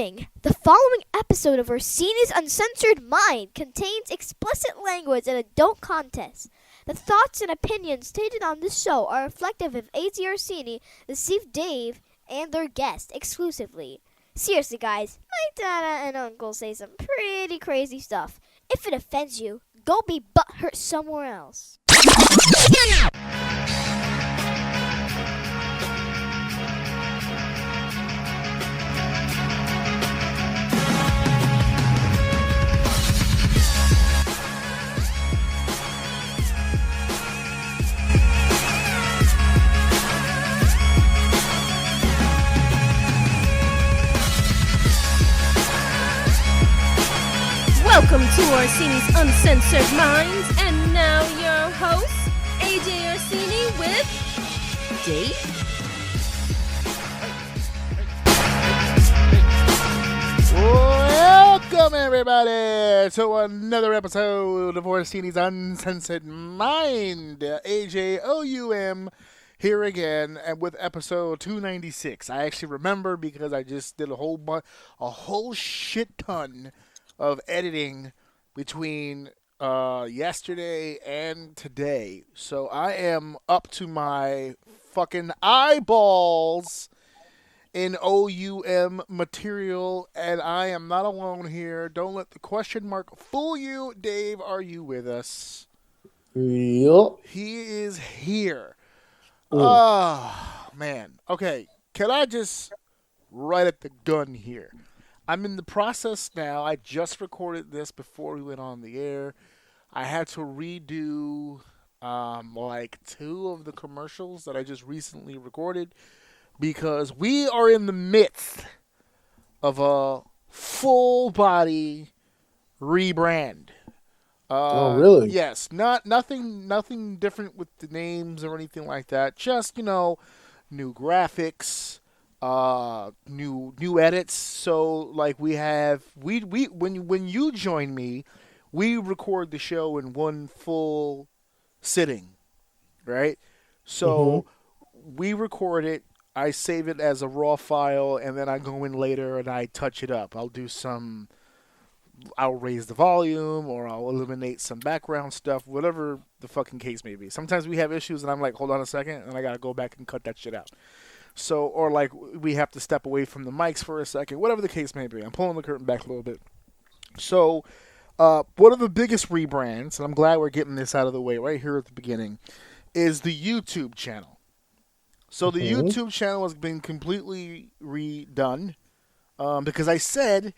Warning! The following episode of Orsini's Uncensored Mind contains explicit language and adult content. The thoughts and opinions stated on this show are reflective of A.J. Orsini, the Steve Dave, and their guests exclusively. Seriously, guys, my dada and uncle say some pretty crazy stuff. If it offends you, go be butthurt somewhere else. Welcome to Orsini's Uncensored Minds, and now your host, A.J. Orsini with Dave. Welcome, everybody, to another episode of Orsini's Uncensored Mind. AJ OUM here again, and with episode 296. I actually remember because I just did a whole shit ton of editing between yesterday and today. So I am up to my fucking eyeballs in OUM material, and I am not alone here. Don't let the question mark fool you. Dave, are you with us? Yup. He is here. Oh, man. Okay, can I just right at the gun here? I'm in the process now. I just recorded this before we went on the air. I had to redo like two of the commercials that I just recently recorded because we are in the midst of a full body rebrand. Oh, really? Yes. Nothing different with the names or anything like that. Just, new graphics. New edits. So like we when you join me, we record the show in one full sitting, right? So we record it, I save it as a raw file, and then I go in later and I touch it up. I'll raise the volume, or I'll eliminate some background stuff, whatever the fucking case may be. Sometimes we have issues and I'm like, hold on a second, and I gotta go back and cut that shit out. So, or like we have to step away from the mics for a second, whatever the case may be. I'm pulling the curtain back a little bit. So, one of the biggest rebrands, and I'm glad we're getting this out of the way right here at the beginning, is the YouTube channel. So the YouTube channel has been completely redone because I said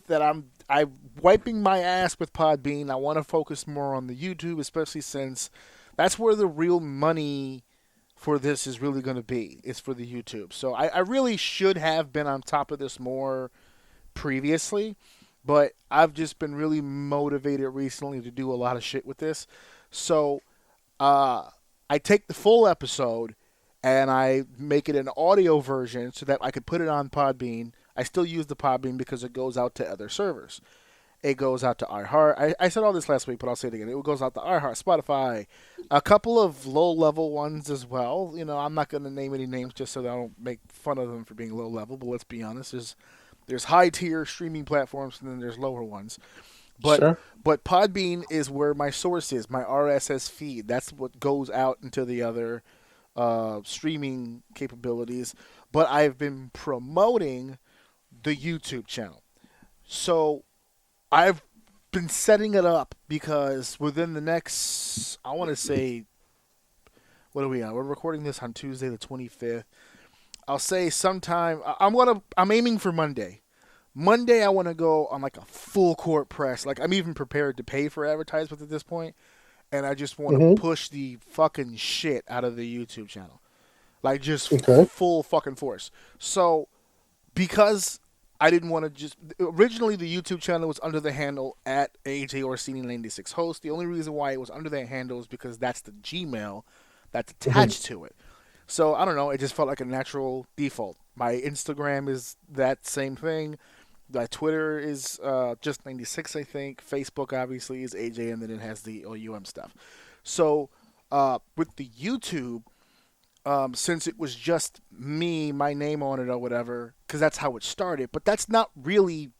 that I'm wiping my ass with Podbean. I want to focus more on the YouTube, especially since that's where the real money for this is really going to be. It's for the YouTube. So I really should have been on top of this more previously, but I've just been really motivated recently to do a lot of shit with this. So I take the full episode and I make it an audio version so that I could put it on Podbean. I still use the Podbean because it goes out to other servers. It goes out to iHeart. I said all this last week, but I'll say it again. It goes out to iHeart, Spotify, a couple of low-level ones as well. I'm not going to name any names just so that I don't make fun of them for being low-level, but let's be honest. There's high-tier streaming platforms, and then there's lower ones. But Podbean is where my source is, my RSS feed. That's what goes out into the other streaming capabilities. But I've been promoting the YouTube channel. So I've been setting it up because within the next, I want to say, what are we on? We're recording this on Tuesday the 25th. I'll say sometime, I'm aiming for Monday. Monday I want to go on like a full court press. Like I'm even prepared to pay for advertisement at this point. And I just want to push the fucking shit out of the YouTube channel. Like just full fucking force. So because I didn't want to just... Originally, the YouTube channel was under the handle at AJ Orsini 96 host. The only reason why it was under that handle is because that's the Gmail that's attached to it. So, I don't know. It just felt like a natural default. My Instagram is that same thing. My Twitter is just 96, I think. Facebook, obviously, is AJ, and then it has the OUM stuff. So, with the YouTube, since it was just me, my name on it or whatever, because that's how it started. But that's not really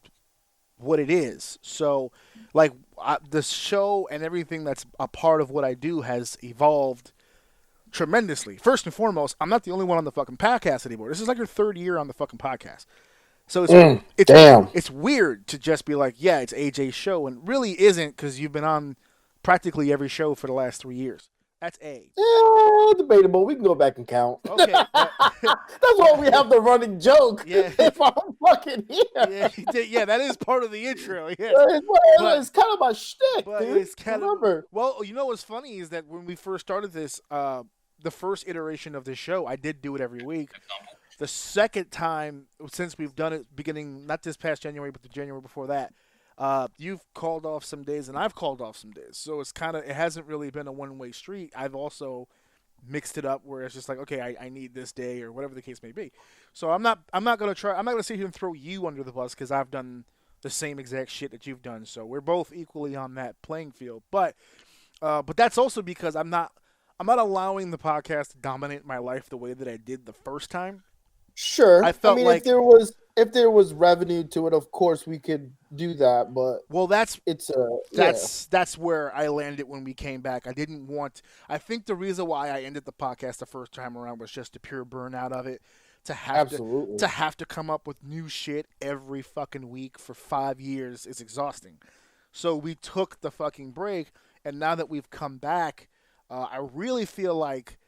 what it is. So, like, the show and everything that's a part of what I do has evolved tremendously. First and foremost, I'm not the only one on the fucking podcast anymore. This is like your third year on the fucking podcast. So it's weird to just be like, yeah, it's AJ's show, and it really isn't, because you've been on practically every show for the last 3 years. That's A. Debatable. We can go back and count. Okay. That's why we have the running joke. Yeah. If I'm fucking here. Yeah, that is part of the intro. Yeah. It's kind of my shtick, dude. It's kind of, well, you know what's funny is that when we first started this, the first iteration of this show, I did do it every week. The second time since we've done it, beginning not this past January, but the January before that, you've called off some days and I've called off some days. So it hasn't really been a one-way street. I've also mixed it up where it's just like, okay, I need this day or whatever the case may be. So I'm not going to sit here and throw you under the bus because I've done the same exact shit that you've done. So we're both equally on that playing field. But that's also because I'm not allowing the podcast to dominate my life the way that I did the first time. Sure. I felt like if there was revenue to it, of course we could do that. But that's where I landed when we came back. I think the reason why I ended the podcast the first time around was just the pure burnout of it. To have to come up with new shit every fucking week for 5 years is exhausting. So we took the fucking break, and now that we've come back, I really feel like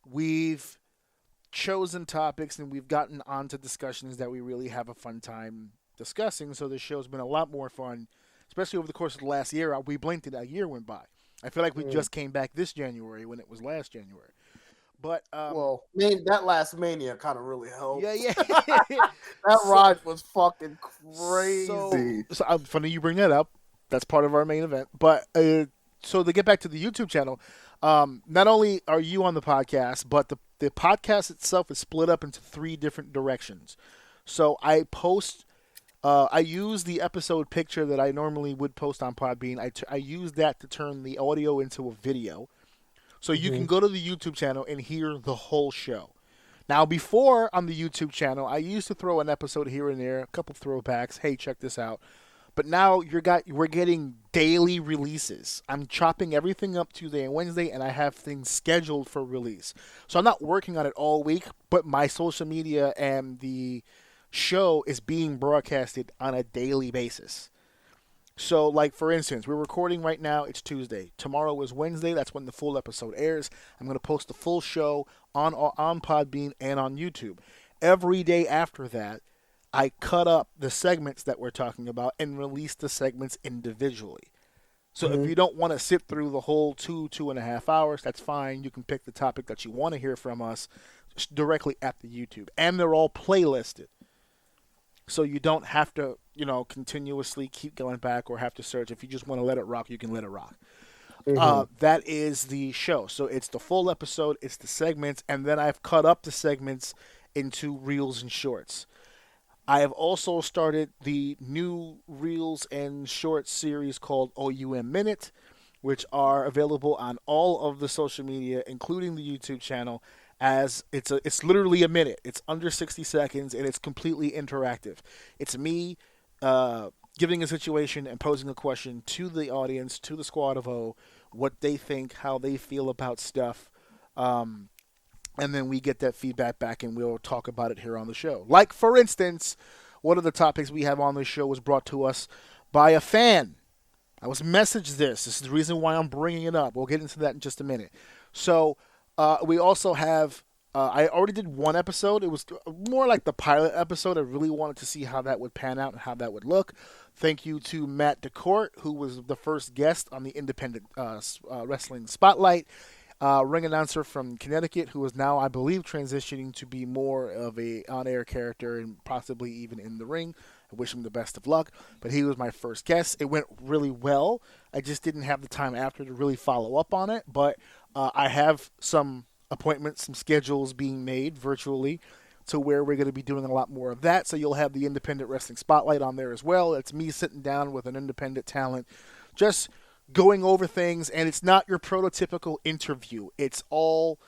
we've chosen topics and we've gotten onto discussions that we really have a fun time discussing. So the show's been a lot more fun, especially over the course of the last year. We blinked and a year went by. I feel like we just came back this January when it was last January. But that last Mania kind of really helped. Yeah. That ride was fucking crazy. So funny you bring that up. That's part of our main event. But so to get back to the YouTube channel, not only are you on the podcast, but the podcast itself is split up into 3 different directions. So I use the episode picture that I normally would post on Podbean. I use that to turn the audio into a video. So you can go to the YouTube channel and hear the whole show. Now, before on the YouTube channel, I used to throw an episode here and there, a couple throwbacks. Hey, check this out. But now we're getting daily releases. I'm chopping everything up Tuesday and Wednesday, and I have things scheduled for release. So I'm not working on it all week, but my social media and the show is being broadcasted on a daily basis. So, like, for instance, we're recording right now. It's Tuesday. Tomorrow is Wednesday. That's when the full episode airs. I'm going to post the full show on Podbean and on YouTube. Every day after that, I cut up the segments that we're talking about and release the segments individually. So if you don't want to sit through the whole 2.5 hours, that's fine. You can pick the topic that you want to hear from us directly at the YouTube. And they're all playlisted. So you don't have to, continuously keep going back or have to search. If you just want to let it rock, you can let it rock. That is the show. So it's the full episode, it's the segments, and then I've cut up the segments into reels and shorts. I have also started the new reels and shorts series called OUM Minute, which are available on all of the social media, including the YouTube channel. As it's literally a minute. It's under 60 seconds, and it's completely interactive. It's me giving a situation and posing a question to the audience, to the Squad of O, what they think, how they feel about stuff, and then we get that feedback back, and we'll talk about it here on the show. Like, for instance, one of the topics we have on the show was brought to us by a fan. I was messaged this. This is the reason why I'm bringing it up. We'll get into that in just a minute. So we also have, I already did one episode. It was more like the pilot episode. I really wanted to see how that would pan out and how that would look. Thank you to Matt DeCourt, who was the first guest on the Independent Wrestling Spotlight. Ring announcer from Connecticut, who is now, I believe, transitioning to be more of a on-air character and possibly even in the ring. I wish him the best of luck. But he was my first guest. It went really well. I just didn't have the time after to really follow up on it. But I have some appointments, some schedules being made virtually to where we're going to be doing a lot more of that. So you'll have the Independent Wrestling Spotlight on there as well. It's me sitting down with an independent talent, just going over things, and it's not your prototypical interview. It's all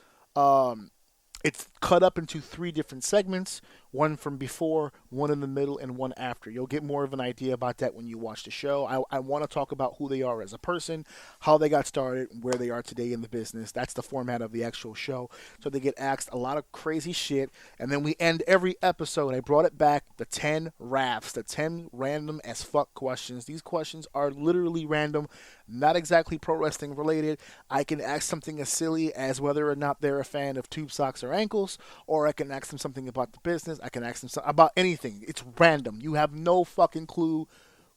it's cut up into 3 different segments one from before, one in the middle, and one after. You'll get more of an idea about that when you watch the show. I want to talk about who they are as a person, how they got started, where they are today in the business. That's the format of the actual show. So they get asked a lot of crazy shit, and then we end every episode. I brought it back, the 10 rafts, the 10 random as fuck questions. These questions are literally random, not exactly pro wrestling related. I can ask something as silly as whether or not they're a fan of tube socks or ankles, or I can ask them something about the business. I can ask them about anything. It's random. You have no fucking clue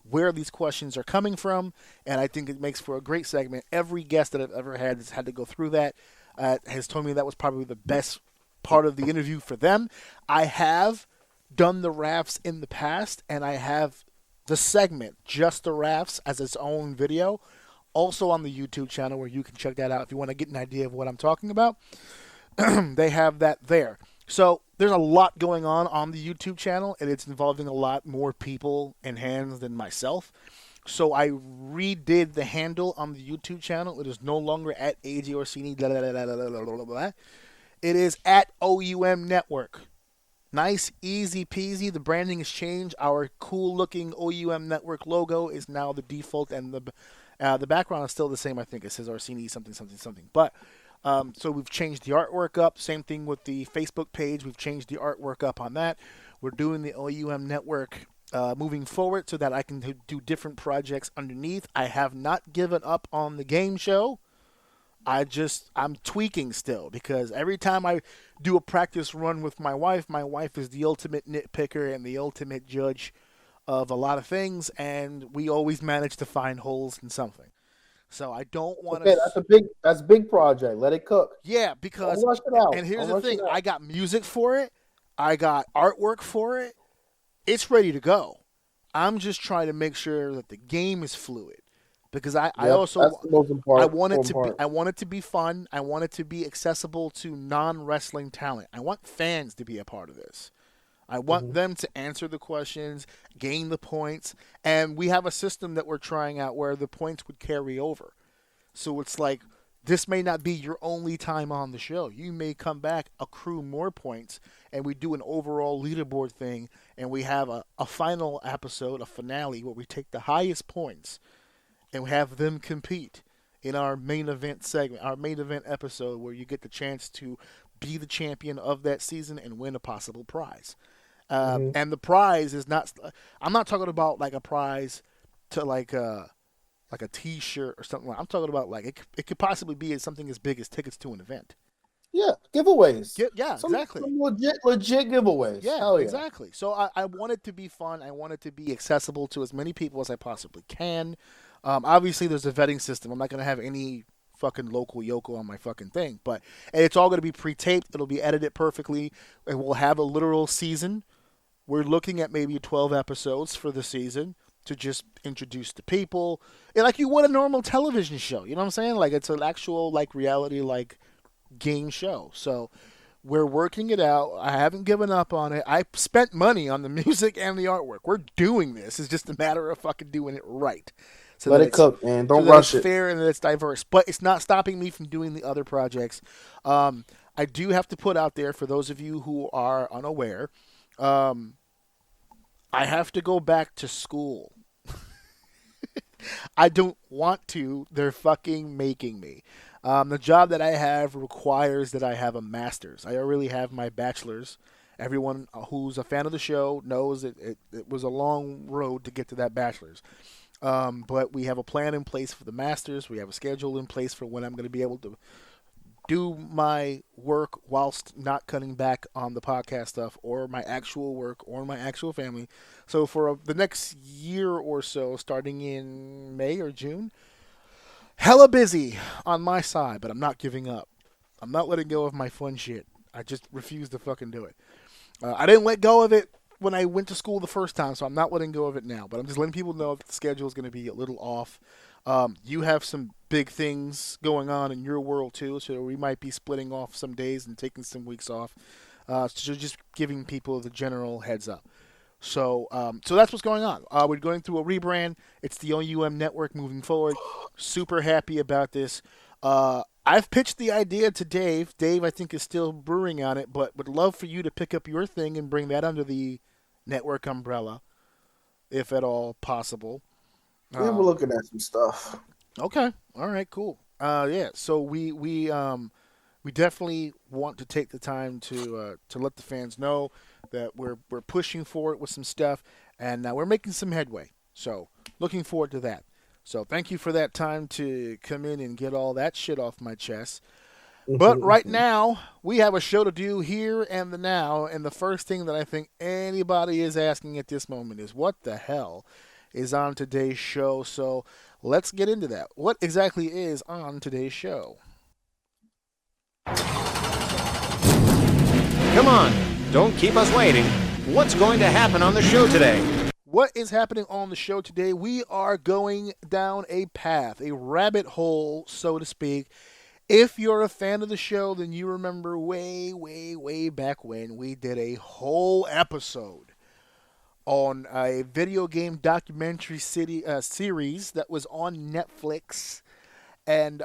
where these questions are coming from, and I think it makes for a great segment. Every guest that I've ever had has had to go through that, has told me that was probably the best part of the interview for them. I have done the rafts in the past, and I have the segment, just the rafts, as its own video, also on the YouTube channel, where you can check that out if you want to get an idea of what I'm talking about. They have that there. So there's a lot going on the YouTube channel, and it's involving a lot more people and hands than myself. So I redid the handle on the YouTube channel. It is no longer at ajorsini. It is at OUM Network. Nice, easy peasy. The branding has changed. Our cool-looking OUM Network logo is now the default, and the background is still the same. I think it says Orsini something something something. But so we've changed the artwork up. Same thing with the Facebook page. We've changed the artwork up on that. We're doing the OUM Network moving forward so that I can do different projects underneath. I have not given up on the game show. I'm tweaking still, because every time I do a practice run with my wife is the ultimate nitpicker and the ultimate judge of a lot of things, and we always manage to find holes in something. So I don't want to. Okay, that's a big project. Let it cook. Yeah, because Don't rush it out. And here's Don't the rush thing: it out. I got music for it, I got artwork for it. It's ready to go. I'm just trying to make sure that the game is fluid, because I also that's the most important. I want it to be fun. I want it to be accessible to non-wrestling talent. I want fans to be a part of this. I want them to answer the questions, gain the points, and we have a system that we're trying out where the points would carry over. So it's like, this may not be your only time on the show. You may come back, accrue more points, and we do an overall leaderboard thing, and we have a final episode, a finale, where we take the highest points and have them compete in our main event segment, our main event episode, where you get the chance to be the champion of that season and win a possible prize. And the prize is not, I'm not talking about like a prize to like a T-shirt or something. I'm talking about like it could possibly be something as big as tickets to an event. Yeah, giveaways. Exactly. Some legit giveaways. Yeah, Hell yeah, exactly. So I want it to be fun. I want it to be accessible to as many people as I possibly can. Obviously, there's a vetting system. I'm not going to have any fucking local yoko on my fucking thing, but it's all going to be pre-taped. It'll be edited perfectly, and we'll have a literal season. We're looking at maybe 12 episodes for the season to just introduce the people, and like you would a normal television show. You know what I'm saying? Like it's an actual like reality like game show. So we're working it out. I haven't given up on it. I spent money on the music and the artwork. We're doing this. It's just a matter of fucking doing it right. So let it cook, man. Don't so rush it's it. fair and that it's diverse, but it's not stopping me from doing the other projects. I do have to put out there for those of you who are unaware. I have to go back to school. I don't want to. They're fucking making me. The job that I have requires that I have a master's. I already have my bachelor's. Everyone who's a fan of the show knows it was a long road to get to that bachelor's. But we have a plan in place for the master's. We have a schedule in place for when I'm going to be able to do my work whilst not cutting back on the podcast stuff or my actual work or my actual family. So for the next year or so, starting in May or June, hella busy on my side, but I'm not giving up. I'm not letting go of my fun shit. I just refuse to fucking do it. I didn't let go of it when I went to school the first time, so I'm not letting go of it now. But I'm just letting people know that the schedule is going to be a little off. You have some big things going on in your world too, so we might be splitting off some days and taking some weeks off. So just giving people the general heads up. So that's what's going on. We're going through a rebrand. It's the OUM network moving forward. Super happy about this. I've pitched the idea to Dave. Dave, I think, is still brewing on it, but would love for you to pick up your thing and bring that under the network umbrella, if at all possible. We were looking at some stuff. Okay. All right. Cool. Yeah. So we definitely want to take the time to let the fans know that we're pushing for it with some stuff, and we're making some headway. So looking forward to that. So thank you for that time to come in and get all that shit off my chest. But right now, we have a show to do here and the now, and the first thing that I think anybody is asking at this moment is, what the hell is on today's show? So let's get into that. What exactly is on today's show? Come on, don't keep us waiting. What's going to happen on the show today? What is happening on the show today? We are going down a path, a rabbit hole, so to speak. If you're a fan of the show, then you remember way, way, way back when we did a whole episode on a video game documentary series that was on Netflix. And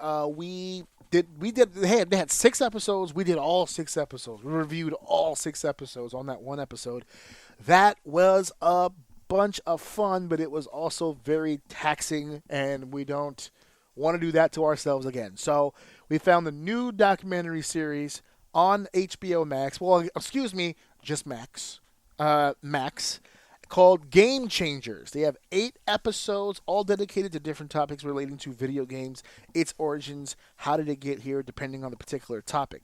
they had 6 episodes. We did all 6 episodes. We reviewed all 6 episodes on that one episode. That was a bunch of fun, but it was also very taxing, and we don't want to do that to ourselves again. So we found the new documentary series on HBO Max. Well, excuse me, just Max. Max. Called Game Changers. They have 8 episodes, all dedicated to different topics relating to video games, its origins, how did it get here, depending on the particular topic.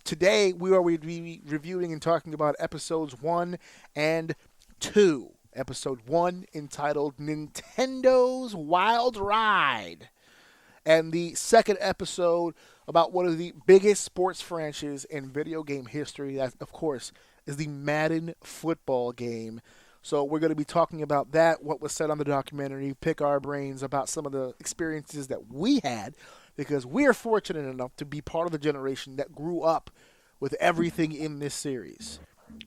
Today, we are reviewing and talking about episodes 1 and 2. Episode 1, entitled Nintendo's Wild Ride. And the second episode about one of the biggest sports franchises in video game history. That, of course, is the Madden football game. So we're going to be talking about that, what was said on the documentary, pick our brains about some of the experiences that we had, because we are fortunate enough to be part of the generation that grew up with everything in this series.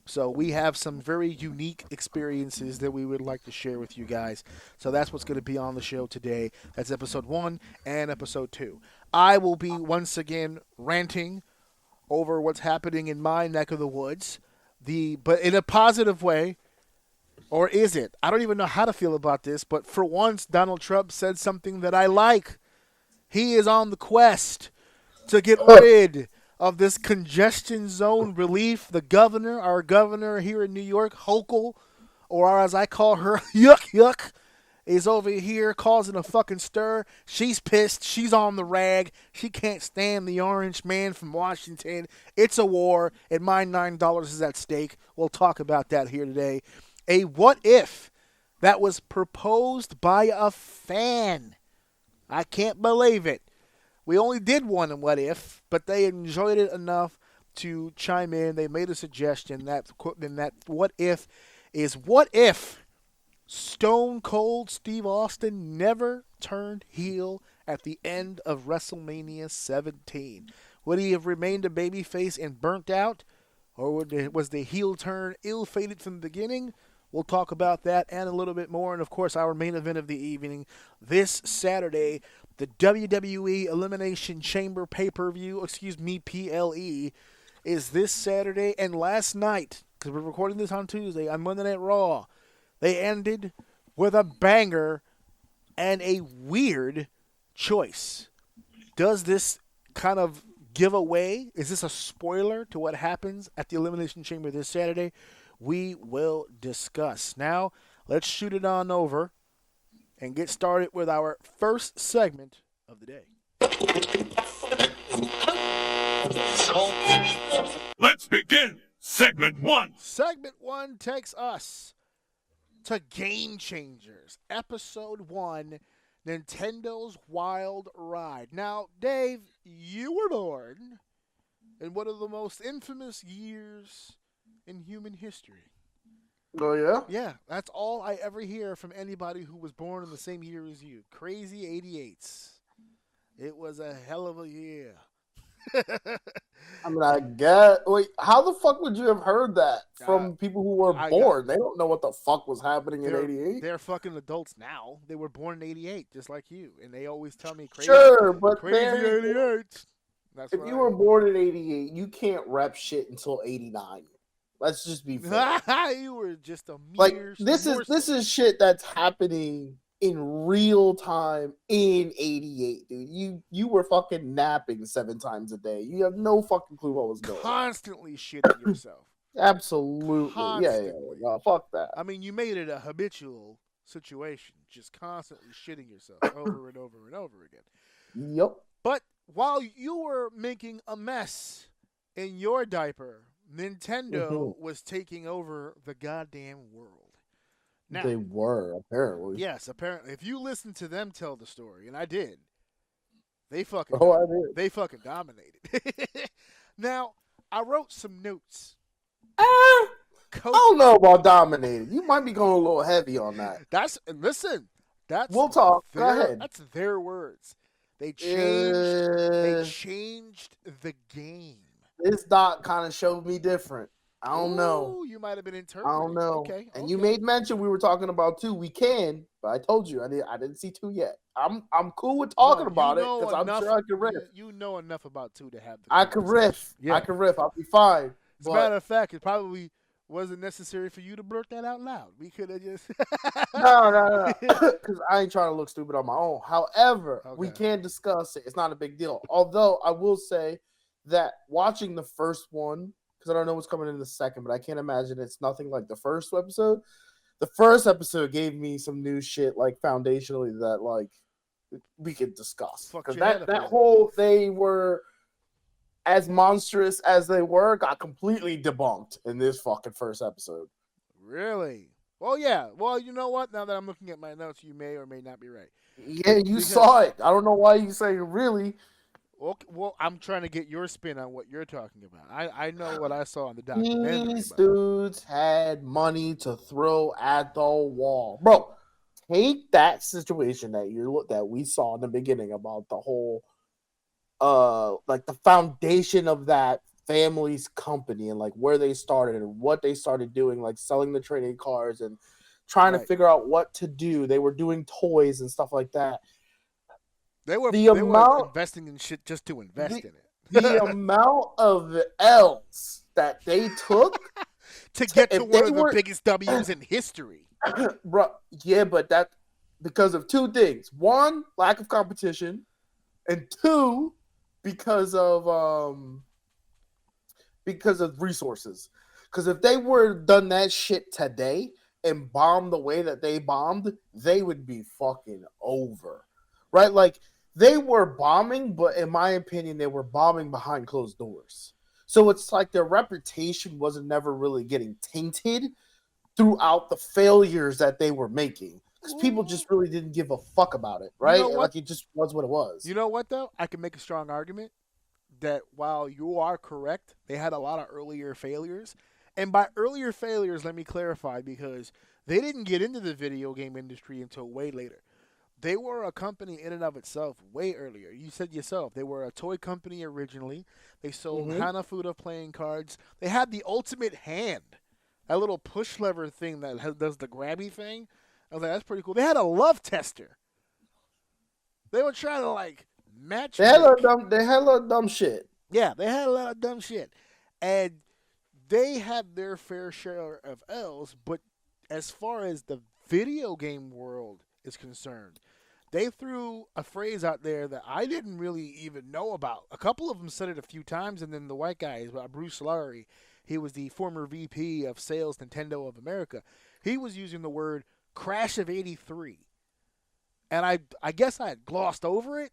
So we have some very unique experiences that we would like to share with you guys. So that's what's going to be on the show today. That's episode 1 and episode 2. I will be once again ranting over what's happening in my neck of the woods, but in a positive way. Or is it? I don't even know how to feel about this, but for once, Donald Trump said something that I like. He is on the quest to get rid of this congestion zone relief. The governor, our governor here in New York, Hochul, or as I call her, Yuck, is over here causing a fucking stir. She's pissed. She's on the rag. She can't stand the orange man from Washington. It's a war, and my $9 is at stake. We'll talk about that here today. A what if that was proposed by a fan. I can't believe it. We only did one in What If, but they enjoyed it enough to chime in. They made a suggestion that what if is, what if Stone Cold Steve Austin never turned heel at the end of WrestleMania 17? Would he have remained a babyface and burnt out? Or was the heel turn ill-fated from the beginning? We'll talk about that and a little bit more. And, of course, our main event of the evening this Saturday, the WWE Elimination Chamber pay-per-view, PLE, is this Saturday. And last night, because we're recording this on Tuesday, on Monday Night Raw, they ended with a banger and a weird choice. Does this kind of give away? Is this a spoiler to what happens at the Elimination Chamber this Saturday? We will discuss. Now, let's shoot it on over and get started with our first segment of the day. Let's begin segment 1. Segment 1 takes us to Game Changers, episode 1, Nintendo's Wild Ride. Now, Dave, you were born in one of the most infamous years in human history. Oh, yeah? Yeah, that's all I ever hear from anybody who was born in the same year as you. Crazy 88s. It was a hell of a year. I mean, I get. Wait, how the fuck would you have heard that from people who were born? They don't know what the fuck was happening in '88. They're fucking adults now. They were born in '88, just like you, and they always tell me crazy. Sure, but crazy '88. If you were born in '88, you can't rep shit until '89. Let's just be fair. You were just a mere this is shit that's happening in real time in '88, dude. You were fucking napping 7 times a day. You have no fucking clue what was going on. Constantly shitting yourself. Absolutely. Constantly. Yeah. No, fuck that. I mean, you made it a habitual situation, just constantly shitting yourself over and over and over again. Yep. But while you were making a mess in your diaper, Nintendo was taking over the goddamn world. Now, they were, apparently. Yes, apparently. If you listen to them tell the story, and I did, they fucking dominated. Now, I wrote some notes. I don't know about dominated. You might be going a little heavy on that. We'll talk. Go ahead. That's their words. They changed the game. This doc kind of showed me different. I don't know. You might have been interpreting. I don't know. Okay. And you made mention we were talking about 2. We can, but I told you I didn't see 2 yet. I'm cool with talking about it because I'm sure I can riff. You know enough about 2 to have. I can riff. Yeah. I can riff. I'll be fine. As a matter of fact, it probably wasn't necessary for you to blurt that out loud. We could have just. No. Because I ain't trying to look stupid on my own. However, we can discuss it. It's not a big deal. Although I will say that watching the first one, because I don't know what's coming in the second, but I can't imagine it's nothing like the first episode. The first episode gave me some new shit, like foundationally, that like we could discuss. Because that whole they were as monstrous as they were got completely debunked in this fucking first episode. Really? Well, yeah. Well, you know what? Now that I'm looking at my notes, you may or may not be right. Yeah, you saw it. I don't know why you say really. Well, I'm trying to get your spin on what you're talking about. I know what I saw on the documentary. These dudes had money to throw at the wall, bro. Take that situation that we saw in the beginning about the whole, like the foundation of that family's company and like where they started and what they started doing, like selling the trading cards and trying to figure out what to do. They were doing toys and stuff like that. They were investing in shit just to invest in it. The amount of L's that they took to get to one of the biggest W's in history. Bro, yeah, but that because of 2 things. 1, lack of competition, and 2, because of resources. Because if they were done that shit today and bombed the way that they bombed, they would be fucking over. Right? Like, they were bombing, but in my opinion, they were bombing behind closed doors. So it's like their reputation wasn't never really getting tainted throughout the failures that they were making. Because people just really didn't give a fuck about it, right? You know like, it just was what it was. You know what, though? I can make a strong argument that while you are correct, they had a lot of earlier failures. And by earlier failures, let me clarify, because they didn't get into the video game industry until way later. They were a company in and of itself way earlier. You said yourself, they were a toy company originally. They sold Hanafuda playing cards. They had the ultimate hand, that little push lever thing that does the grabby thing. I was like, that's pretty cool. They had a love tester. They were trying to like match. They had a lot of dumb shit. Yeah, they had a lot of dumb shit, and they had their fair share of L's. But as far as the video game world is concerned, they threw a phrase out there that I didn't really even know about. A couple of them said it a few times, and then the white guy, Bruce Laurie, he was the former VP of Sales, Nintendo of America. He was using the word Crash of 83. And I guess I had glossed over it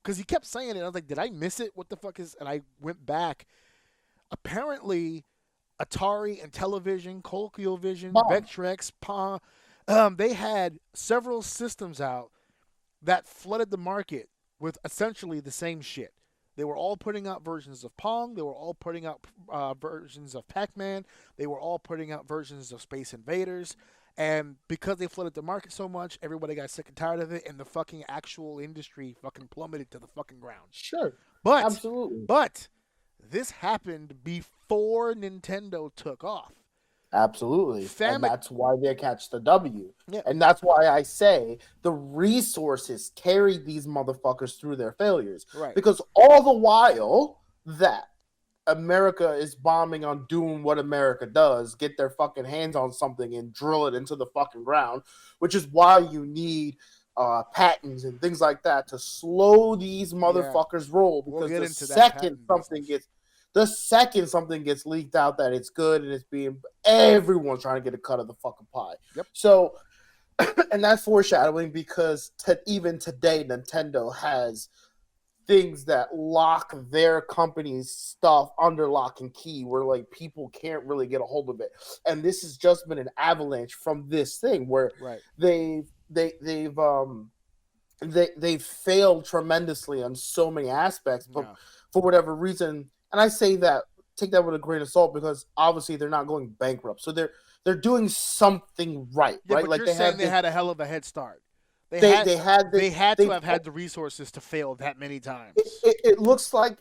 because he kept saying it. I was like, did I miss it? What the fuck is... And I went back. Apparently, Atari and Television, Colloquial Vision, Vectrex, Pong, they had several systems out that flooded the market with essentially the same shit. They were all putting out versions of Pong. They were all putting out versions of Pac-Man. They were all putting out versions of Space Invaders. And because they flooded the market so much, everybody got sick and tired of it, and the fucking actual industry fucking plummeted to the fucking ground. Sure. But, absolutely. But this happened before Nintendo took off. Absolutely. And that's why they catch the W. Yeah. And that's why I say the resources carried these motherfuckers through their failures. Right. Because all the while that America is bombing on doing what America does, get their fucking hands on something and drill it into the fucking ground, which is why you need patents and things like that to slow these motherfuckers roll. Because the second something gets leaked out that it's good and it's being, everyone's trying to get a cut of the fucking pie. Yep. So, and that's foreshadowing because even today, Nintendo has things that lock their company's stuff under lock and key where like people can't really get a hold of it. And this has just been an avalanche from this thing where they've failed tremendously on so many aspects, but for whatever reason. And I say that, take that with a grain of salt because obviously they're not going bankrupt. So they're doing something right, right? But like you're saying they had a hell of a head start. They had to have had the resources to fail that many times. It looks like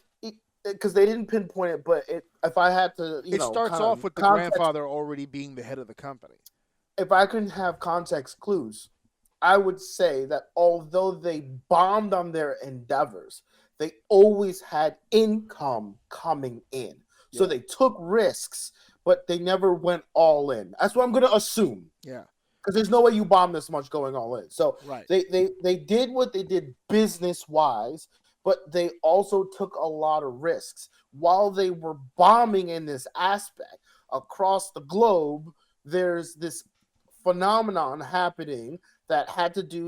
because they didn't pinpoint it, but if I had to, it starts off with the grandfather already being the head of the company. If I can have context clues, I would say that although they bombed on their endeavors, they always had income coming in. So they took risks, but they never went all in. That's what I'm going to assume. Yeah. Because there's no way you bomb this much going all in. So they did what they did business-wise, but they also took a lot of risks. While they were bombing in this aspect across the globe, there's this phenomenon happening that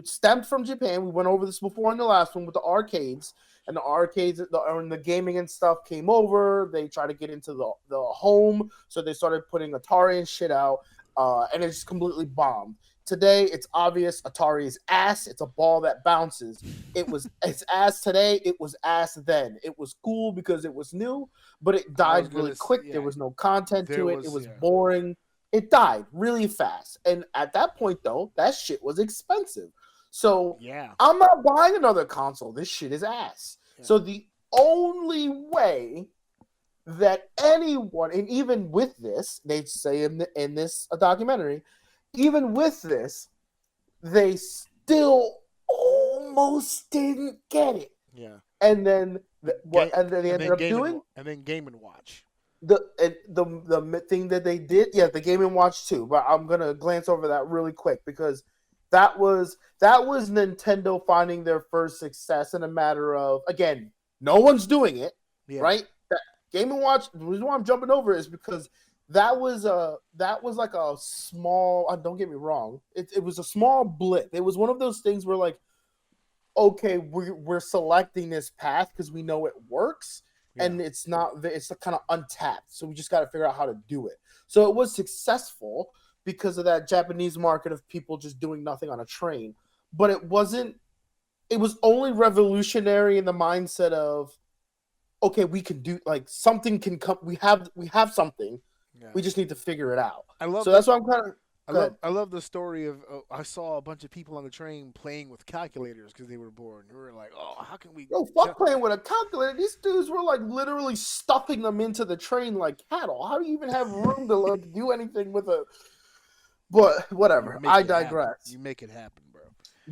stemmed from Japan. We went over this before in the last one with the arcades. And the arcades and the gaming and stuff came over. They tried to get into the home. So they started putting Atari and shit out. And it just completely bombed. Today, it's obvious Atari is ass. It's a ball that bounces. It's ass today. It was ass then. It was cool because it was new, but it died really quick. Yeah. There was no content to it. It was boring. It died really fast. And at that point, though, that shit was expensive. So I'm not buying another console. This shit is ass. Yeah. So the only way that anyone, and even with this, they say in this documentary, even with this, they still almost didn't get it. Yeah. And then they ended up doing? And then Game & Watch. The thing that they did, the Game & Watch too. But I'm gonna glance over that really quick because that was Nintendo finding their first success in a matter of, again, no one's doing it, right? That Game & Watch. The reason why I'm jumping over is because that was like a small. Don't get me wrong. It was a small blip. It was one of those things where like, okay, we're selecting this path because we know it works, and it's kind of untapped. So we just got to figure out how to do it. So it was successful because of that Japanese market of people just doing nothing on a train. But it wasn't. It was only revolutionary in the mindset of, okay, we can do like something can come. We have something. Yeah. We just need to figure it out. That's why I'm kind of. I love the story of I saw a bunch of people on the train playing with calculators because they were bored. And we were like, oh, how can we? Fuck playing with a calculator. These dudes were like literally stuffing them into the train like cattle. How do you even have room to do anything with a? But whatever. I digress. You make it happen, bro.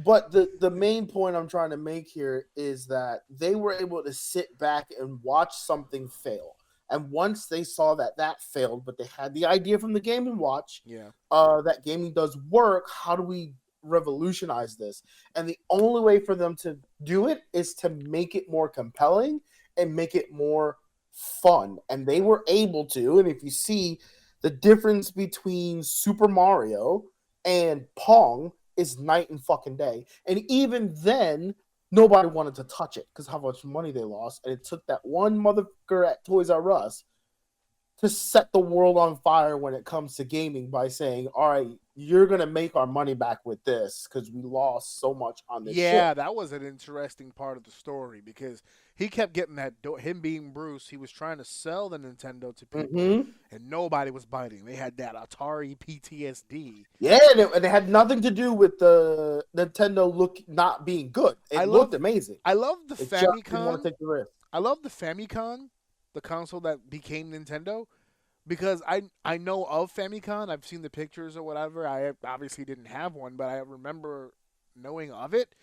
But the main point I'm trying to make here is that they were able to sit back and watch something fail. And once they saw that failed, but they had the idea from the Game & Watch, that gaming does work, how do we revolutionize this? And the only way for them to do it is to make it more compelling and make it more fun. And they were able to, and if you see the difference between Super Mario and Pong is night and fucking day. And even then, nobody wanted to touch it because how much money they lost. And it took that one motherfucker at Toys R Us to set the world on fire when it comes to gaming by saying, all right, you're going to make our money back with this because we lost so much on this shit. That was an interesting part of the story because he kept getting that, him being Bruce, he was trying to sell the Nintendo to people and nobody was biting. They had that Atari PTSD. Yeah, and it had nothing to do with the Nintendo not being good. It looked amazing. I love the Famicom. Want to take the risk. I love the Famicom. the console that became Nintendo, because I know of Famicom. I've seen the pictures or whatever. I obviously didn't have one, but I remember knowing of it.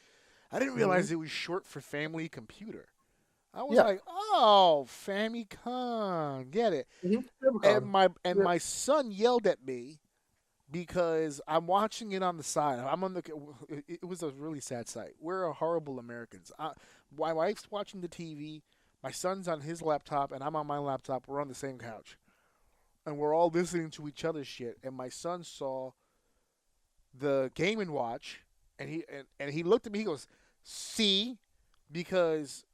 I didn't realize it was short for Family Computer. I was like, oh, Famicom, get it. And my son yelled at me because I'm watching it on the side. It was a really sad sight. We're horrible Americans. My wife's watching the TV. My son's on his laptop, and I'm on my laptop. We're on the same couch. And we're all listening to each other's shit. And my son saw the Game & Watch, and he looked at me. He goes, see? Because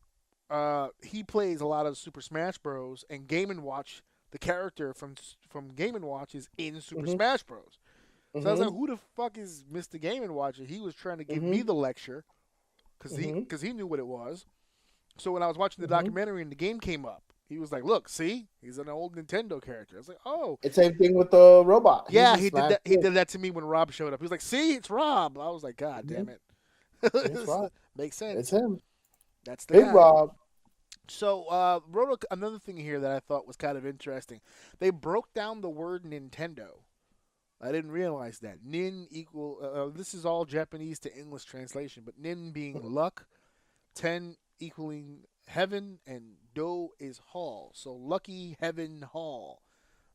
he plays a lot of Super Smash Bros. And Game & Watch, the character from Game & Watch is in Super Smash Bros. So I was like, who the fuck is Mr. Game & Watch? He was trying to give me the lecture because he knew what it was. So when I was watching the documentary and the game came up, he was like, look, see? He's an old Nintendo character. I was like, oh. It's the same thing with the robot. Yeah, he did that. He did that to me when Rob showed up. He was like, see? It's Rob. I was like, God damn it. It's Rob. Makes sense. It's him. That's the Big guy. Rob. So, wrote another thing here that I thought was kind of interesting. They broke down the word Nintendo. I didn't realize that. Nin equal, this is all Japanese to English translation, but nin being luck, ten equaling heaven, and do is hall. So, lucky heaven hall.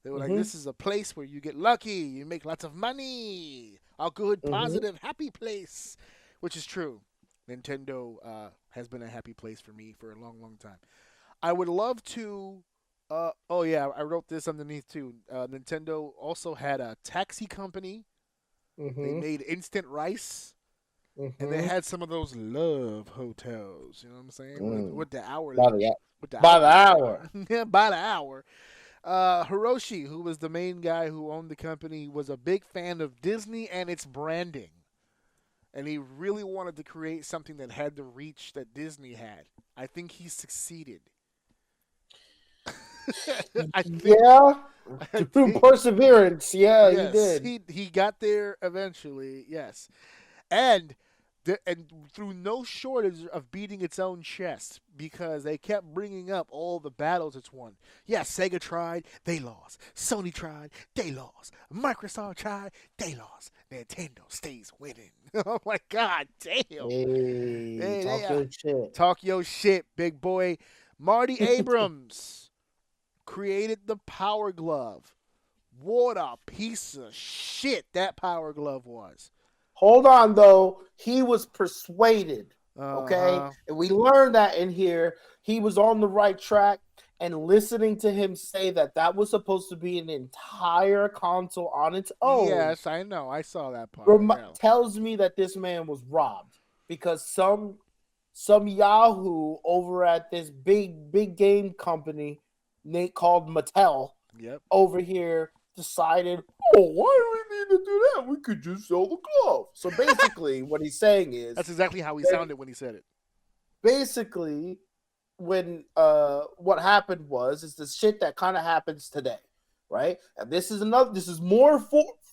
They were like, this is a place where you get lucky, you make lots of money, a good, positive, happy place, which is true. Nintendo has been a happy place for me for a long, long time. I would love to... I wrote this underneath too. Nintendo also had a taxi company. They made instant rice. And they had some of those love hotels. You know what I'm saying? With the hour. By the hour. Yeah, by the hour. Hiroshi, who was the main guy who owned the company, was a big fan of Disney and its branding. And he really wanted to create something that had the reach that Disney had. I think he succeeded. Through perseverance. Yeah, yes, he did. He got there eventually, yes. And through no shortage of beating its own chest, because they kept bringing up all the battles it's won. Yeah, Sega tried, they lost. Sony tried, they lost. Microsoft tried, they lost. Nintendo stays winning. Oh my God, damn. Hey, talk your shit. Talk your shit, big boy. Marty Abrams created the Power Glove. What a piece of shit that Power Glove was. Hold on, though. He was persuaded, okay? And we learned that in here. He was on the right track, and listening to him say that was supposed to be an entire console on its own. Yes, I know. I saw that part. Tells me that this man was robbed because some Yahoo over at this big game company, Nate called Mattel, over here decided, why do we need to do that? We could just sell the glove. So basically, what he's saying is... That's exactly how he sounded when he said it. Basically, when what happened is the shit that kind of happens today, right? And this is more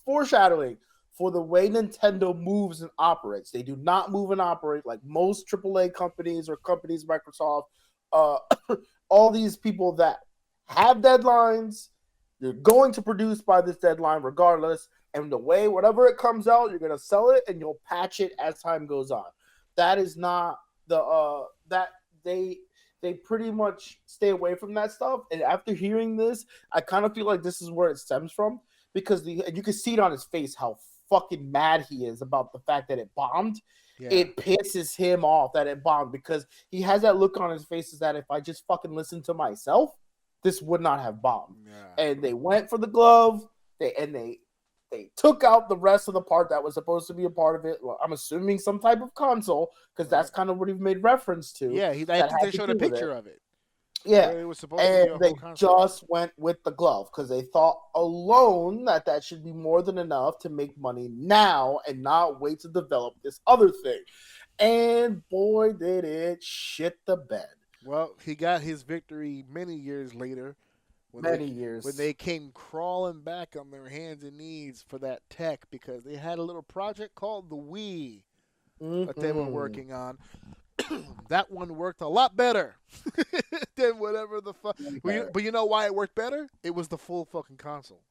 foreshadowing for the way Nintendo moves and operates. They do not move and operate like most AAA companies or companies, Microsoft, all these people that have deadlines. You're going to produce by this deadline regardless, and the way, whatever it comes out, you're going to sell it, and you'll patch it as time goes on. That is not that they pretty much stay away from that stuff. And after hearing this, I kind of feel like this is where it stems from, because and you can see it on his face how fucking mad he is about the fact that it bombed. Yeah. It pisses him off that it bombed, because he has that look on his face is that if I just fucking listen to myself, this would not have bombed. Yeah. And they went for the glove. They took out the rest of the part that was supposed to be a part of it. Well, I'm assuming some type of console, because that's kind of what he made reference to. Yeah, I think they showed a picture of it. Yeah, it was supposed to be a whole console. Just went with the glove because they thought alone that should be more than enough to make money now and not wait to develop this other thing. And boy, did it shit the bed. Well, he got his victory many years later. When they came crawling back on their hands and knees for that tech, because they had a little project called the Wii that they were working on. That one worked a lot better than whatever the But you know why it worked better? It was the full fucking console.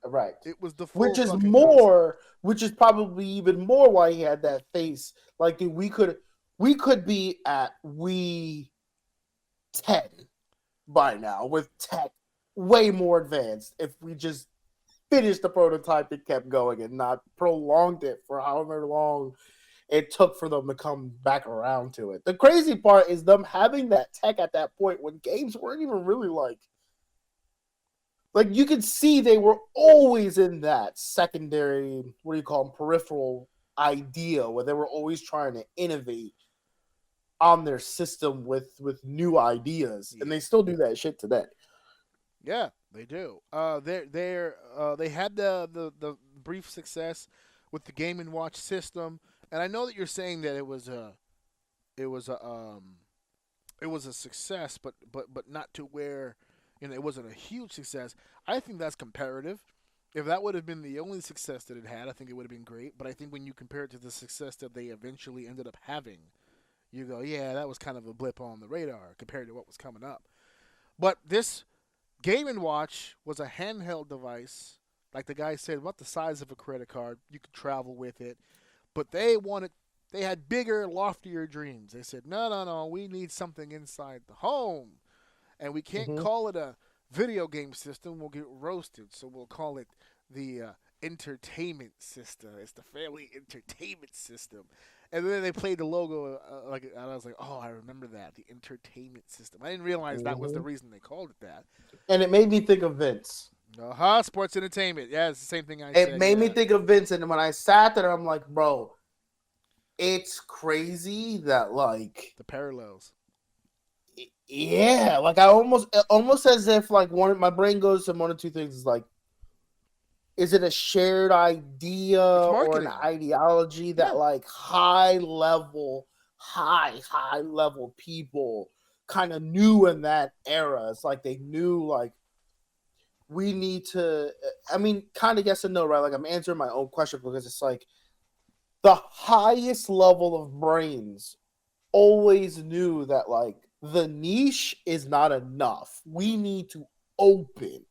Right. It was the full fucking console. Which is probably even more why he had that face. Like, dude, we could be at Wii 10 by now with tech way more advanced if we just finished the prototype and kept going and not prolonged it for however long it took for them to come back around to it. The crazy part is them having that tech at that point when games weren't even really like you could see they were always in that secondary, what do you call them, peripheral idea where they were always trying to innovate on their system with new ideas, and they still do that shit today. Yeah, they do. They had the brief success with the Game and Watch system, and I know that you're saying that it was a success, but not to where it wasn't a huge success. I think that's comparative. If that would have been the only success that it had, I think it would have been great. But I think when you compare it to the success that they eventually ended up having, you go, yeah, that was kind of a blip on the radar compared to what was coming up. But this Game & Watch was a handheld device, like the guy said, about the size of a credit card. You could travel with it. But they had bigger, loftier dreams. They said, no, we need something inside the home. And we can't call it a video game system. We'll get roasted. So we'll call it the entertainment system. It's the family entertainment system. And then they played the logo, and I was like, oh, I remember that, the entertainment system. I didn't realize that was the reason they called it that. And it made me think of Vince. Sports entertainment. Yeah, it's the same thing I said. It made me think of Vince, and when I sat there, I'm like, bro, it's crazy that, like... the parallels. Yeah, like almost as if, like, my brain goes to one of two things. Is like, is it a shared idea or an ideology that like high level people kind of knew in that era? It's like they knew, like, we need to, I mean, kind of yes and no, right? Like, I'm answering my own question because it's like the highest level of brains always knew that, like, the niche is not enough. We need to open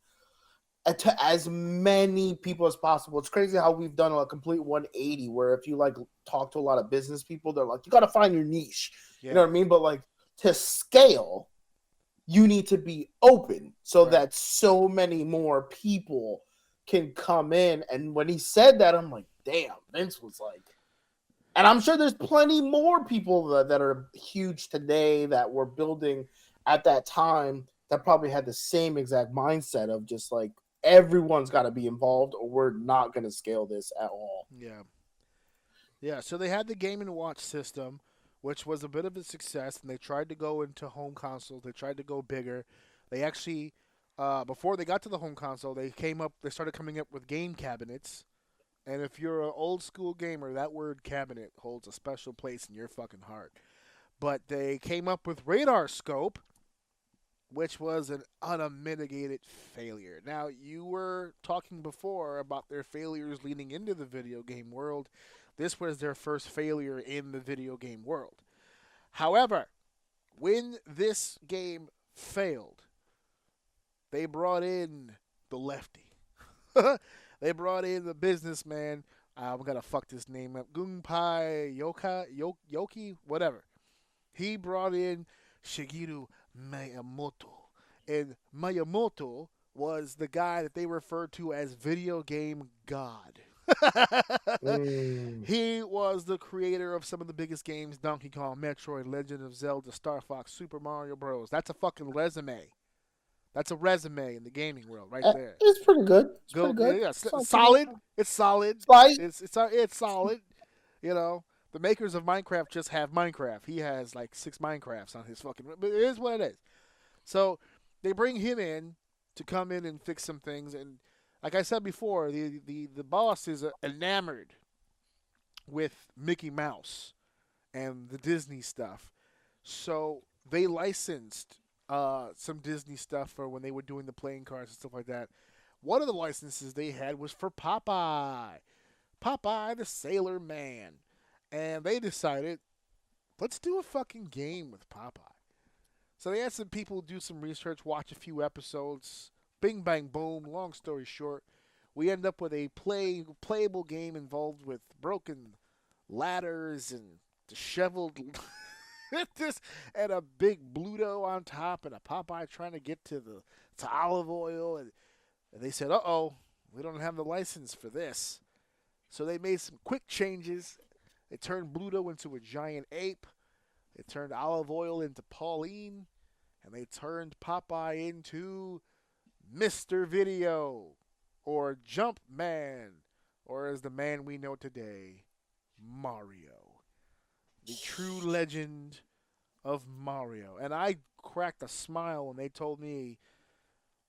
to as many people as possible. It's crazy how we've done a complete 180 where if you like talk to a lot of business people, they're like, you got to find your niche. Yeah. You know what I mean? But like to scale, you need to be open so that so many more people can come in. And when he said that, I'm like, damn, Vince was like, and I'm sure there's plenty more people that are huge today that were building at that time that probably had the same exact mindset of just like, everyone's got to be involved or we're not going to scale this at all. Yeah. Yeah, so they had the Game & Watch system, which was a bit of a success, and they tried to go into home consoles. They tried to go bigger. They actually, before they got to the home console, they started coming up with game cabinets. And if you're an old school gamer, that word cabinet holds a special place in your fucking heart. But they came up with Radar Scope, which was an unmitigated failure. Now, you were talking before about their failures leading into the video game world. This was their first failure in the video game world. However, when this game failed, they brought in the lefty. They brought in the businessman. I'm going to fuck this name up. Gunpei Yoki, whatever. He brought in Shigeru Miyamoto. And Miyamoto was the guy that they referred to as video game god. He was the creator of some of the biggest games: Donkey Kong, Metroid, Legend of Zelda, Star Fox, Super Mario Bros. That's a fucking resume. That's a resume in the gaming world right there. It's pretty good. It's pretty good. Yeah, solid. It's solid. It's solid. You know, the makers of Minecraft just have Minecraft. He has like 6 Minecrafts on his fucking. But it is what it is. So they bring him in to come in and fix some things, and like I said before, the boss is enamored with Mickey Mouse and the Disney stuff. So they licensed some Disney stuff for when they were doing the playing cards and stuff like that. One of the licenses they had was for Popeye the Sailor Man. And they decided, let's do a fucking game with Popeye. So they had some people do some research, watch a few episodes. Bing, bang, boom. Long story short, we end up with a playable game involved with broken ladders and disheveled this and a big Bluto on top and a Popeye trying to get to olive oil. And they said, uh-oh, we don't have the license for this. So they made some quick changes. They turned Bluto into a giant ape. They turned olive oil into Pauline. And they turned Popeye into Mr. Video. Or Jumpman. Or as the man we know today, Mario. The true legend of Mario. And I cracked a smile when they told me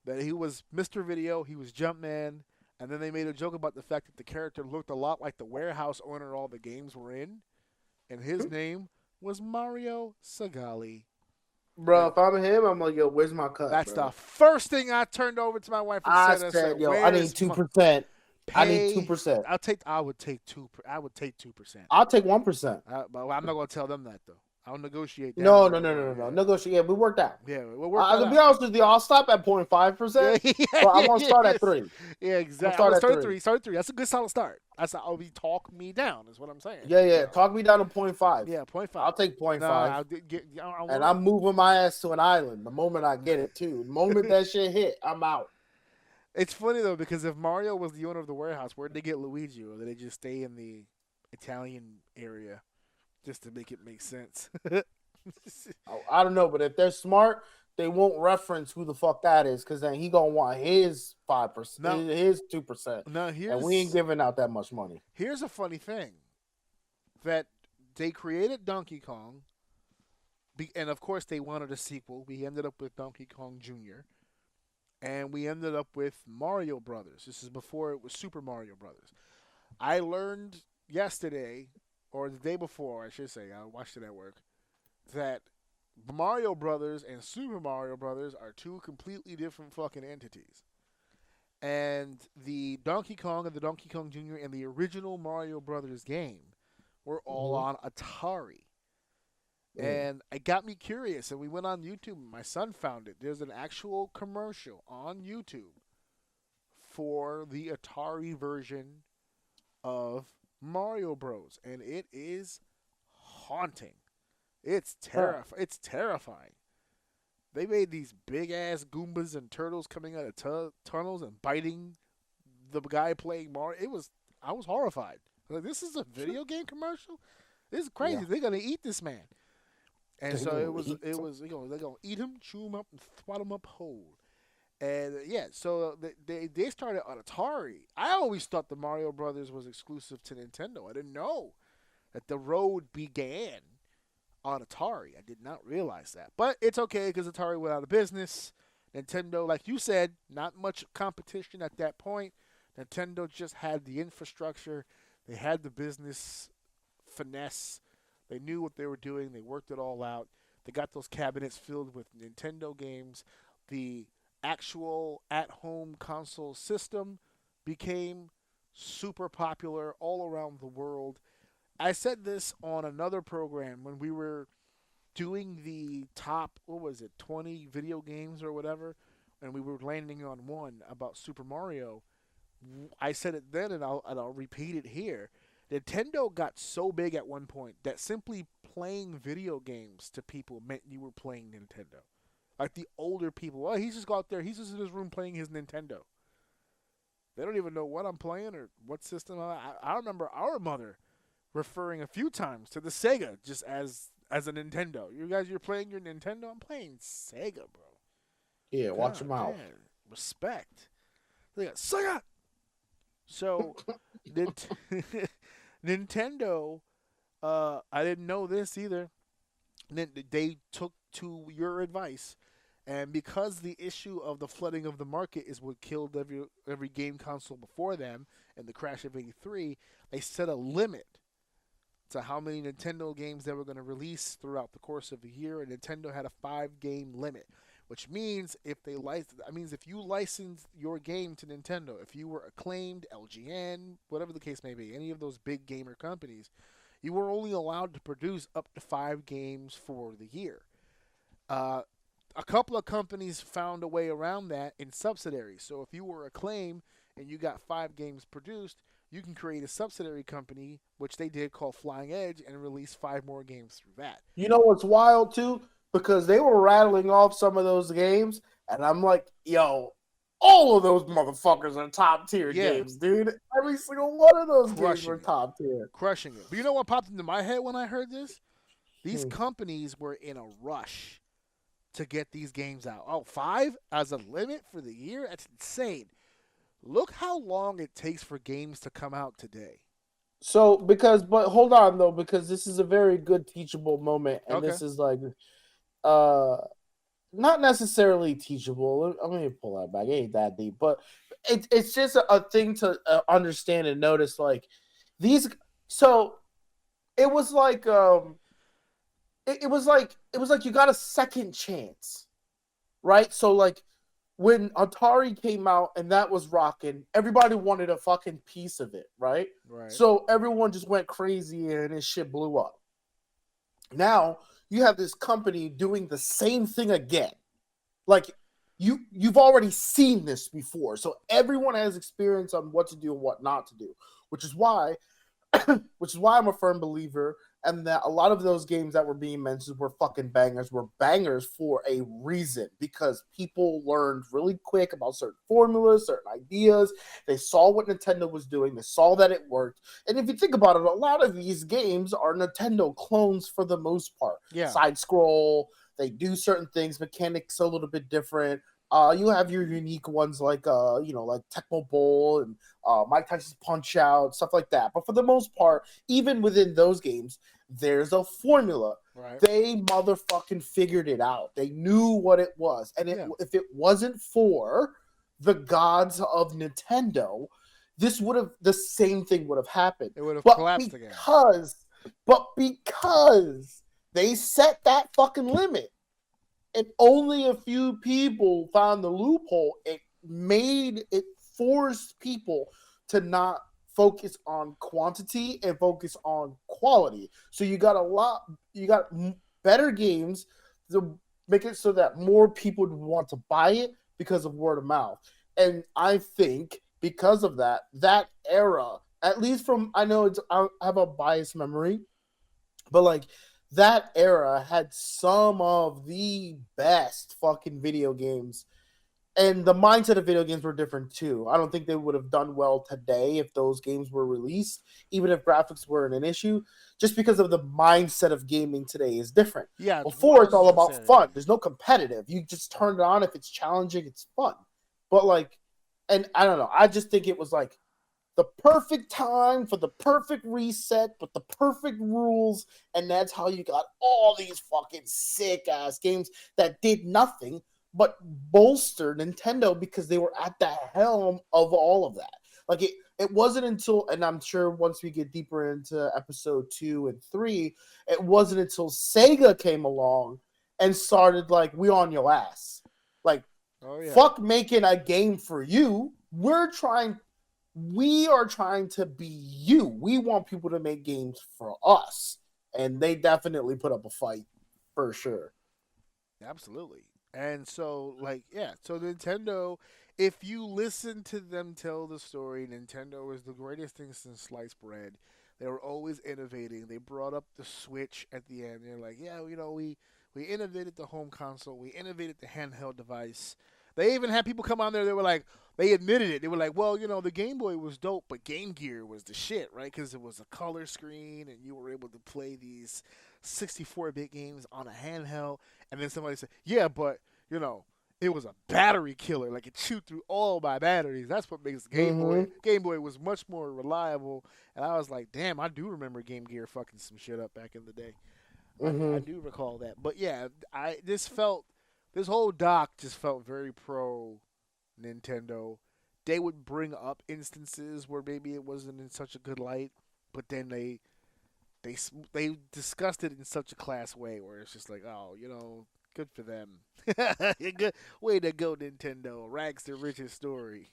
that he was Mr. Video, he was Jumpman, and then they made a joke about the fact that the character looked a lot like the warehouse owner all the games were in, and his name was Mario Sagali. Bro, if I'm him, I'm like, yo, where's my cut? That's bro? the first thing I turned over to my wife and I said, said, yo, I need 2%. I need 2%. I would take 2%. I'll take 1%. But I'm not gonna tell them that though. I'll negotiate that. No. Negotiate. Yeah, we worked out. Yeah, we'll work that To out. be honest with you, I'll stop at 0.5%. But I want to start at 3. Yeah, exactly. Start at 3. Start at 3. That's a good solid start. I'll be talk me down. Is what I'm saying. Yeah. Talk me down to 0.5. Yeah, 0.5. I'll take 0.5. No, and I'm moving my ass to an island the moment I get it too. The moment that shit hit, I'm out. It's funny though because if Mario was the owner of the warehouse, where'd they get Luigi, or did they just stay in the Italian area just to make it make sense? I don't know, but if they're smart, they won't reference who the fuck that is, because then he gonna want his 5%, his 2%. No, and we ain't giving out that much money. Here's a funny thing: that they created Donkey Kong, and of course they wanted a sequel. We ended up with Donkey Kong Jr., and we ended up with Mario Brothers. This is before it was Super Mario Brothers. I learned yesterday, or the day before, I should say, I watched it at work, that Mario Brothers and Super Mario Brothers are two completely different fucking entities. And the Donkey Kong and the Donkey Kong Jr. and the original Mario Brothers game were all on Atari. And it got me curious, and we went on YouTube, and my son found it. There's an actual commercial on YouTube for the Atari version of Mario Bros. And it is haunting. It's terrifying. They made these big-ass Goombas and turtles coming out of tunnels and biting the guy playing Mario. I was horrified. Like, this is a video game commercial? This is crazy. Yeah. They're going to eat this man. And so it was they're gonna eat him, chew him up, and swat him up whole. And so they started on Atari. I always thought the Mario Brothers was exclusive to Nintendo. I didn't know that the road began on Atari. I did not realize that. But it's okay because Atari went out of business. Nintendo, like you said, not much competition at that point. Nintendo just had the infrastructure. They had the business finesse. They knew what they were doing. They worked it all out. They got those cabinets filled with Nintendo games. The actual at-home console system became super popular all around the world. I said this on another program when we were doing the top, 20 video games or whatever, and we were landing on one about Super Mario. I said it then, and I'll repeat it here. Nintendo got so big at one point that simply playing video games to people meant you were playing Nintendo. Like the older people, he's just out there, he's just in his room playing his Nintendo. They don't even know what I'm playing or what system. I remember our mother referring a few times to the Sega just as a Nintendo. You're playing your Nintendo? I'm playing Sega, bro. Yeah, watch your mouth. Respect. They got Sega! So, Nintendo, I didn't know this either. They took to your advice, and because the issue of the flooding of the market is what killed every game console before them and the crash of '83, they set a limit to how many Nintendo games they were going to release throughout the course of a year, and Nintendo had a 5-game limit, which means if you licensed your game to Nintendo, if you were acclaimed, LGN, whatever the case may be, any of those big gamer companies, you were only allowed to produce up to 5 games for the year. a couple of companies found a way around that in subsidiaries. So if you were Acclaim and you got 5 games produced, you can create a subsidiary company, which they did, called Flying Edge, and release 5 more games through that. You know what's wild too? Because they were rattling off some of those games, and I'm like, yo, all of those motherfuckers are top tier games, dude. Every single one of those games were top tier. Crushing it. But you know what popped into my head when I heard this? These companies were in a rush to get these games out. Oh, 5 as a limit for the year? That's insane. Look how long it takes for games to come out today. So, but hold on though, because this is a very good teachable moment, and this is like, not necessarily teachable. Let me pull that back. It ain't that deep, but it's just a thing to understand and notice. Like these, so it was like, it was like you got a second chance, right? So like, when Atari came out and that was rocking, everybody wanted a fucking piece of it, right? Right. So everyone just went crazy and this shit blew up. Now you have this company doing the same thing again. Like you've already seen this before. So everyone has experience on what to do and what not to do, which is why I'm a firm believer. And that a lot of those games that were being mentioned were fucking bangers, were bangers for a reason, because people learned really quick about certain formulas, certain ideas. They saw what Nintendo was doing. They saw that it worked. And if you think about it, a lot of these games are Nintendo clones for the most part. Yeah. Side scroll, they do certain things, mechanics a little bit different. You have your unique ones like like Tecmo Bowl and Mike Tyson's Punch Out, stuff like that. But for the most part, even within those games, there's a formula. Right. They motherfucking figured it out. They knew what it was. And if it wasn't for the gods of Nintendo, the same thing would have happened. It would have collapsed again. But because they set that fucking limit, and only a few people found the loophole, it forced people to not focus on quantity and focus on quality. So you got better games to make it so that more people would want to buy it because of word of mouth. And I think because of that era, at least I have a biased memory, but like, that era had some of the best fucking video games. And the mindset of video games were different too. I don't think they would have done well today if those games were released, even if graphics weren't an issue, just because of the mindset of gaming today is different. Yeah. Before, it's all about fun. There's no competitive. You just turn it on. If it's challenging, it's fun. But like, and I don't know. I just think it was like the perfect time for the perfect reset, but the perfect rules, and that's how you got all these fucking sick-ass games that did nothing but bolster Nintendo because they were at the helm of all of that. Like, it wasn't until, and I'm sure once we get deeper into episode 2 and 3, it wasn't until Sega came along and started, like, we on your ass. Like, fuck making a game for you. We are trying to be you. We want people to make games for us. And they definitely put up a fight, for sure. Absolutely. And so, so Nintendo, if you listen to them tell the story, Nintendo is the greatest thing since sliced bread. They were always innovating. They brought up the Switch at the end. They're like, we innovated the home console. We innovated the handheld device. They even had people come on there. They were like, they admitted it. They were like, well, the Game Boy was dope, but Game Gear was the shit, right? Because it was a color screen, and you were able to play these 64-bit games on a handheld. And then somebody said, yeah, but, it was a battery killer. Like, it chewed through all my batteries. That's what makes the Game Boy. Game Boy was much more reliable. And I was like, damn, I do remember Game Gear fucking some shit up back in the day. I do recall that. But, yeah, this whole doc just felt very pro Nintendo. They would bring up instances where maybe it wasn't in such a good light, but then they discussed it in such a class way where it's just like, oh, good for them. Good way to go, Nintendo. Rags to riches story.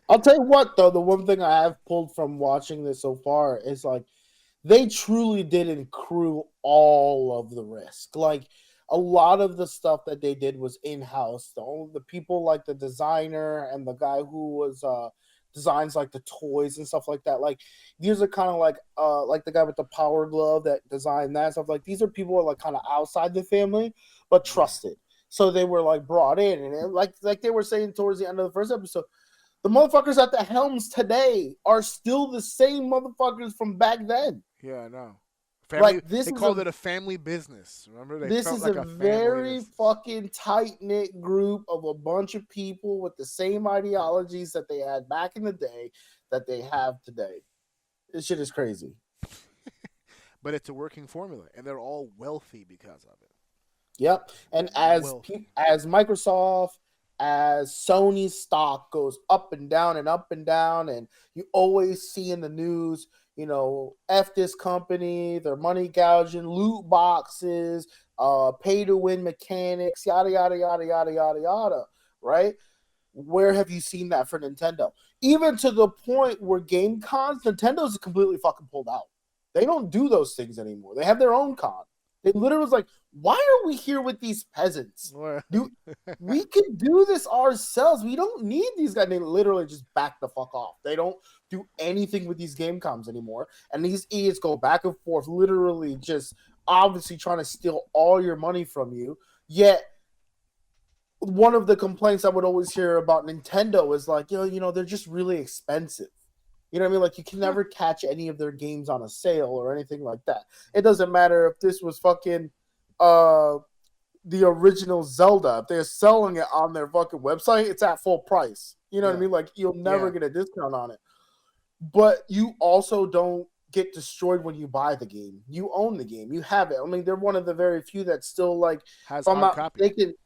I'll tell you what, though, the one thing I have pulled from watching this so far is like they truly didn't accrue all of the risk. Like, a lot of the stuff that they did was in-house. The people like the designer and the guy who was designs like the toys and stuff like that. Like these are kind of like the guy with the power glove that designed that stuff. Like these are people who are like kind of outside the family but trusted. So they were like brought in, and like they were saying towards the end of the first episode, the motherfuckers at the helms today are still the same motherfuckers from back then. Yeah, I know. Family, like this they called it a family business. Remember, this is like a very fucking tight knit group of a bunch of people with the same ideologies that they had back in the day that they have today. This shit is crazy. But it's a working formula, and they're all wealthy because of it. Yep, and as Microsoft, as Sony's stock goes up and down and up and down, and you always see in the news, you know, F this company, their money gouging, loot boxes, pay to win mechanics, yada, yada, yada, yada, yada, yada, right? Where have you seen that for Nintendo? Even to the point where game cons, Nintendo's completely fucking pulled out. They don't do those things anymore. They have their own con. It literally was like, why are we here with these peasants? We can do this ourselves. We don't need these guys. They literally just back the fuck off. They don't do anything with these game comms anymore. And these idiots go back and forth, literally just obviously trying to steal all your money from you. Yet, one of the complaints I would always hear about Nintendo is like, you know, they're just really expensive. You know what I mean? Like, you can never catch any of their games on a sale or anything like that. It doesn't matter if this was fucking the original Zelda. If they're selling it on their fucking website, it's at full price. You know what I mean? Like, you'll never get a discount on it. But you also don't get destroyed when you buy the game. You own the game. You have it. I mean, they're one of the very few that still, like, has hard copy.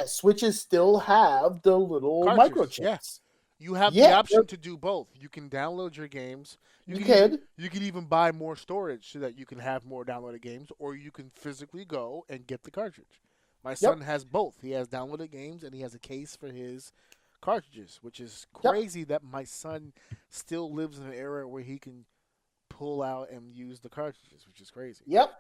Switches still have the little microchips. Yes. You have the option to do both. You can download your games. You can even buy more storage so that you can have more downloaded games, or you can physically go and get the cartridge. My son has both. He has downloaded games, and he has a case for his cartridges, which is crazy that my son still lives in an era where he can pull out and use the cartridges, which is crazy. Yep.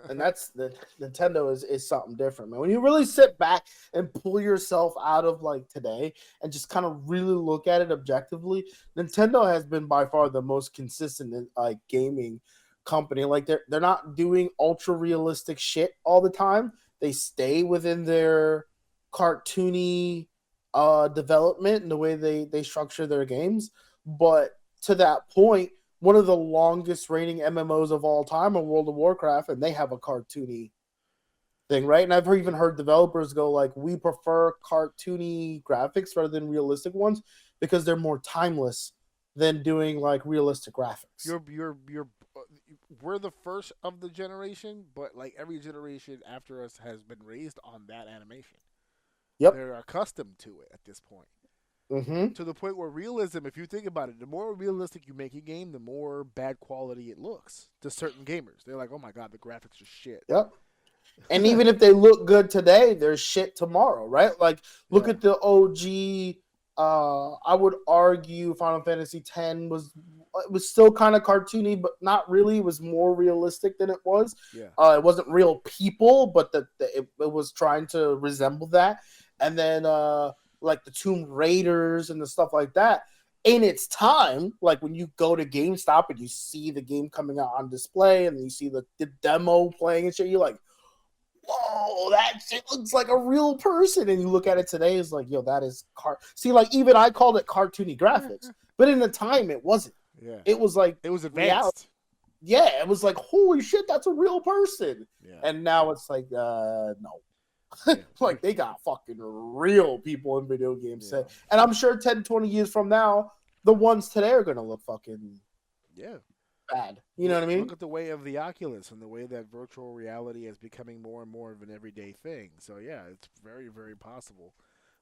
And that's the Nintendo is something different, man. When you really sit back and pull yourself out of like today and just kind of really look at it objectively, Nintendo has been by far the most consistent like gaming company. Like they're not doing ultra realistic shit all the time. They stay within their cartoony development and the way they structure their games. But to that point, one of the longest reigning MMOs of all time are World of Warcraft, and they have a cartoony thing, right? And I've even heard developers go like, we prefer cartoony graphics rather than realistic ones because they're more timeless than doing like realistic graphics. We're the first of the generation, but like every generation after us has been raised on that animation. Yep. They're accustomed to it at this point. Mm-hmm. To the point where realism, if you think about it, the more realistic you make a game, the more bad quality it looks to certain gamers. They're like, oh my God, the graphics are shit. Yep. And even if they look good today, they're shit tomorrow, right? Like, look at the OG. I would argue Final Fantasy X was still kind of cartoony, but not really. It was more realistic than it was. Yeah. It wasn't real people, but it was trying to resemble that. And then like the Tomb Raiders and the stuff like that. In its time, like when you go to GameStop and you see the game coming out on display and you see the demo playing and shit, you're like, whoa, that shit looks like a real person. And you look at it today, it's like, yo, that is See, like even I called it cartoony graphics, but in the time it wasn't. Yeah. It was like it was advanced. Reality. Yeah, it was like, holy shit, that's a real person. Yeah. And now it's like, no. Yeah. Like they got fucking real people in video games. Yeah. And I'm sure 10, 20 years from now, the ones today are going to look fucking bad. You know what I mean? Look at the way of the Oculus and the way that virtual reality is becoming more and more of an everyday thing. So, yeah, it's very, very possible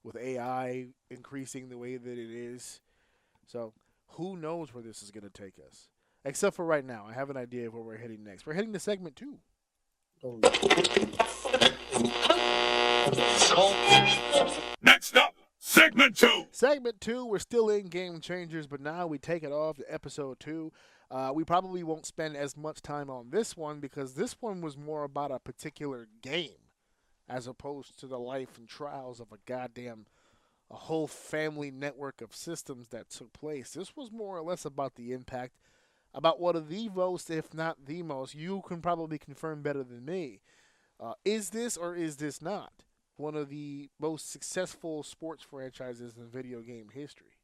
with AI increasing the way that it is. So, who knows where this is going to take us? Except for right now. I have an idea of where we're heading next. We're heading to segment 2. Next up, segment 2. Segment 2, we're still in Game Changers, but now we take it off to Episode 2. We probably won't spend as much time on this one because this one was more about a particular game as opposed to the life and trials of a whole family network of systems that took place. This was more or less about the impact, about one of the most, if not the most, you can probably confirm better than me. Is this or is this not one of the most successful sports franchises in video game history?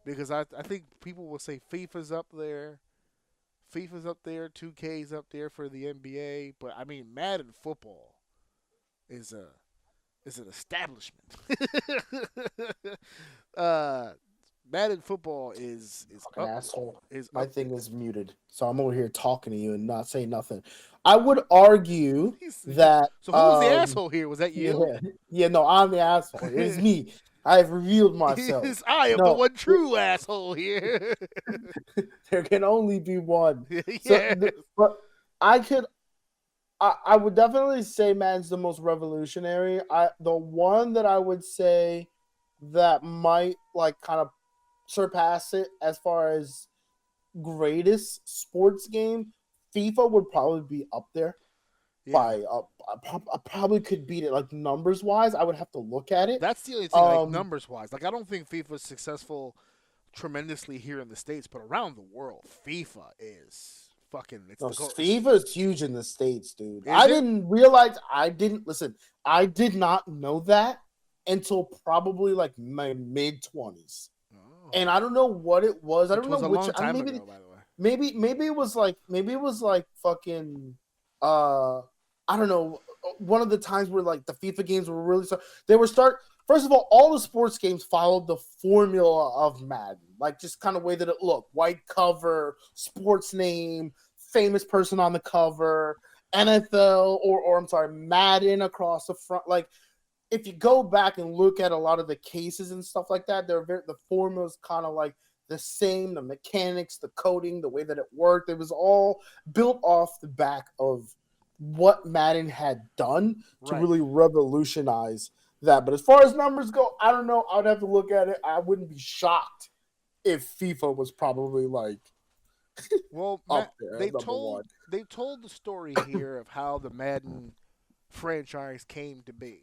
Because I think people will say FIFA's up there. 2K's up there for the NBA, but I mean Madden football is an establishment. Madden football is Fucking asshole. My up thing there. is muted, so I'm over here talking to you and not saying nothing. I would argue that. So who was the asshole here? Was that you? Yeah, no, I'm the asshole. It is me. I have revealed myself. Yes, I am the one true asshole here. There can only be one. Yeah. But I would definitely say Madden's the most revolutionary. The one that I would say that might like kind of surpass it as far as greatest sports game, FIFA would probably be up there. I probably could beat it like numbers wise. I would have to look at it. That's the only thing, like numbers wise. Like I don't think FIFA is successful tremendously here in the States, but around the world, FIFA is fucking. FIFA is huge in the States, dude. I didn't realize. I did not know that until probably like my mid 20s, and I don't know what it was. I don't know which. Long time ago, by the way. Maybe it was like fucking. I don't know, one of the times where like the FIFA games were really first of all the sports games followed the formula of Madden, like just kind of way that it looked, white cover, sports name, famous person on the cover, NFL or I'm sorry, Madden across the front. Like if you go back and look at a lot of the cases and stuff like that, the formula's kind of like the same, the mechanics, the coding, the way that it worked. It was all built off the back of what Madden had done to really revolutionize that. But as far as numbers go, I don't know. I would have to look at it. I wouldn't be shocked if FIFA was probably like up there. They told the story here of how the Madden franchise came to be.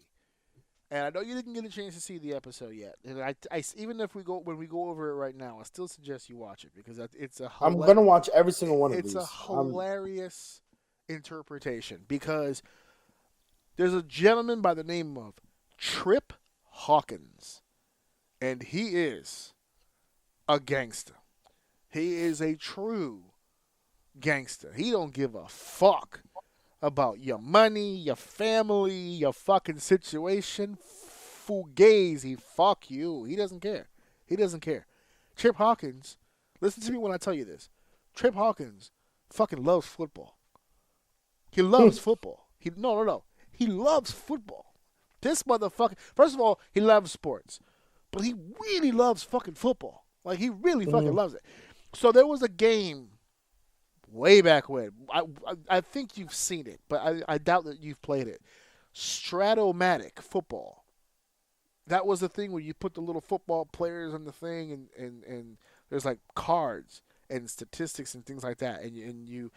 And I know you didn't get a chance to see the episode yet. And I even if when we go over it right now, I still suggest you watch it because it's a. I'm gonna watch every single one of these. It's a hilarious interpretation because there's a gentleman by the name of Trip Hawkins, and he is a gangster. He is a true gangster. He don't give a fuck about your money, your family, your fucking situation. Fugazi, fuck you. He doesn't care. Trip Hawkins, listen to me when I tell you this. Trip Hawkins fucking loves football. He loves football. No. He loves football. This motherfucker, first of all, he loves sports. But he really loves fucking football. Like, he really fucking loves it. So there was a game way back when. I think you've seen it, but I doubt that you've played it. Stratomatic football. That was the thing where you put the little football players on the thing and there's like cards and statistics and things like that. And you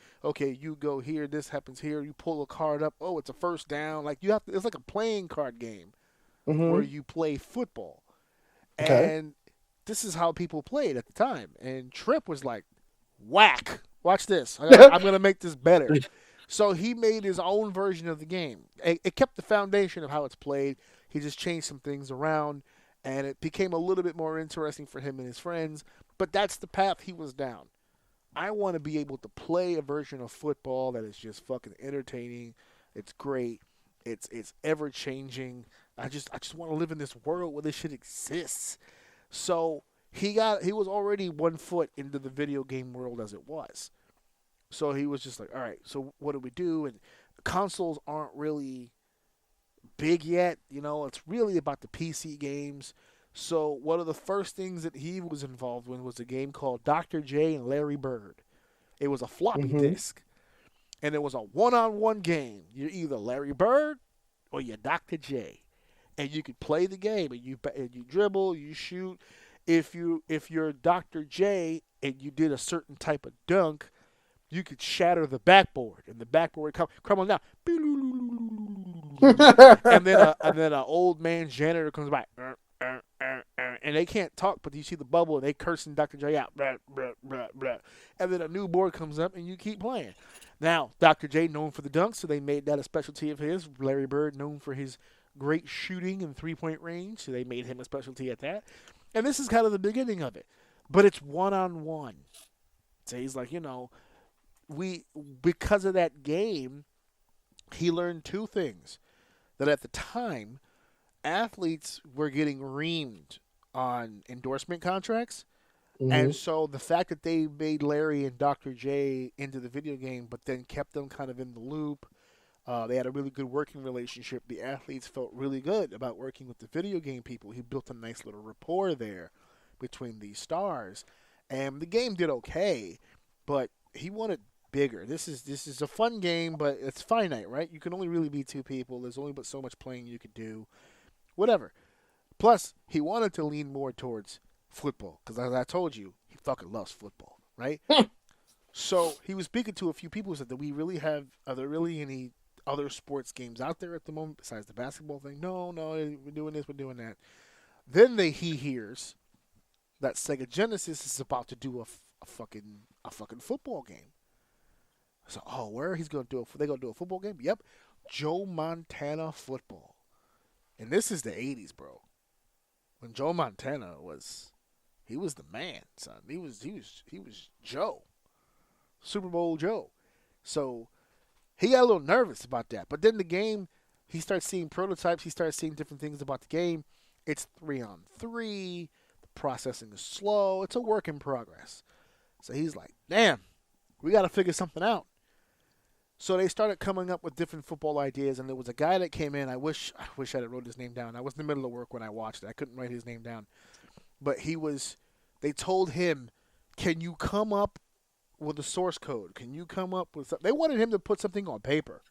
go here, this happens here, you pull a card up, oh, it's a first down. Like it's like a playing card game where you play football. Okay. And this is how people played at the time. And Trip was like, whack. Watch this. I'm going to make this better. So he made his own version of the game. It kept the foundation of how it's played. He just changed some things around, and it became a little bit more interesting for him and his friends. But that's the path he was down. I want to be able to play a version of football that is just fucking entertaining. It's great. It's ever changing. I just want to live in this world where this shit exists. So he was already 1 foot into the video game world as it was. So he was just like, all right, so what do we do? And consoles aren't really big yet. You know, it's really about the PC games. So one of the first things that he was involved in was a game called Dr. J and Larry Bird. It was a floppy disk. And it was a one-on-one game. You're either Larry Bird or you're Dr. J. and you could play the game, and you dribble, you shoot. If you're Dr. J and you did a certain type of dunk, you could shatter the backboard, and the backboard would crumble down. and then an old man janitor comes by, and they can't talk, but you see the bubble, and they cursing Dr. J out. And then a new board comes up, and you keep playing. Now, Dr. J known for the dunks, so they made that a specialty of his. Larry Bird known for his great shooting and three-point range, so they made him a specialty at that. And this is kind of the beginning of it. But it's one-on-one. So he's like, because of that game, he learned two things. That at the time, athletes were getting reamed on endorsement contracts. Mm-hmm. And so the fact that they made Larry and Dr. J into the video game, but then kept them kind of in the loop, they had a really good working relationship. The athletes felt really good about working with the video game people. He built a nice little rapport there between these stars. And the game did okay, but he wanted bigger. This is a fun game, but it's finite, right? You can only really be two people. There's only but so much playing you could do. Whatever. Plus, he wanted to lean more towards football, because as I told you, he fucking loves football, right? So he was speaking to a few people who said, are there really any other sports games out there at the moment besides the basketball thing? No, we're doing this, we're doing that. Then he hears that Sega Genesis is about to do a fucking football game. So, where he's gonna do it? They gonna do a football game? Yep, Joe Montana football. And this is the '80s, bro. When Joe Montana was the man, son. He was Joe, Super Bowl Joe. So he got a little nervous about that. But then the game, he starts seeing prototypes. He starts seeing different things about the game. It's 3-on-3. The processing is slow. It's a work in progress. So he's like, damn, we got to figure something out. So they started coming up with different football ideas, and there was a guy that came in. I wish I had wrote his name down. I was in the middle of work when I watched it. I couldn't write his name down. But they told him, can you come up with a source code? Can you come up with something? They wanted him to put something on paper.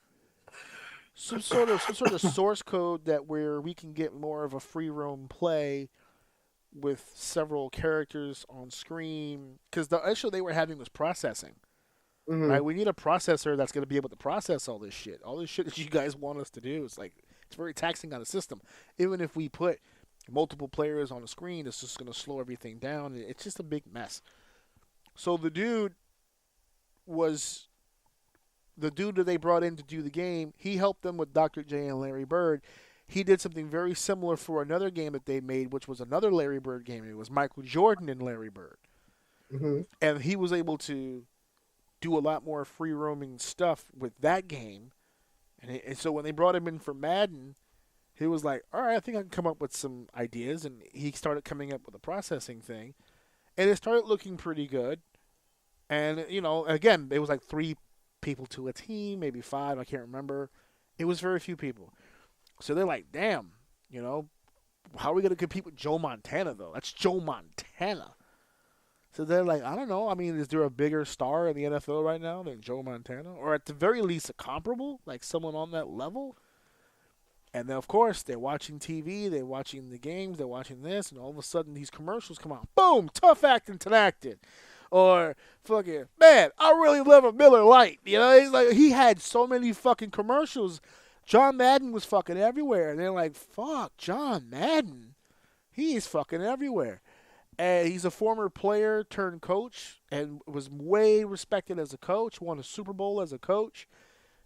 Some sort of source code that where we can get more of a free roam play with several characters on screen. Because the issue they were having was processing. Mm-hmm. Right? We need a processor that's going to be able to process all this shit. All this shit that you guys want us to do. It's very taxing on the system. Even if we put multiple players on the screen, it's just going to slow everything down. It's just a big mess. So the dude that they brought in to do the game, he helped them with Dr. J and Larry Bird. He did something very similar for another game that they made, which was another Larry Bird game. It was Michael Jordan and Larry Bird. Mm-hmm. And he was able to do a lot more free roaming stuff with that game. And so when they brought him in for Madden, he was like, all right, I think I can come up with some ideas. And he started coming up with a processing thing. And it started looking pretty good. And, again, it was like 3 people to a team, maybe 5, I can't remember. It was very few people. So they're like, damn, how are we going to compete with Joe Montana, though? That's Joe Montana. So they're like, I don't know. I mean, is there a bigger star in the NFL right now than Joe Montana? Or at the very least a comparable, like someone on that level? And then, of course, they're watching TV, they're watching the games, they're watching this, and all of a sudden these commercials come out. Boom! Tough acting Tenacted. Or fucking, man, I really love a Miller Lite. He's like, he had so many fucking commercials. John Madden was fucking everywhere. And they're like, fuck, John Madden. He's fucking everywhere. And he's a former player turned coach and was way respected as a coach, won a Super Bowl as a coach.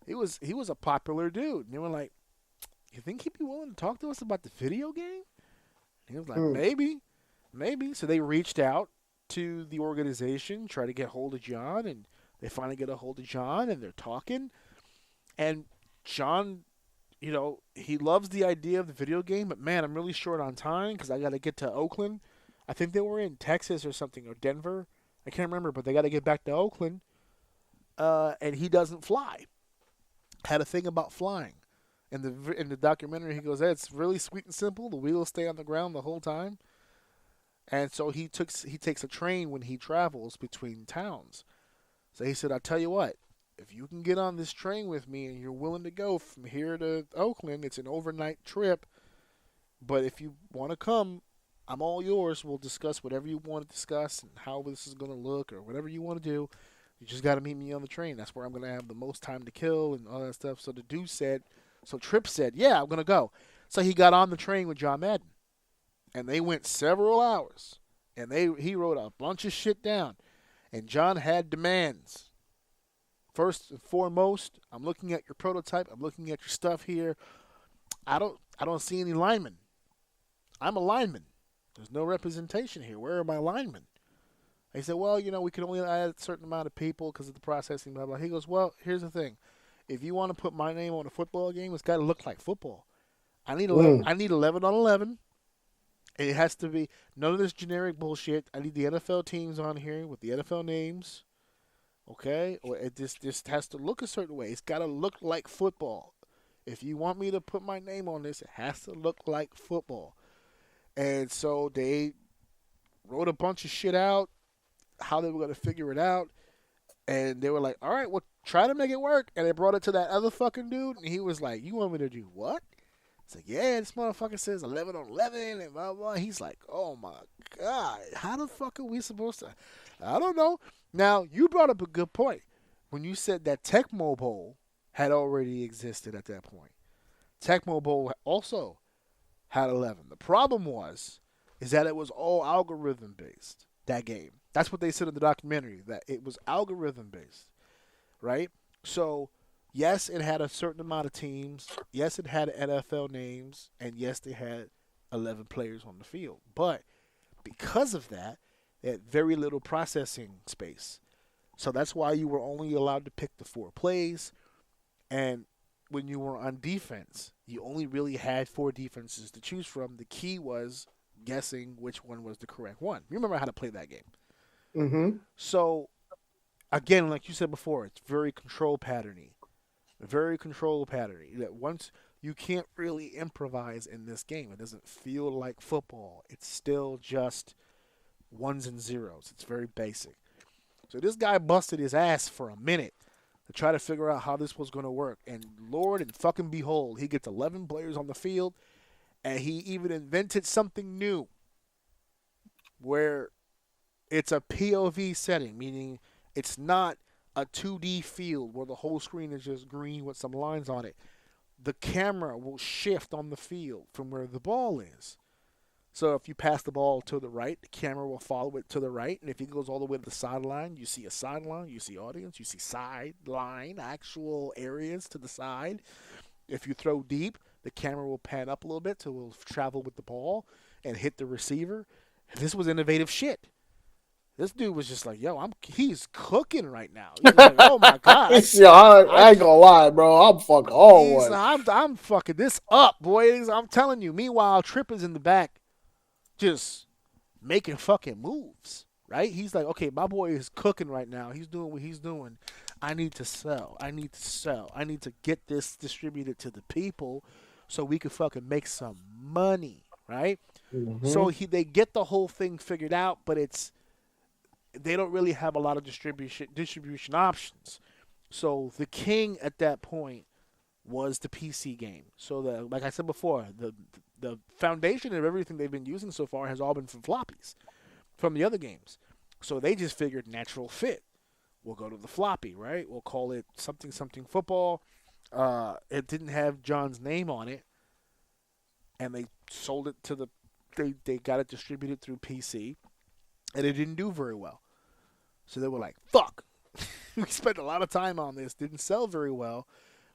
He was a popular dude. And they were like, you think he'd be willing to talk to us about the video game? And he was like, maybe. So they reached out to the organization, try to get hold of John, and they finally get a hold of John, and they're talking. And John, he loves the idea of the video game, but man, I'm really short on time because I got to get to Oakland. I think they were in Texas or something, or Denver. I can't remember, but they got to get back to Oakland. And he doesn't fly. Had a thing about flying. In the documentary, he goes, it's really sweet and simple. The wheels stay on the ground the whole time. And so he takes a train when he travels between towns. So he said, I'll tell you what, if you can get on this train with me and you're willing to go from here to Oakland, it's an overnight trip, But if you want to come, I'm all yours. We'll discuss whatever you want to discuss and how this is going to look or whatever you want to do. You just got to meet me on the train. That's where I'm going to have the most time to kill and all that stuff. So Tripp said, yeah, I'm going to go. So he got on the train with John Madden. And they went several hours. And he wrote a bunch of shit down. And John had demands. First and foremost, I'm looking at your prototype. I'm looking at your stuff here. I don't see any linemen. I'm a lineman. There's no representation here. Where are my linemen? They said, well, we can only add a certain amount of people because of the processing, blah, blah. He goes, well, here's the thing. If you want to put my name on a football game, it's got to look like football. I need 11 on 11. It has to be none of this generic bullshit. I need the NFL teams on here with the NFL names. Okay? Or it just has to look a certain way. It's got to look like football. If you want me to put my name on this, it has to look like football. And so they wrote a bunch of shit out, how they were going to figure it out. And they were like, all right, well, try to make it work. And they brought it to that other fucking dude. And he was like, you want me to do what? It's like, yeah, this motherfucker says 11 on 11 and blah, blah. He's like, oh, my God. How the fuck are we supposed to? I don't know. Now, you brought up a good point when you said that Tecmo Bowl had already existed at that point. Tecmo Bowl also had 11. The problem is that it was all algorithm-based, that game. That's what they said in the documentary, that it was algorithm-based, right? So, yes, it had a certain amount of teams. Yes, it had NFL names. And yes, they had 11 players on the field. But because of that, they had very little processing space. So that's why you were only allowed to pick the 4 plays. And when you were on defense, you only really had 4 defenses to choose from. The key was guessing which one was the correct one. You remember how to play that game. Mm-hmm. So, again, like you said before, it's very control patterny. Very control patterny. That once you can't really improvise in this game. It doesn't feel like football. It's still just ones and zeros. It's very basic. So this guy busted his ass for a minute to try to figure out how this was going to work. And Lord and fucking behold, he gets 11 players on the field, and he even invented something new where it's a POV setting, meaning it's not a 2D field where the whole screen is just green with some lines on it. The camera will shift on the field from where the ball is. So if you pass the ball to the right, the camera will follow it to the right. And if it goes all the way to the sideline, you see a sideline, you see audience, you see sideline, actual areas to the side. If you throw deep, the camera will pan up a little bit so it will travel with the ball and hit the receiver. This was innovative shit. This dude was just like, yo, he's cooking right now. He's like, oh my God. I ain't gonna lie, bro. I'm fucking all one. I'm fucking this up, boys. I'm telling you. Meanwhile, Tripp is in the back just making fucking moves, right? He's like, okay, my boy is cooking right now. He's doing what he's doing. I need to sell. I need to get this distributed to the people so we can fucking make some money, right? Mm-hmm. So they get the whole thing figured out, but they don't really have a lot of distribution options. So the king at that point was the PC game. So like I said before, the foundation of everything they've been using so far has all been from floppies, from the other games. So they just figured natural fit. We'll go to the floppy, right? We'll call it something football. It didn't have John's name on it, and they sold it to they got it distributed through PC, and it didn't do very well. So they were like, fuck. We spent a lot of time on this. Didn't sell very well.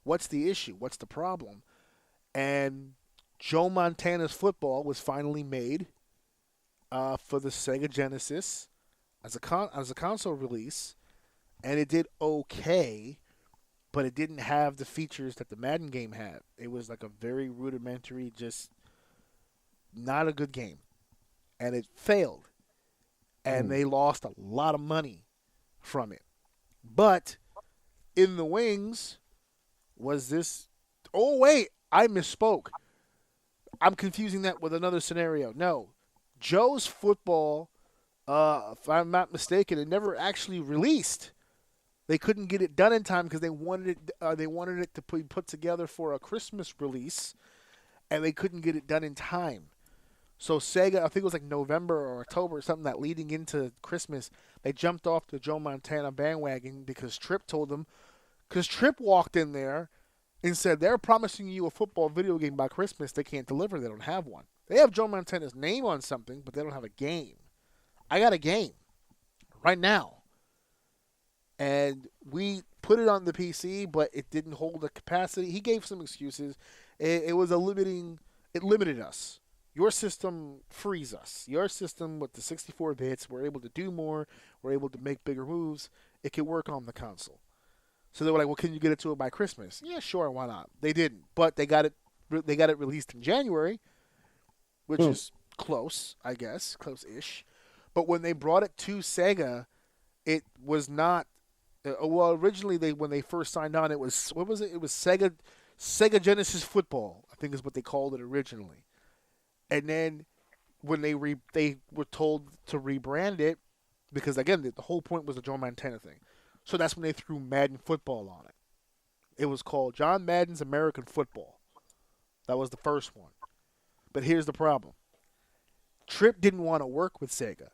What's the issue? What's the problem? And Joe Montana's Football was finally made for the Sega Genesis as a console release. And it did okay, but it didn't have the features that the Madden game had. It was like a very rudimentary, just not a good game. And it failed. And they lost a lot of money from it. But in the wings was this... Oh, wait, I misspoke. I'm confusing that with another scenario. No, Joe's Football, if I'm not mistaken, it never actually released. They couldn't get it done in time because they wanted it to be put together for a Christmas release. and they couldn't get it done in time. So Sega, I think it was like November or October or something, that leading into Christmas, they jumped off the Joe Montana bandwagon because Tripp told them, because Tripp walked in there and said, they're promising you a football video game by Christmas. They can't deliver. They don't have one. They have Joe Montana's name on something, but they don't have a game. I got a game right now. And we put it on the PC, but it didn't hold the capacity. He gave some excuses. It was it limited us. Your system frees us. Your system with the 64 bits, we're able to do more. We're able to make bigger moves. It can work on the console. So they were like, well, can you get it to it by Christmas? Yeah, sure, why not? They didn't. But they got it released in January, which is close, I guess, close-ish. But when they brought it to Sega, it was not. Well, originally when they first signed on, it was, what was it? It was Sega Genesis Football, I think is what they called it originally. And then when they were told to rebrand it, because again the whole point was the Joe Montana thing, so that's when they threw Madden Football on it. It was called John Madden's American Football. That was the first one. But here's the problem: Tripp didn't want to work with Sega,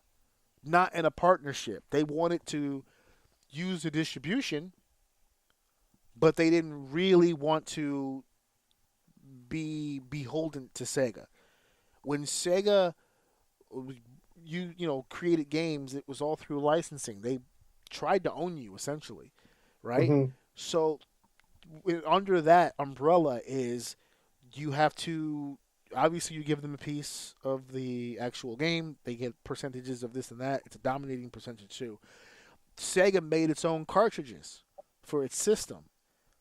not in a partnership. They wanted to use the distribution, but they didn't really want to be beholden to Sega. When Sega, created games, it was all through licensing. They tried to own you, essentially, right? Mm-hmm. So under that umbrella is you have to, obviously you give them a piece of the actual game. They get percentages of this and that. It's a dominating percentage too. Sega made its own cartridges for its system,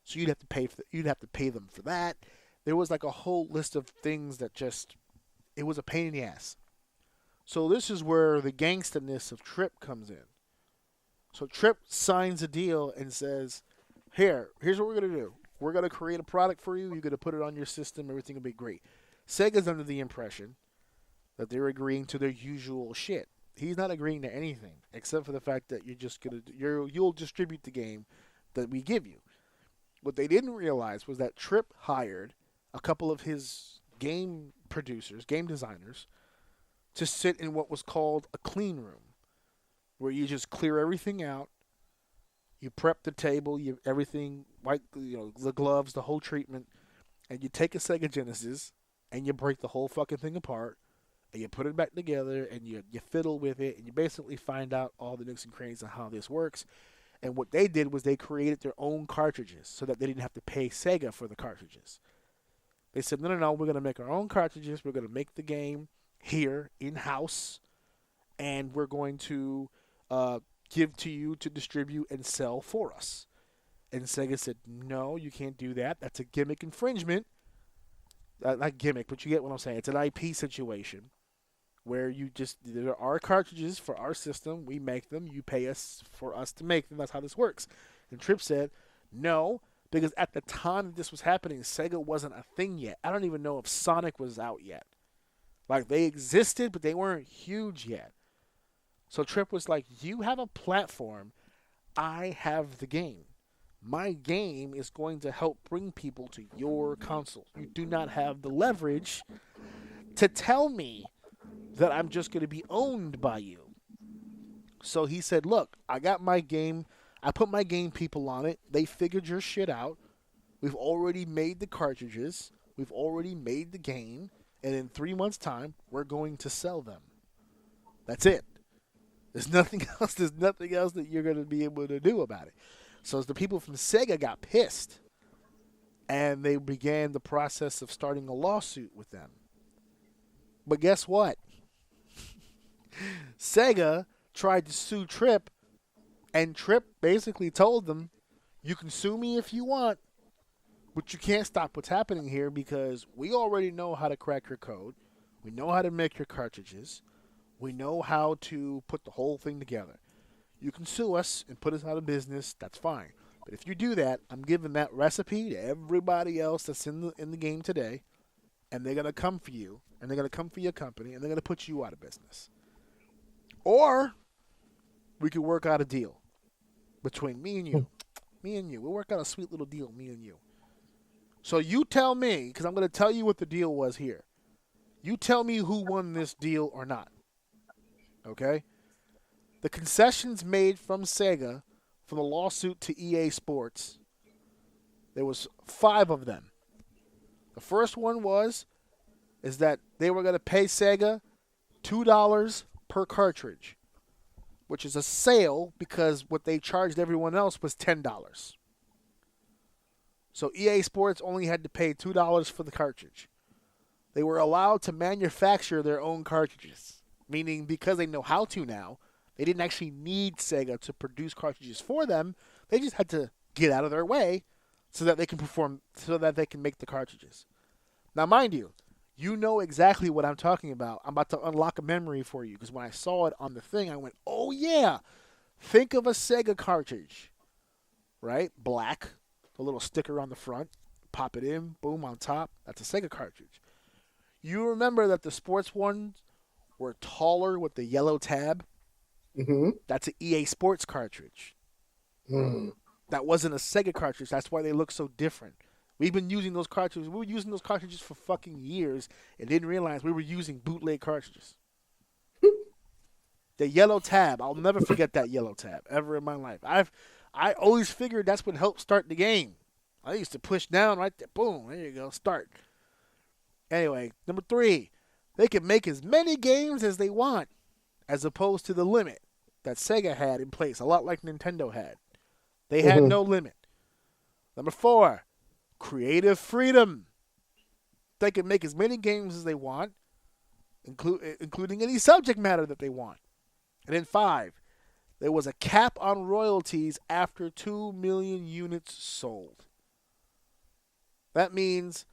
so you'd have to pay them for that. There was like a whole list of things that just, it was a pain in the ass. So this is where the gangsterness of Tripp comes in. So Tripp signs a deal and says, here's what we're going to do. We're going to create a product for you. You're going to put it on your system. Everything will be great. Sega's under the impression that they're agreeing to their usual shit. He's not agreeing to anything except for the fact that you'll distribute the game that we give you. What they didn't realize was that Tripp hired a couple of his game producers, game designers, to sit in what was called a clean room, where you just clear everything out, you prep the table, everything, the gloves, the whole treatment, and you take a Sega Genesis and you break the whole fucking thing apart. And you put it back together, and you fiddle with it, and you basically find out all the nooks and crannies of how this works. And what they did was they created their own cartridges so that they didn't have to pay Sega for the cartridges. They said, no, we're going to make our own cartridges. We're going to make the game here, in-house, and we're going to give to you to distribute and sell for us. And Sega said, no, you can't do that. That's a gimmick infringement. Not gimmick, but you get what I'm saying. It's an IP situation. Where there are cartridges for our system, we make them, you pay us for us to make them. That's how this works. And Tripp said, no, because at the time that this was happening, Sega wasn't a thing yet. I don't even know if Sonic was out yet. Like, they existed, but they weren't huge yet. So Tripp was like, you have a platform, I have the game. My game is going to help bring people to your console. You do not have the leverage to tell me that I'm just going to be owned by you. So he said, look, I got my game. I put my game people on it. They figured your shit out. We've already made the cartridges. We've already made the game. And in 3 months' time, we're going to sell them. That's it. There's nothing else. There's nothing else that you're going to be able to do about it. So the people from Sega got pissed. And they began the process of starting a lawsuit with them. But guess what? Sega tried to sue Tripp, and Tripp basically told them, you can sue me if you want, but you can't stop what's happening here because we already know how to crack your code. We know how to make your cartridges. We know how to put the whole thing together. You can sue us and put us out of business. That's fine. But if you do that, I'm giving that recipe to everybody else that's in the game today, and they're going to come for you, and they're going to come for your company, and they're going to put you out of business. Or we could work out a deal between me and you. Me and you. We'll work out a sweet little deal, me and you. So you tell me, because I'm going to tell you what the deal was here. You tell me who won this deal or not. Okay? The concessions made from Sega from the lawsuit to EA Sports, there was 5 of them. The first one is that they were going to pay Sega $2 per cartridge, which is a sale because what they charged everyone else was $10. So EA Sports only had to pay $2 for the cartridge. They were allowed to manufacture their own cartridges, meaning because they know how to now, they didn't actually need Sega to produce cartridges for them. They just had to get out of their way so that they can make the cartridges. Now, mind you, you know exactly what I'm talking about. I'm about to unlock a memory for you because when I saw it on the thing, I went, oh yeah, think of a Sega cartridge, right? Black, the little sticker on the front, pop it in, boom, on top. That's a Sega cartridge. You remember that the sports ones were taller with the yellow tab? Mm-hmm. That's an EA Sports cartridge. Mm. That wasn't a Sega cartridge. That's why they look so different. We've been using those cartridges. We were using those cartridges for fucking years and didn't realize we were using bootleg cartridges. The yellow tab. I'll never forget that yellow tab ever in my life. I always figured that's what helped start the game. I used to push down right there. Boom. There you go. Start. Anyway, number 3. They can make as many games as they want as opposed to the limit that Sega had in place, a lot like Nintendo had. They had no limit. Number 4, creative freedom. They can make as many games as they want, including any subject matter that they want. And then 5, there was a cap on royalties after 2 million units sold. That means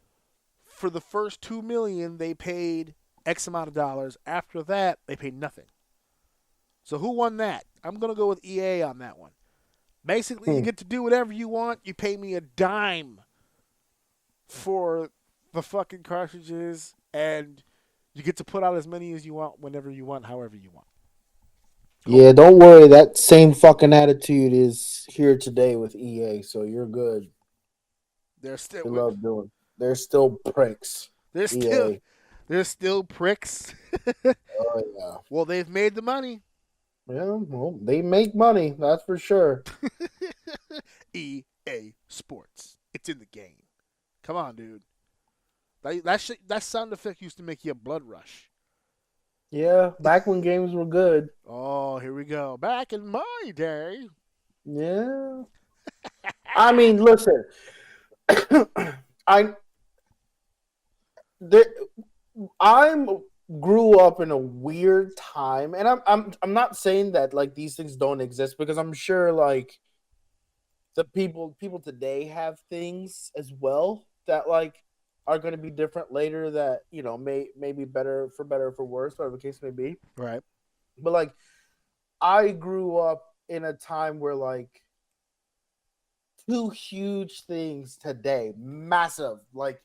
for the first 2 million, they paid X amount of dollars. After that, they paid nothing. So who won that? I'm going to go with EA on that one. Basically, you get to do whatever you want. You pay me a dime for the fucking cartridges, and you get to put out as many as you want, whenever you want, however you want. Cool. Yeah, don't worry. That same fucking attitude is here today with EA, so you're good. They're still. They love doing. They're still pricks. They're still pricks. Oh yeah. Well, they've made the money. Yeah, well, they make money, that's for sure. EA Sports. It's in the game. Come on, dude. That sound effect used to make you a blood rush. Yeah, back when games were good. Oh, here we go. Back in my day. Yeah. I mean, listen. I grew up in a weird time, and I'm not saying that like these things don't exist, because I'm sure like the people today have things as well that like are going to be different later, that may be better or for worse, whatever the case may be. Right. But like I grew up in a time where like 2 huge things today, massive, like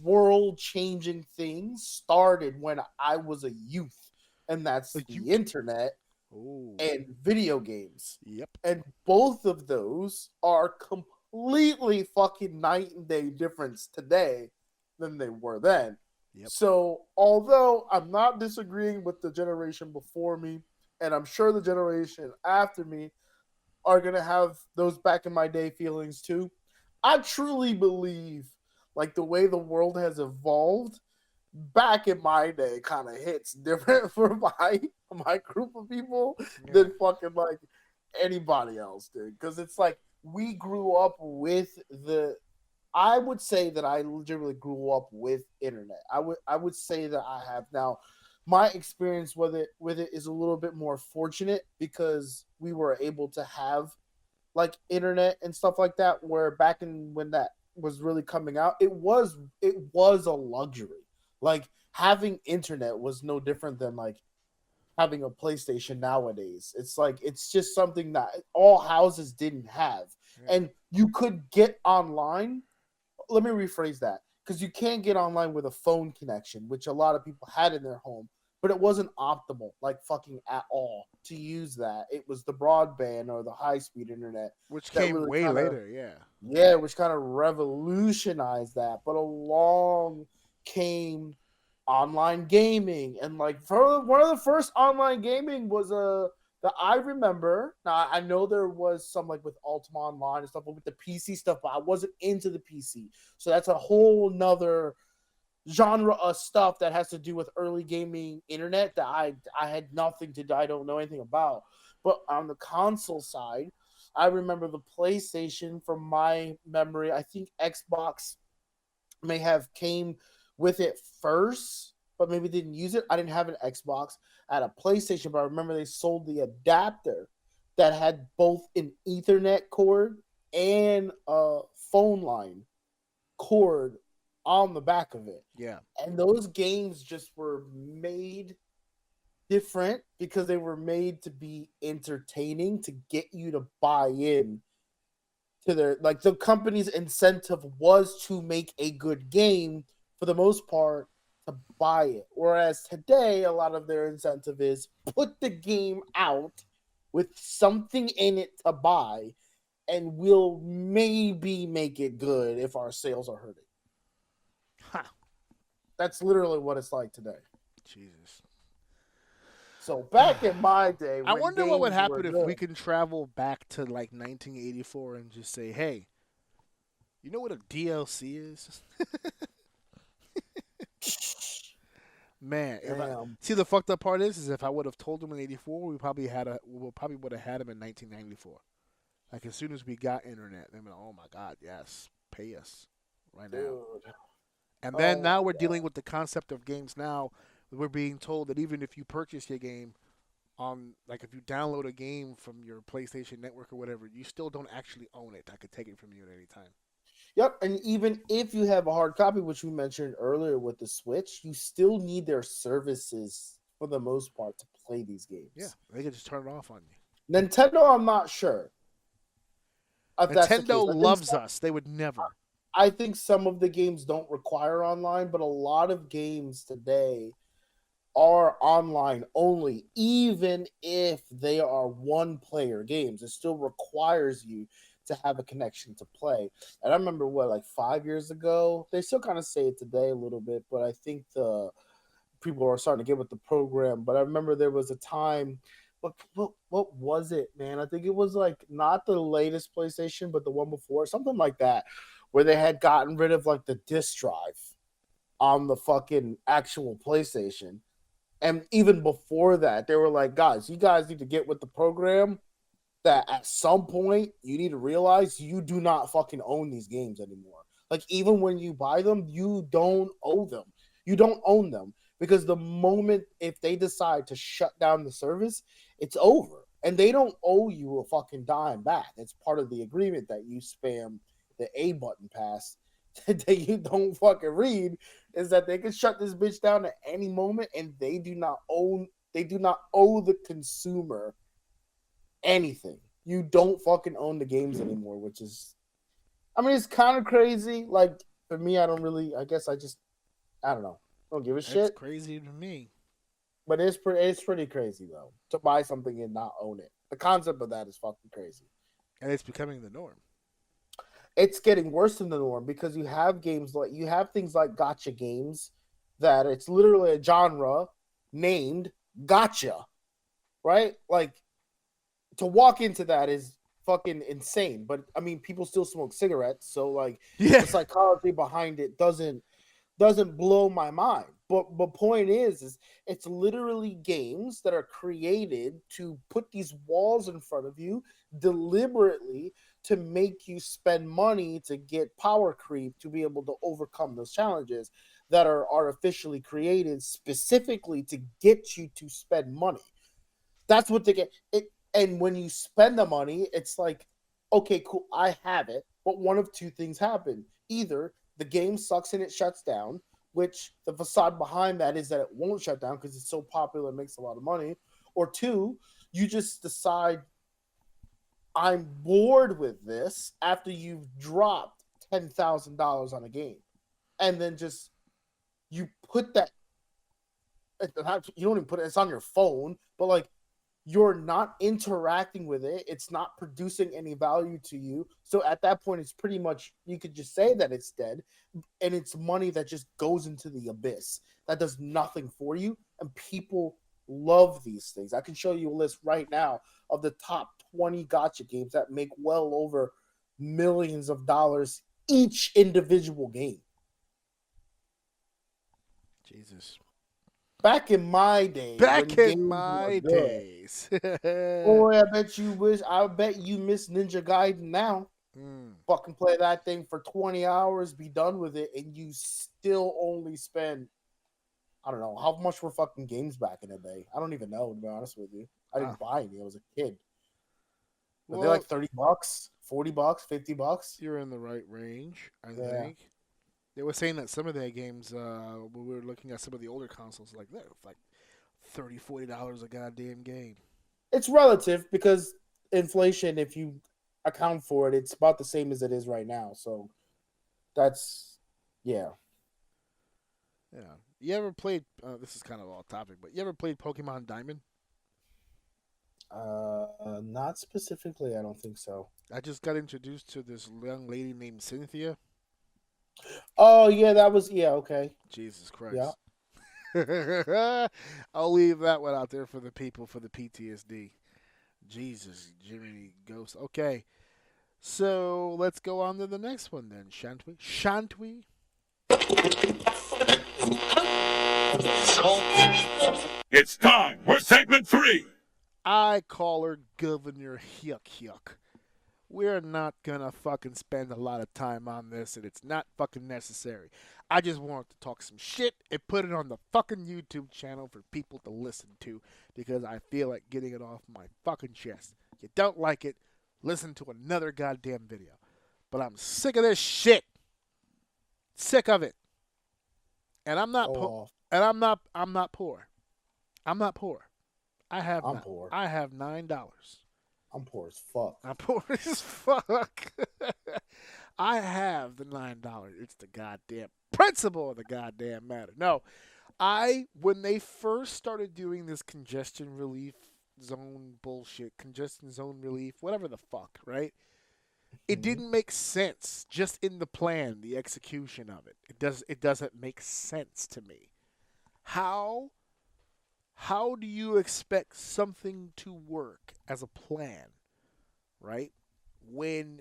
world-changing things, started when I was a youth, and that's the internet and video games. Yep. And both of those are completely fucking night and day difference today than they were then. Yep. So, although I'm not disagreeing with the generation before me, and I'm sure the generation after me are going to have those back in my day feelings too, I truly believe like the way the world has evolved back in my day kind of hits different for my group of people than fucking like anybody else did. Because it's like we grew up with I would say that I legitimately grew up with internet. I would say that I have now. My experience with it is a little bit more fortunate because we were able to have like internet and stuff like that, where back when that was really coming out, it was a luxury. Like having internet was no different than like having a PlayStation nowadays. It's like it's just something that all houses didn't have. And you could get online. Let me rephrase that, because you can't get online with a phone connection, which a lot of people had in their home. but it wasn't optimal, like fucking at all, to use that. It was the broadband or the high-speed internet. Which that came really way kinda- later, yeah. Yeah, which kind of revolutionized that. But along came online gaming, and like for one of the first online gaming was that I remember. Now I know there was some like with Ultima Online and stuff, but with the PC stuff, but I wasn't into the PC, so that's a whole nother genre of stuff that has to do with early gaming internet that I had nothing to do. I don't know anything about. But on the console side, I remember the PlayStation from my memory. I think Xbox may have came with it first, but maybe didn't use it. I didn't have an Xbox. I had a PlayStation, but I remember they sold the adapter that had both an Ethernet cord and a phone line cord on the back of it. Yeah. And those games just were made different because they were made to be entertaining, to get you to buy in to their, like, the company's incentive was to make a good game for the most part, to buy it. Whereas today, a lot of their incentive is put the game out with something in it to buy, and we'll maybe make it good if our sales are hurting. Huh. That's literally what it's like today. Jesus. So back in my day, I when wonder what would games happen were if good- we can travel back to like 1984 and just say, hey, you know what a DLC is? Man, see, the fucked up part is if I would have told them in '84, we probably would have had them in 1994. Like as soon as we got internet, they'd be like, "Oh my god, yes, pay us right now." Dude. And then Oh, now we're dealing with the concept of games. Now we're being told that even if you purchase your game on, like, if you download a game from your PlayStation Network or whatever, you still don't actually own it. I could take it from you at any time. Yep, and even if you have a hard copy, which we mentioned earlier with the Switch, you still need their services for the most part to play these games. Yeah, they could just turn it off on you. Nintendo, I'm not sure. If that's the case. Nintendo I think loves us. They would never. I think some of the games don't require online, but a lot of games today are online only, even if they are one-player games. It still requires you to have a connection to play. And I remember, like 5 years ago, they still kind of say it today a little bit, but I think the people are starting to get with the program. But I remember there was a time, what was it, man? I think it was like not the latest PlayStation, but the one before, something like that, where they had gotten rid of like the disk drive on the fucking actual PlayStation. And even before that, they were like, guys, you guys need to get with the program, that at some point you need to realize you do not fucking own these games anymore. Like, even when you buy them, you don't owe them. You don't own them, because the moment if they decide to shut down the service, it's over. And they don't owe you a fucking dime back. It's part of the agreement that you spam the A button pass that you don't fucking read, is that they can shut this bitch down at any moment, and they do not owe the consumer anything. You don't fucking own the games anymore, which is, I mean, it's kind of crazy. Like, for me, I don't know. I don't give a shit. That's crazy to me. But it's pretty crazy, though, to buy something and not own it. The concept of that is fucking crazy. And it's becoming the norm. It's getting worse than the norm, because you have things like gacha games that it's literally a genre named gacha, right? Like, to walk into that is fucking insane. But I mean, people still smoke cigarettes, so like, Yeah. the psychology behind it doesn't blow my mind. But the point is it's literally games that are created to put these walls in front of you deliberately to make you spend money to get power creep, to be able to overcome those challenges that are artificially created specifically to get you to spend money. That's what they get. And when you spend the money, it's like, okay, cool, I have it. But one of two things happen. Either the game sucks and it shuts down, which the facade behind that is that it won't shut down because it's so popular and makes a lot of money. Or two, you just decide, I'm bored with this, after you've dropped $10,000 on a game. And then just, you put that, You don't even put it. It's on your phone, but like you're not interacting with it. It's not producing any value to you. So at that point, it's pretty much you could just say that it's dead, and it's money that just goes into the abyss that does nothing for you. And people love these things. I can show you a list right now of the top 20 gacha games that make well over millions of dollars each individual game. Jesus. Back in my day. Back in my days. Boy, I bet you miss Ninja Gaiden now. Fucking play that thing for 20 hours, be done with it, and you still only spend, I don't know, how much were fucking games back in the day? I don't even know, to be honest with you. I didn't buy any. I was a kid. But they're like $30, $40, $50. You're in the right range, I think. They were saying that some of their games, when we were looking at some of the older consoles, like that, like $30, $40 a goddamn game. It's relative because inflation, if you account for it, it's about the same as it is right now. So that's, yeah. You ever played, this is kind of off topic, but you ever played Pokemon Diamond? Not specifically, I don't think so. I just got introduced to this young lady named Cynthia. Oh, yeah, okay. Jesus Christ. Yeah. I'll leave that one out there for the people, for the PTSD. Jesus, Jiminy Ghost. Okay. So let's go on to the next one then, shan't we? Shan't we? It's time for segment 3. I call her Governor Hyuk. We're not gonna fucking spend a lot of time on this, and it's not fucking necessary. I just wanted to talk some shit and put it on the fucking YouTube channel for people to listen to, because I feel like getting it off my fucking chest. If you don't like it, listen to another goddamn video. But I'm sick of this shit. Sick of it. And I'm not poor. And I'm not poor. I'm not poor. I'm poor. I have $9. I'm poor as fuck. I'm poor as fuck. I have the $9. It's the goddamn principle of the goddamn matter. No, when they first started doing this congestion relief zone bullshit, congestion zone relief, whatever the fuck, right? It didn't make sense just in the plan, the execution of it. It doesn't make sense to me. How do you expect something to work as a plan, right, when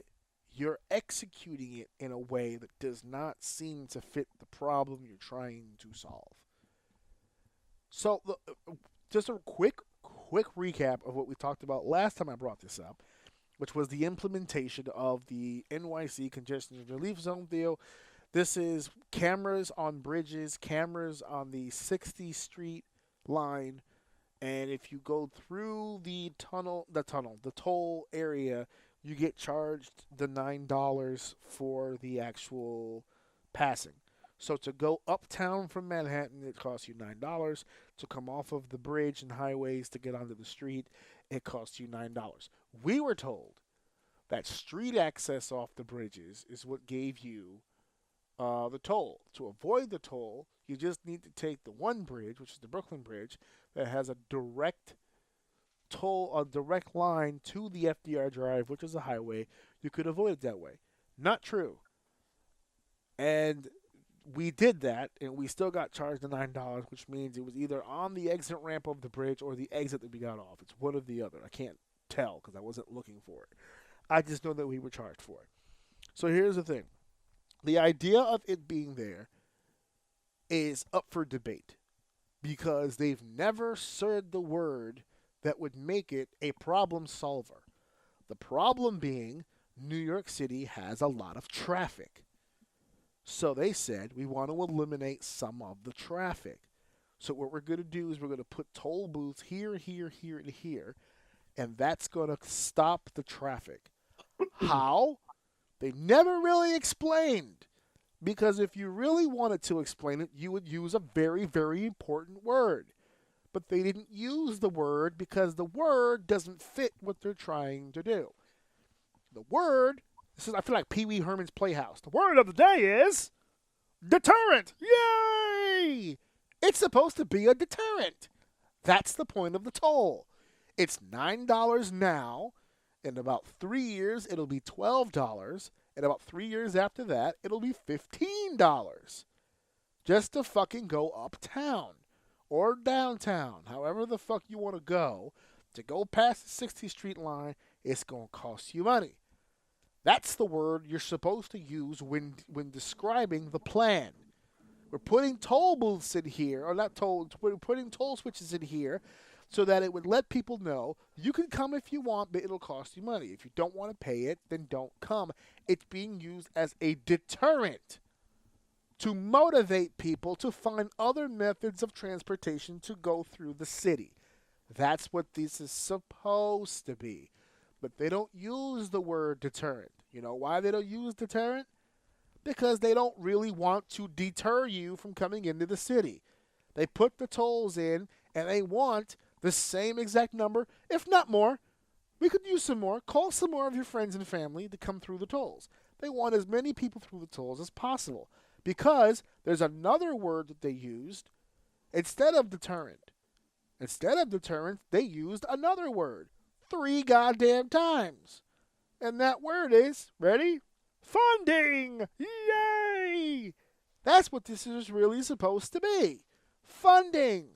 you're executing it in a way that does not seem to fit the problem you're trying to solve? So, just a quick recap of what we talked about last time I brought this up, which was the implementation of the NYC Congestion Relief Zone deal. This is cameras on bridges, cameras on the 60th Street line, and if you go through the toll area, you get charged the $9 for the actual passing. So to go uptown from Manhattan, it costs you $9. To come off of the bridge and highways to get onto the street, it costs you $9. We were told that street access off the bridges is what gave you the toll. To avoid the toll, you just need to take the one bridge, which is the Brooklyn Bridge, that has a direct line to the FDR Drive, which is a highway. You could avoid it that way. Not true. And we did that, and we still got charged the $9, which means it was either on the exit ramp of the bridge or the exit that we got off. It's one or the other. I can't tell because I wasn't looking for it. I just know that we were charged for it. So here's the thing. The idea of it being there is up for debate because they've never said the word that would make it a problem solver. The problem being New York City has a lot of traffic. So they said, we want to eliminate some of the traffic. So what we're going to do is we're going to put toll booths here, here, here, and here, and that's going to stop the traffic. How? They never really explained. Because if you really wanted to explain it, you would use a very, very important word. But they didn't use the word because the word doesn't fit what they're trying to do. The word, I feel like Pee Wee Herman's Playhouse. The word of the day is deterrent. Yay! It's supposed to be a deterrent. That's the point of the toll. It's $9 now. In about 3 years, it'll be $12. And about 3 years after that, it'll be $15. Just to fucking go uptown or downtown, however the fuck you want to go past the 60th Street line, it's going to cost you money. That's the word you're supposed to use when describing the plan. We're putting toll booths in here, or not toll, we're putting toll switches in here so that it would let people know you can come if you want, but it'll cost you money. If you don't want to pay it, then don't come. It's being used as a deterrent to motivate people to find other methods of transportation to go through the city. That's what this is supposed to be. But they don't use the word deterrent. You know why they don't use deterrent? Because they don't really want to deter you from coming into the city. They put the tolls in, and they want the same exact number, if not more. We could use some more. Call some more of your friends and family to come through the tolls. They want as many people through the tolls as possible. Because there's another word that they used instead of deterrent. Instead of deterrent, they used another word 3 goddamn times. And that word is, ready? Funding! Yay! That's what this is really supposed to be. Funding.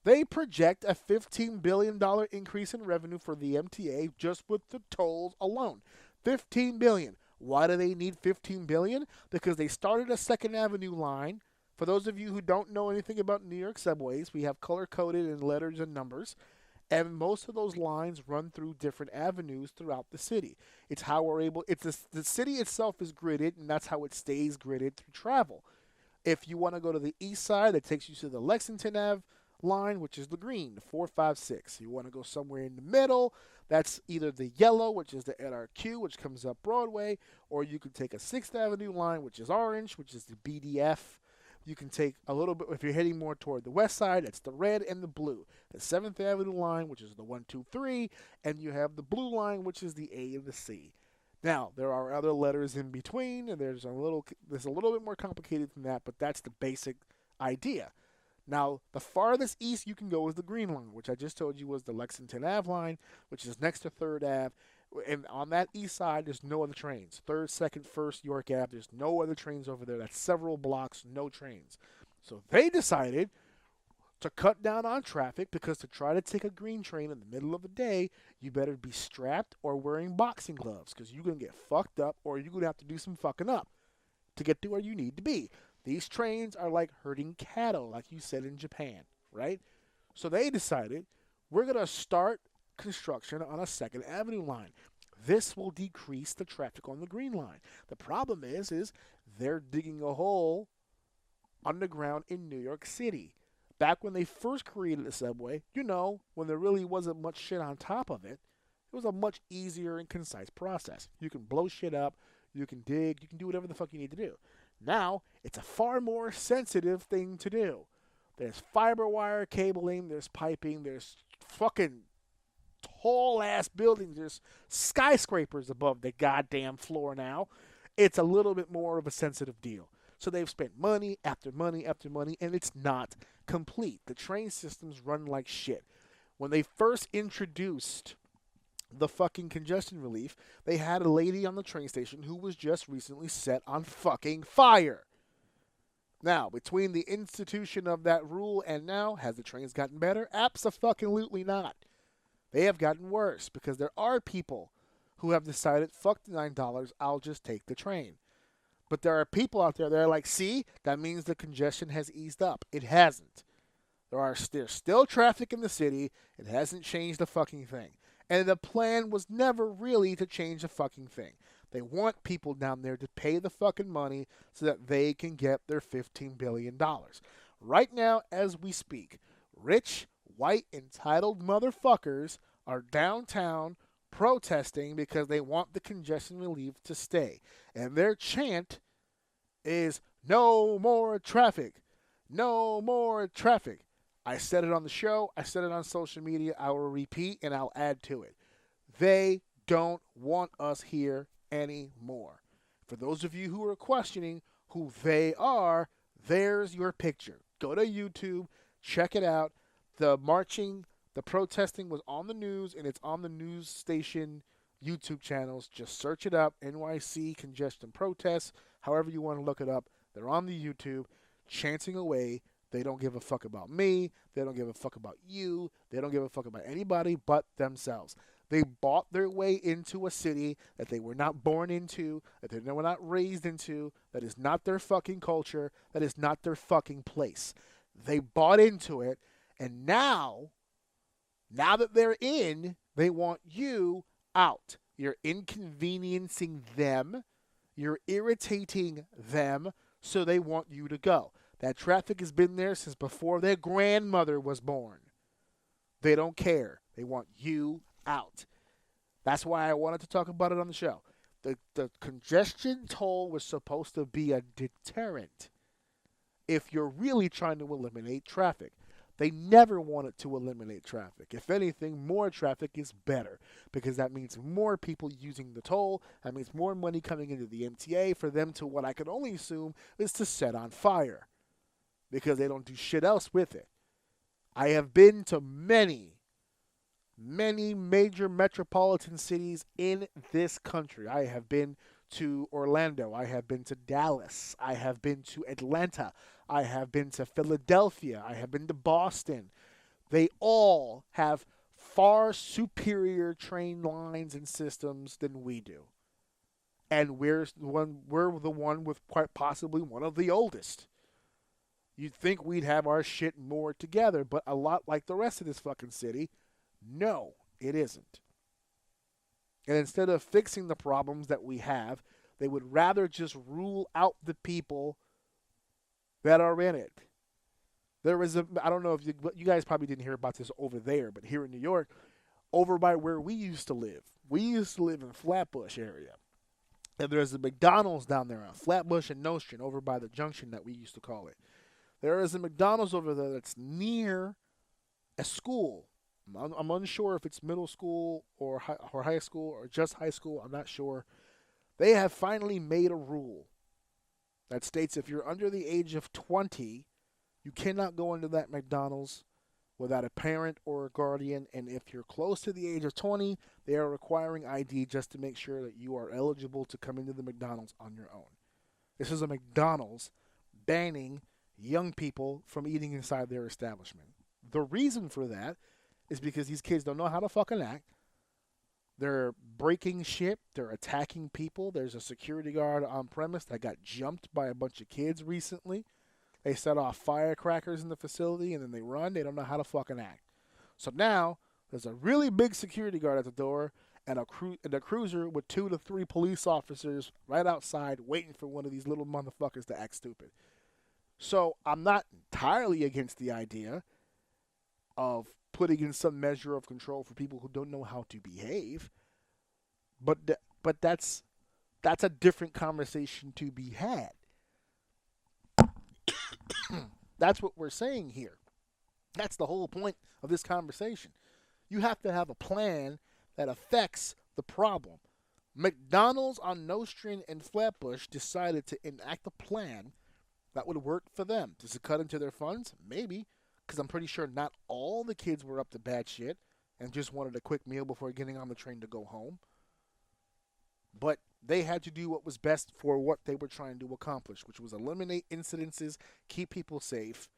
They project a $15 billion increase in revenue for the MTA just with the tolls alone. $15 billion. Why do they need $15 billion? Because they started a 2nd Avenue line. For those of you who don't know anything about New York subways, we have color-coded in letters and numbers. And most of those lines run through different avenues throughout the city. It's how we're able, the city itself is gridded, and that's how it stays gridded through travel. If you want to go to the east side, that takes you to the Lexington Ave line, which is the green, the 456. You want to go somewhere in the middle, that's either the yellow, which is the NRQ, which comes up Broadway, or you could take a 6th Avenue line, which is orange, which is the BDF. You can take a little bit, if you're heading more toward the west side, it's the red and the blue. The 7th Avenue line, which is the 123, and you have the blue line, which is the A and the C. Now, there are other letters in between, and there's a little bit more complicated than that, but that's the basic idea. Now, the farthest east you can go is the green line, which I just told you was the Lexington Ave line, which is next to 3rd Ave. And on that east side, there's no other trains. 3rd, 2nd, 1st, York Ave, there's no other trains over there. That's several blocks, no trains. So they decided to cut down on traffic because to try to take a green train in the middle of the day, you better be strapped or wearing boxing gloves because you're going to get fucked up or you're going to have to do some fucking up to get to where you need to be. These trains are like herding cattle, like you said in Japan, right? So they decided, we're going to start construction on a 2nd Avenue line. This will decrease the traffic on the green line. The problem is they're digging a hole underground in New York City. Back when they first created the subway, when there really wasn't much shit on top of it, it was a much easier and concise process. You can blow shit up, you can dig, you can do whatever the fuck you need to do. Now, it's a far more sensitive thing to do. There's fiber wire cabling, there's piping, there's fucking tall-ass buildings, there's skyscrapers above the goddamn floor now. It's a little bit more of a sensitive deal. So they've spent money after money after money, and it's not complete. The train systems run like shit. When they first introduced the fucking congestion relief, they had a lady on the train station who was just recently set on fucking fire. Now, between the institution of that rule and now, has the trains gotten better? Abso-fucking-lutely not. They have gotten worse because there are people who have decided, fuck the $9, I'll just take the train. But there are people out there that are like, see, that means the congestion has eased up. It hasn't. There's still traffic in the city. It hasn't changed a fucking thing. And the plan was never really to change a fucking thing. They want people down there to pay the fucking money so that they can get their $15 billion. Right now, as we speak, rich, white, entitled motherfuckers are downtown protesting because they want the congestion relief to stay. And their chant is, no more traffic. No more traffic. I said it on the show. I said it on social media. I will repeat and I'll add to it. They don't want us here anymore. For those of you who are questioning who they are, there's your picture. Go to YouTube, check it out. The marching, the protesting was on the news, and it's on the news station YouTube channels. Just search it up, NYC Congestion Protests, however you want to look it up. They're on the YouTube, chanting away. They don't give a fuck about me. They don't give a fuck about you. They don't give a fuck about anybody but themselves. They bought their way into a city that they were not born into, that they were not raised into, that is not their fucking culture, that is not their fucking place. They bought into it, and now that they're in, they want you out. You're inconveniencing them. You're irritating them, so they want you to go. That traffic has been there since before their grandmother was born. They don't care. They want you out. That's why I wanted to talk about it on the show. The congestion toll was supposed to be a deterrent if you're really trying to eliminate traffic. They never wanted to eliminate traffic. If anything, more traffic is better because that means more people using the toll. That means more money coming into the MTA for them to, what I can only assume, is to set on fire because they don't do shit else with it. I have been to many major metropolitan cities in this country. I have been to Orlando. I have been to Dallas. I have been to Atlanta. I have been to Philadelphia. I have been to Boston. They all have far superior train lines and systems than we do. And we're the one with quite possibly one of the oldest. You'd think we'd have our shit more together, but a lot like the rest of this fucking city, no, it isn't. And instead of fixing the problems that we have, they would rather just rule out the people that are in it. There is I don't know if you guys probably didn't hear about this over there, but here in New York, over by where we used to live in Flatbush area. And there's a McDonald's down there on Flatbush and Nostrand, over by the junction that we used to call it. There is a McDonald's over there that's near a school. I'm unsure if it's middle school or high school or just high school. I'm not sure. They have finally made a rule that states if you're under the age of 20, you cannot go into that McDonald's without a parent or a guardian. And if you're close to the age of 20, they are requiring ID just to make sure that you are eligible to come into the McDonald's on your own. This is a McDonald's banning young people from eating inside their establishment. The reason for that is because these kids don't know how to fucking act. They're breaking shit. They're attacking people. There's a security guard on premise that got jumped by a bunch of kids recently. They set off firecrackers in the facility and then they run. They don't know how to fucking act. So now there's a really big security guard at the door and a cruiser with 2 to 3 police officers right outside waiting for one of these little motherfuckers to act stupid. So I'm not entirely against the idea of putting in some measure of control for people who don't know how to behave, but that's a different conversation to be had. That's what we're saying here. That's the whole point of this conversation. You have to have a plan that affects the problem. McDonald's on Nostrand and Flatbush decided to enact a plan that would work for them. Does it cut into their funds? Maybe. Because I'm pretty sure not all the kids were up to bad shit and just wanted a quick meal before getting on the train to go home. But they had to do what was best for what they were trying to accomplish, which was eliminate incidences, keep people safe,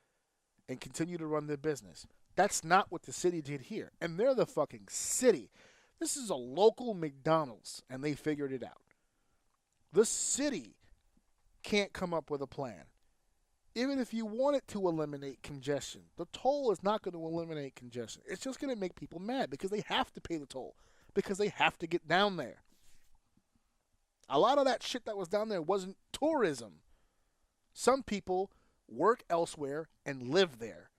and continue to run their business. That's not what the city did here. And they're the fucking city. This is a local McDonald's, and they figured it out. The city can't come up with a plan. Even if you want it to eliminate congestion, the toll is not going to eliminate congestion. It's just going to make people mad because they have to pay the toll, because they have to get down there. A lot of that shit that was down there wasn't tourism. Some people work elsewhere and live there.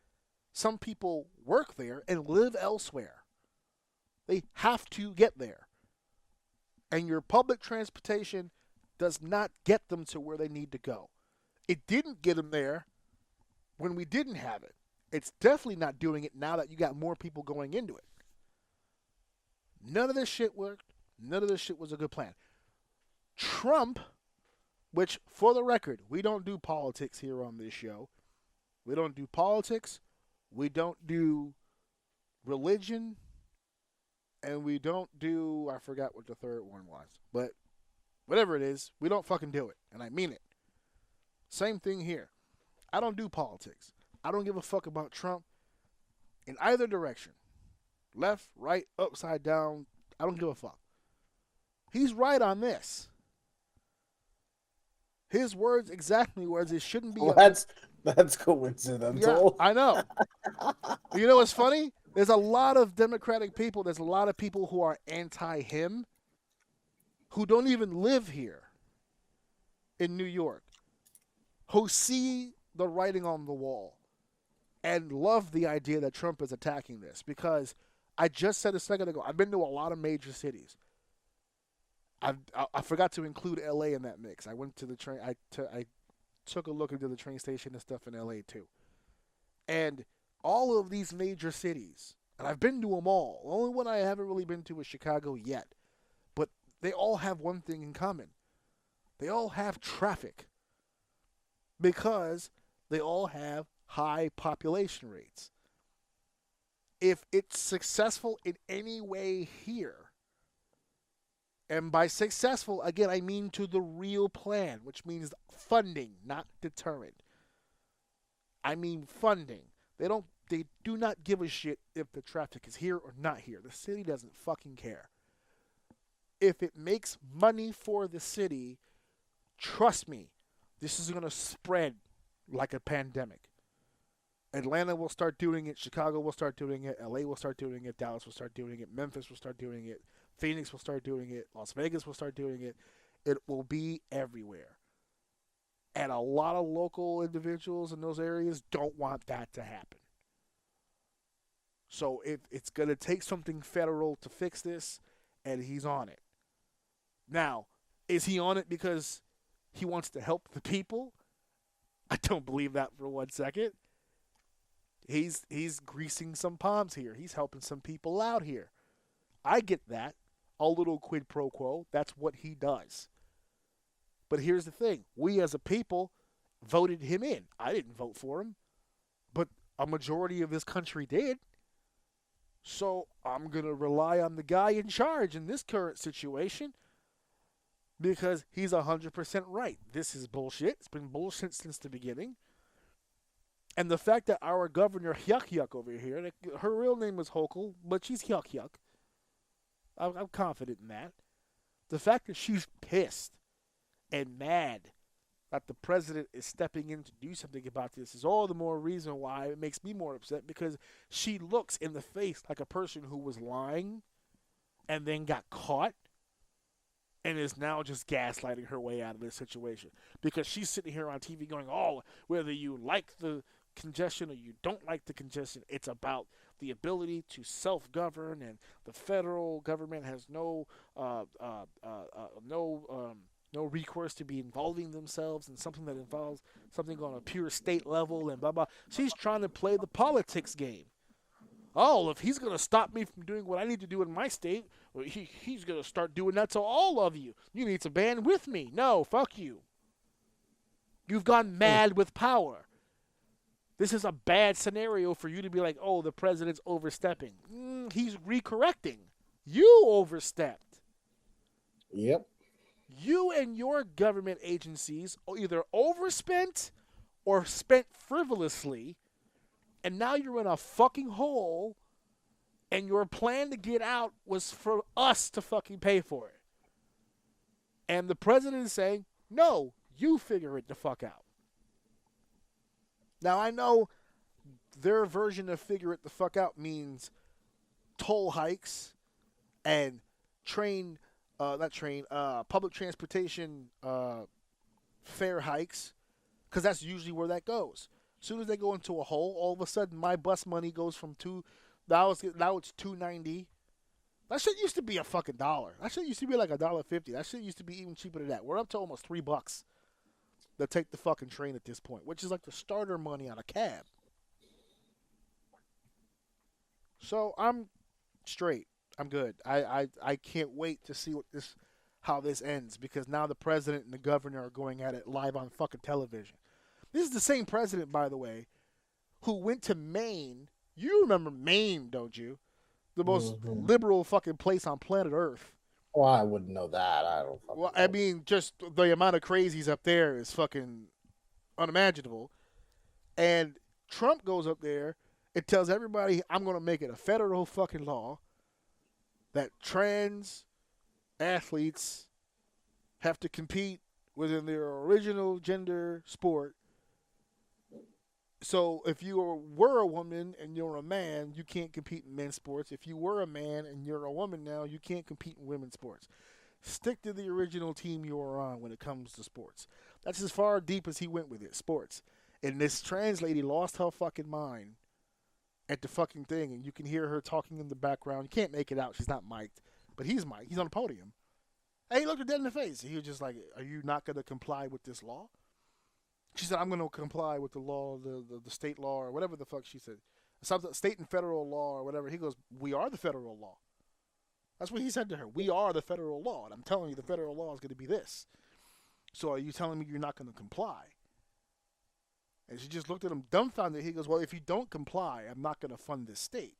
Some people work there and live elsewhere. They have to get there. And your public transportation does not get them to where they need to go. It didn't get them there when we didn't have it. It's definitely not doing it now that you got more people going into it. None of this shit worked. None of this shit was a good plan. Trump, which, for the record, we don't do politics here on this show. We don't do politics. We don't do religion. And we don't do, I forgot what the third one was. But whatever it is, we don't fucking do it. And I mean it. Same thing here. I don't do politics. I don't give a fuck about Trump in either direction. Left, right, upside down. I don't give a fuck. He's right on this. His words exactly was it shouldn't be. Well, that's coincidental. Yeah, I know. You know what's funny? There's a lot of Democratic people. There's a lot of people who are anti-him who don't even live here in New York, who see the writing on the wall and love the idea that Trump is attacking this, because I just said a second ago, I've been to a lot of major cities. I forgot to include LA in that mix. I went to the train. I took a look into the train station and stuff in LA too. And all of these major cities, and I've been to them all. The only one I haven't really been to is Chicago yet. But they all have one thing in common. They all have traffic. Because they all have high population rates. If it's successful in any way here, and by successful, again, I mean to the real plan, which means funding, not deterrent. I mean funding. They do not give a shit if the traffic is here or not here. The city doesn't fucking care. If it makes money for the city, trust me, this is going to spread like a pandemic. Atlanta will start doing it. Chicago will start doing it. LA will start doing it. Dallas will start doing it. Memphis will start doing it. Phoenix will start doing it. Las Vegas will start doing it. It will be everywhere. And a lot of local individuals in those areas don't want that to happen. So it's going to take something federal to fix this, and he's on it. Now, is he on it because he wants to help the people? I don't believe that for 1 second. He's greasing some palms here. He's helping some people out here. I get that. A little quid pro quo. That's what he does. But here's the thing. We as a people voted him in. I didn't vote for him. But a majority of this country did. So I'm going to rely on the guy in charge in this current situation because he's 100% right. This is bullshit. It's been bullshit since the beginning. And the fact that our governor, Yuck Yuck over here, her real name is Hochul, but she's Yuck Yuck. I'm confident in that. The fact that she's pissed and mad that the president is stepping in to do something about this is all the more reason why it makes me more upset, because she looks in the face like a person who was lying and then got caught and is now just gaslighting her way out of this situation. Because she's sitting here on TV going, oh, whether you like the congestion or you don't like the congestion, it's about the ability to self-govern, and the federal government has no recourse to be involving themselves in something that involves something on a pure state level and blah blah. She's trying to play the politics game. Oh, if he's going to stop me from doing what I need to do in my state, well, he's going to start doing that to all of you. You need to band with me. No, fuck you. You've gone mad with power. This is a bad scenario for you to be like, oh, the president's overstepping. He's recorrecting. You overstepped. Yep. You and your government agencies either overspent or spent frivolously, and now you're in a fucking hole, and your plan to get out was for us to fucking pay for it. And the president is saying, no, you figure it the fuck out. Now, I know their version of figure it the fuck out means toll hikes and public transportation fare hikes, because that's usually where that goes. As soon as they go into a hole, all of a sudden my bus money goes from now it's $2.90. That shit used to be a fucking $1. That shit used to be like $1.50. That shit used to be even cheaper than that. We're up to almost $3 to take the fucking train at this point, which is like the starter money on a cab. So I'm straight. I'm good. I can't wait to see how this ends, because now the president and the governor are going at it live on fucking television. This is the same president, by the way, who went to Maine. You remember Maine, don't you? The most Mhm. liberal fucking place on planet Earth. Well, I wouldn't know that. I don't. Well, I mean, just the amount of crazies up there is fucking unimaginable. And Trump goes up there and tells everybody, I'm going to make it a federal fucking law that trans athletes have to compete within their original gender sport. So if you were a woman and you're a man, you can't compete in men's sports. If you were a man and you're a woman now, you can't compete in women's sports. Stick to the original team you were on when it comes to sports. That's as far deep as he went with it, sports. And this trans lady lost her fucking mind at the fucking thing, and you can hear her talking in the background. You can't make it out. She's not mic'd, but he's mic'd. He's on the podium. And he looked her dead in the face. He was just like, are you not going to comply with this law? She said, I'm going to comply with the law, the state law, or whatever the fuck she said. Something, state and federal law or whatever. He goes, we are the federal law. That's what he said to her. We are the federal law, and I'm telling you the federal law is going to be this. So are you telling me you're not going to comply? And she just looked at him dumbfounded. He goes, well, if you don't comply, I'm not going to fund this state.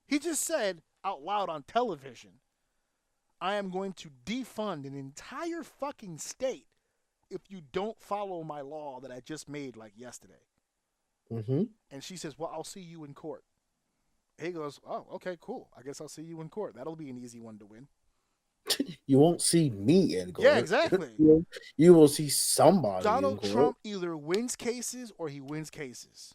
He just said out loud on television, I am going to defund an entire fucking state if you don't follow my law that I just made like yesterday. Mm-hmm. And she says, well, I'll see you in court. He goes, oh, okay, cool. I guess I'll see you in court. That'll be an easy one to win. You won't see me in court. Yeah, exactly. You will see somebody. Donald Trump either wins cases or he wins cases.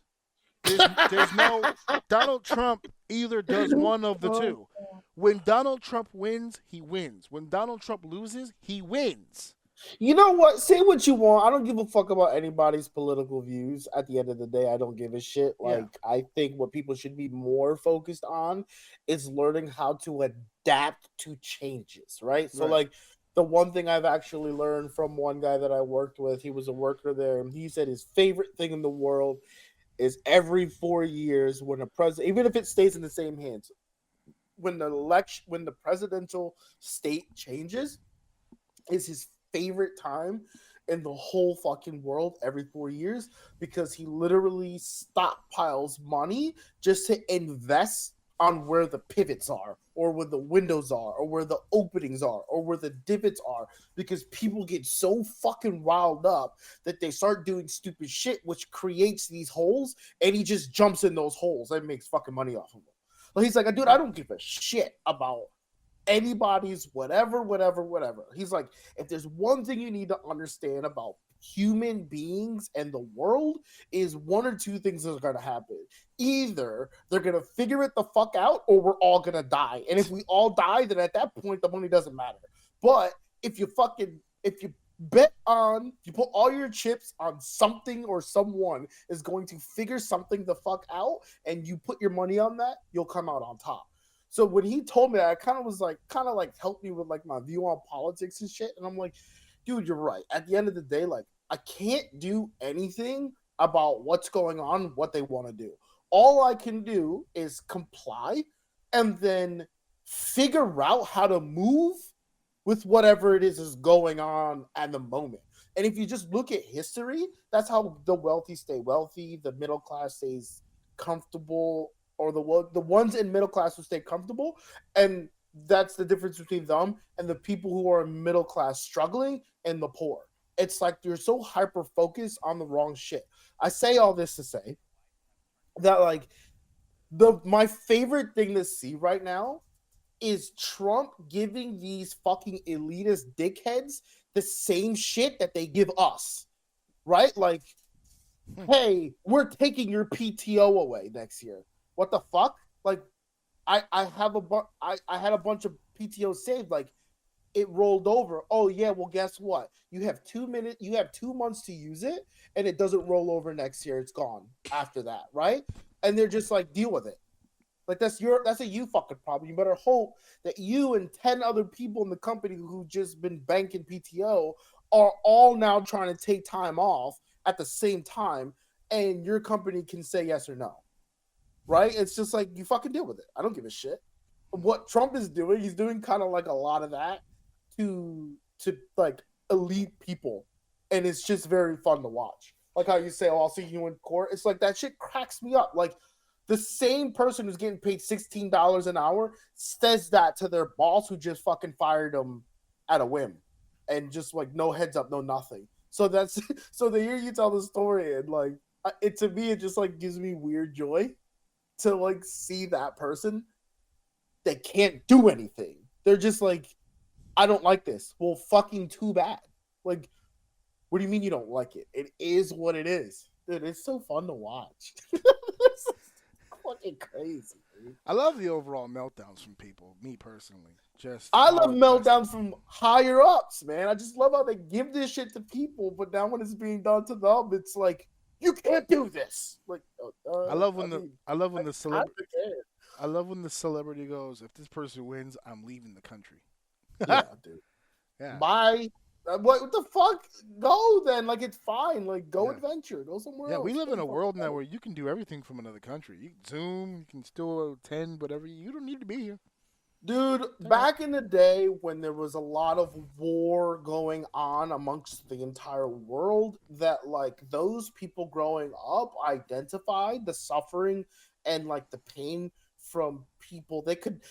There's no Donald Trump either does one of the two. When Donald Trump wins, he wins. When Donald Trump loses, he wins. You know what? Say what you want. I don't give a fuck about anybody's political views. At the end of the day, I don't give a shit. Like, yeah. I think what people should be more focused on is learning how to adapt to changes, right? So, like, the one thing I've actually learned from one guy that I worked with, he was a worker there, and he said his favorite thing in the world is every 4 years when a president, even if it stays in the same hands, when the presidential state changes, is his favorite time in the whole fucking world every 4 years, because he literally stockpiles money just to invest on where the pivots are, or where the windows are, or where the openings are, or where the divots are, because people get so fucking riled up that they start doing stupid shit, which creates these holes, and he just jumps in those holes and makes fucking money off of them. Like, he's like, dude, I don't give a shit about anybody's whatever. He's like, if there's one thing you need to understand about human beings and the world, is one or two things that are going to happen. Either they're going to figure it the fuck out, or we're all going to die. And if we all die, then at that point, the money doesn't matter. But if you put all your chips on something or someone is going to figure something the fuck out, and you put your money on that, you'll come out on top. So when he told me that, I kind of helped me with like my view on politics and shit. And I'm like, dude, you're right. At the end of the day, like, I can't do anything about what's going on, what they want to do. All I can do is comply and then figure out how to move with whatever it is going on at the moment. And if you just look at history, that's how the wealthy stay wealthy, the middle class stays comfortable, or the ones in middle class will stay comfortable. And that's the difference between them and the people who are middle class struggling and the poor. It's like you're so hyper focused on the wrong shit. I say all this to say that, like, my favorite thing to see right now is Trump giving these fucking elitist dickheads the same shit that they give us, right? Like, hey, we're taking your PTO away next year. What the fuck? Like, I had a bunch of PTO saved. Like, it rolled over. Oh yeah, well, guess what? You have 2 months to use it, and it doesn't roll over next year. It's gone after that, right? And they're just like, deal with it. Like, that's a you fucking problem. You better hope that you and 10 other people in the company who just been banking PTO are all now trying to take time off at the same time, and your company can say yes or no. Right? It's just like, you fucking deal with it. I don't give a shit. What Trump is doing, he's doing kind of like a lot of that to like elite people. And it's just very fun to watch. Like how you say, "Oh, I'll see you in court." It's like that shit cracks me up. Like the same person who's getting paid $16 an hour says that to their boss who just fucking fired them at a whim, and just like no heads up, no nothing. So that's so to hear you tell the story and like it to me, it just like gives me weird joy to like see that person. They can't do anything. They're just like, I don't like this. Well, fucking too bad. Like, what do you mean you don't like it? It is what it is. Dude, it's so fun to watch. It's fucking crazy, dude. I love the overall meltdowns from people, me personally. I love meltdowns from higher ups, man. I just love how they give this shit to people, but now when it's being done to them, it's like, you can't do this. Like, I love when the celebrity goes, if this person wins, I'm leaving the country. Yeah, dude. Yeah. Bye. What the fuck? Go then. Like, it's fine. Like, go adventure. Go somewhere else. Yeah, we live in a world now where you can do everything from another country. You can Zoom, you can still attend whatever. You don't need to be here. Dude, back in the day when there was a lot of war going on amongst the entire world, that like those people growing up identified the suffering and like the pain from people. They could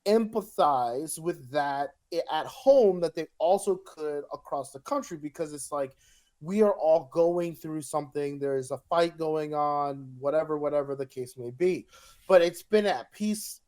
empathize with that at home that they also could across the country, because it's like we are all going through something. There's a fight going on, whatever the case may be. But it's been at peace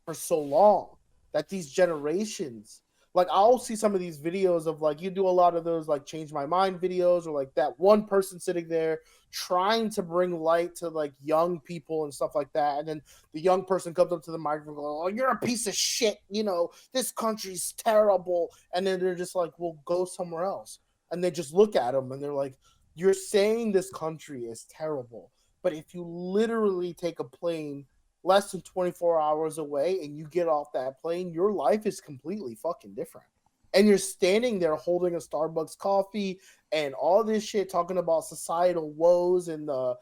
for so long that these generations, like I'll see some of these videos of like, you do a lot of those like change my mind videos, or like that one person sitting there trying to bring light to like young people and stuff like that, and then the young person comes up to the microphone going, "Oh, you're a piece of shit, you know, this country's terrible," and then they're just like, "Well, go somewhere else," and they just look at them and they're like, "You're saying this country is terrible, but if you literally take a plane less than 24 hours away and you get off that plane, your life is completely fucking different." And you're standing there holding a Starbucks coffee and all this shit, talking about societal woes and the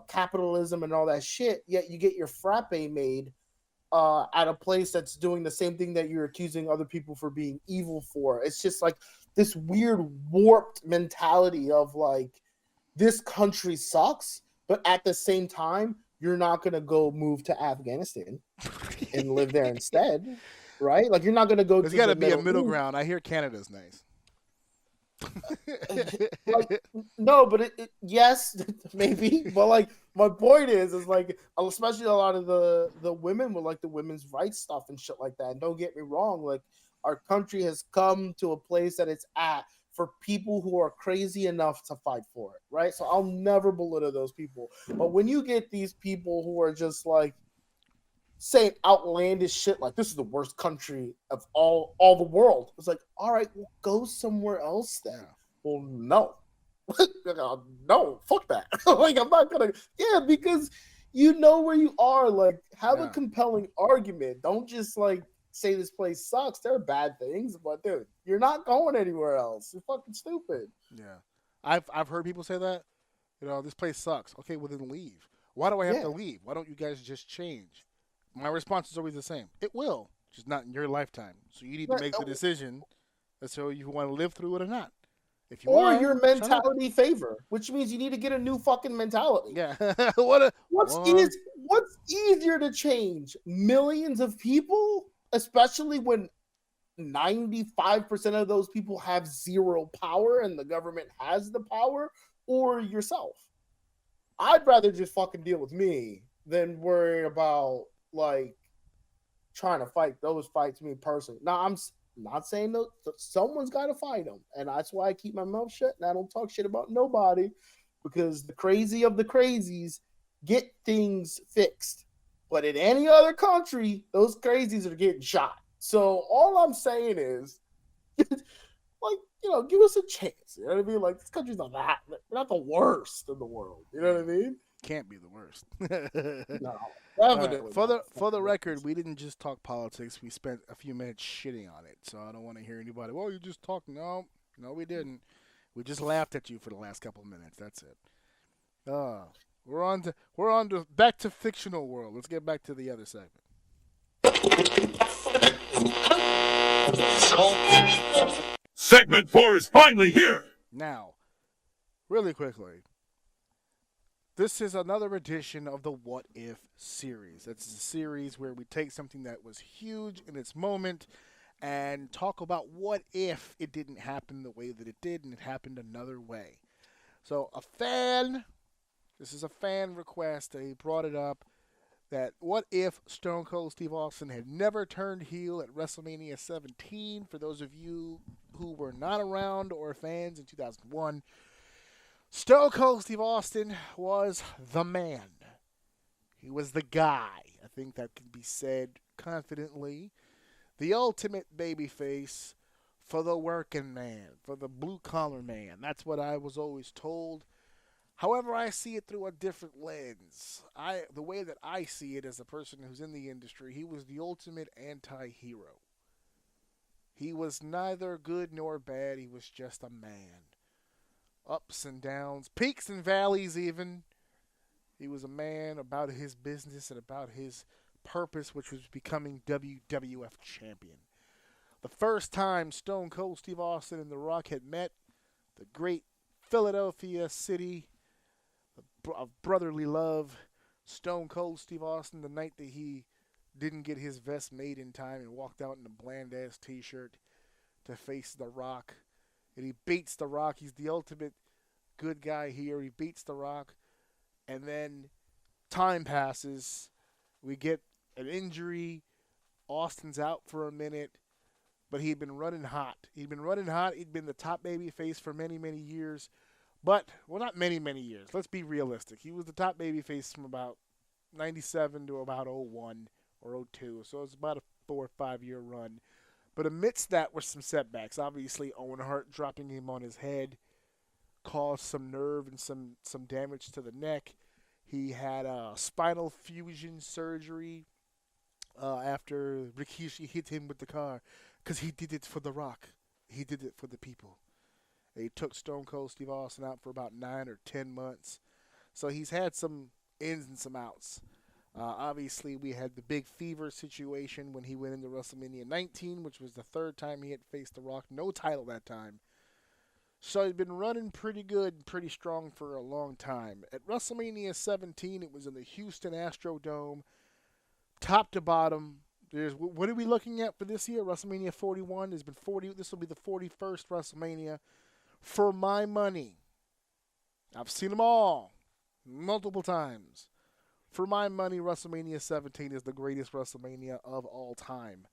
capitalism and all that shit, yet you get your frappe made at a place that's doing the same thing that you're accusing other people for being evil for. It's just like this weird warped mentality of like, this country sucks, but at the same time, you're not going to go move to Afghanistan and live there instead, right? Like, you're not going to go. There's got to be a middle ground. I hear Canada's nice. Like, no, but yes, maybe. But like, my point is like, especially a lot of the women with like the women's rights stuff and shit like that. And don't get me wrong, like our country has come to a place that it's at for people who are crazy enough to fight for it, right? So I'll never belittle those people. But when you get these people who are just like saying outlandish shit like, this is the worst country of all the world, it's like, all right, well, go somewhere else then. Well, no. No, fuck that. Like, I'm not gonna, because you know where you are. Like, have a compelling argument. Don't just like say this place sucks. There are bad things, but dude, you're not going anywhere else. You're fucking stupid. Yeah, I've heard people say that. You know, this place sucks. Okay, well then leave. Why do I have to leave? Why don't you guys just change? My response is always the same. It will, just not in your lifetime. So you need to make the decision as to you want to live through it or not. If you or your mentality favor, which means you need to get a new fucking mentality. Yeah. What's easier to change? Millions of people, especially when 95% of those people have zero power and the government has the power, or yourself? I'd rather just fucking deal with me than worry about like trying to fight those fights me personally. Now, I'm not saying that someone's got to fight them, and that's why I keep my mouth shut and I don't talk shit about nobody, because the crazy of the crazies get things fixed. But in any other country, those crazies are getting shot. So all I'm saying is, like, you know, give us a chance. You know what I mean? Like, this country's not that. We're not the worst in the world. You know what I mean? Can't be the worst. No, definitely. Right. For the record, we didn't just talk politics. We spent a few minutes shitting on it. So I don't want to hear anybody, well, you just talked. No, we didn't. We just laughed at you for the last couple of minutes. That's it. We're on to back to fictional world. Let's get back to the other segment. Segment 4 is finally here. Now, really quickly, this is another edition of the What If series. It's a series where we take something that was huge in its moment and talk about what if it didn't happen the way that it did and it happened another way. So this is a fan request. They brought it up that what if Stone Cold Steve Austin had never turned heel at WrestleMania 17? For those of you who were not around or fans in 2001, Stone Cold Steve Austin was the man. He was the guy. I think that can be said confidently. The ultimate babyface for the working man, for the blue-collar man. That's what I was always told. However, I see it through a different lens. The way that I see it as a person who's in the industry, he was the ultimate anti-hero. He was neither good nor bad. He was just a man. Ups and downs, peaks and valleys even. He was a man about his business and about his purpose, which was becoming WWF champion. The first time Stone Cold Steve Austin and The Rock had met, the great Philadelphia city of brotherly love, Stone Cold Steve Austin, the night that he didn't get his vest made in time and walked out in a bland-ass t-shirt to face The Rock. And he beats The Rock. He's the ultimate good guy here. He beats The Rock. And then time passes. We get an injury. Austin's out for a minute. But he'd been running hot. He'd been the top baby face for many, many years. But, well, not many, many years. Let's be realistic. He was the top baby face from about 97 to about 01 or 02. So it's about a 4 or 5 year run. But amidst that were some setbacks. Obviously, Owen Hart dropping him on his head caused some nerve and some damage to the neck. He had a spinal fusion surgery after Rikishi hit him with the car because he did it for The Rock. He did it for the people. They took Stone Cold Steve Austin out for about 9 or 10 months. So he's had some ins and some outs. Obviously, we had the big fever situation when he went into WrestleMania 19, which was the third time he had faced The Rock. No title that time. So he'd been running pretty good and pretty strong for a long time. At WrestleMania 17, it was in the Houston Astrodome, top to bottom. What are we looking at for this year? WrestleMania 41. There's been 40. This will be the 41st WrestleMania. For my money, I've seen them all multiple times. For my money, WrestleMania 17 is the greatest WrestleMania of all time.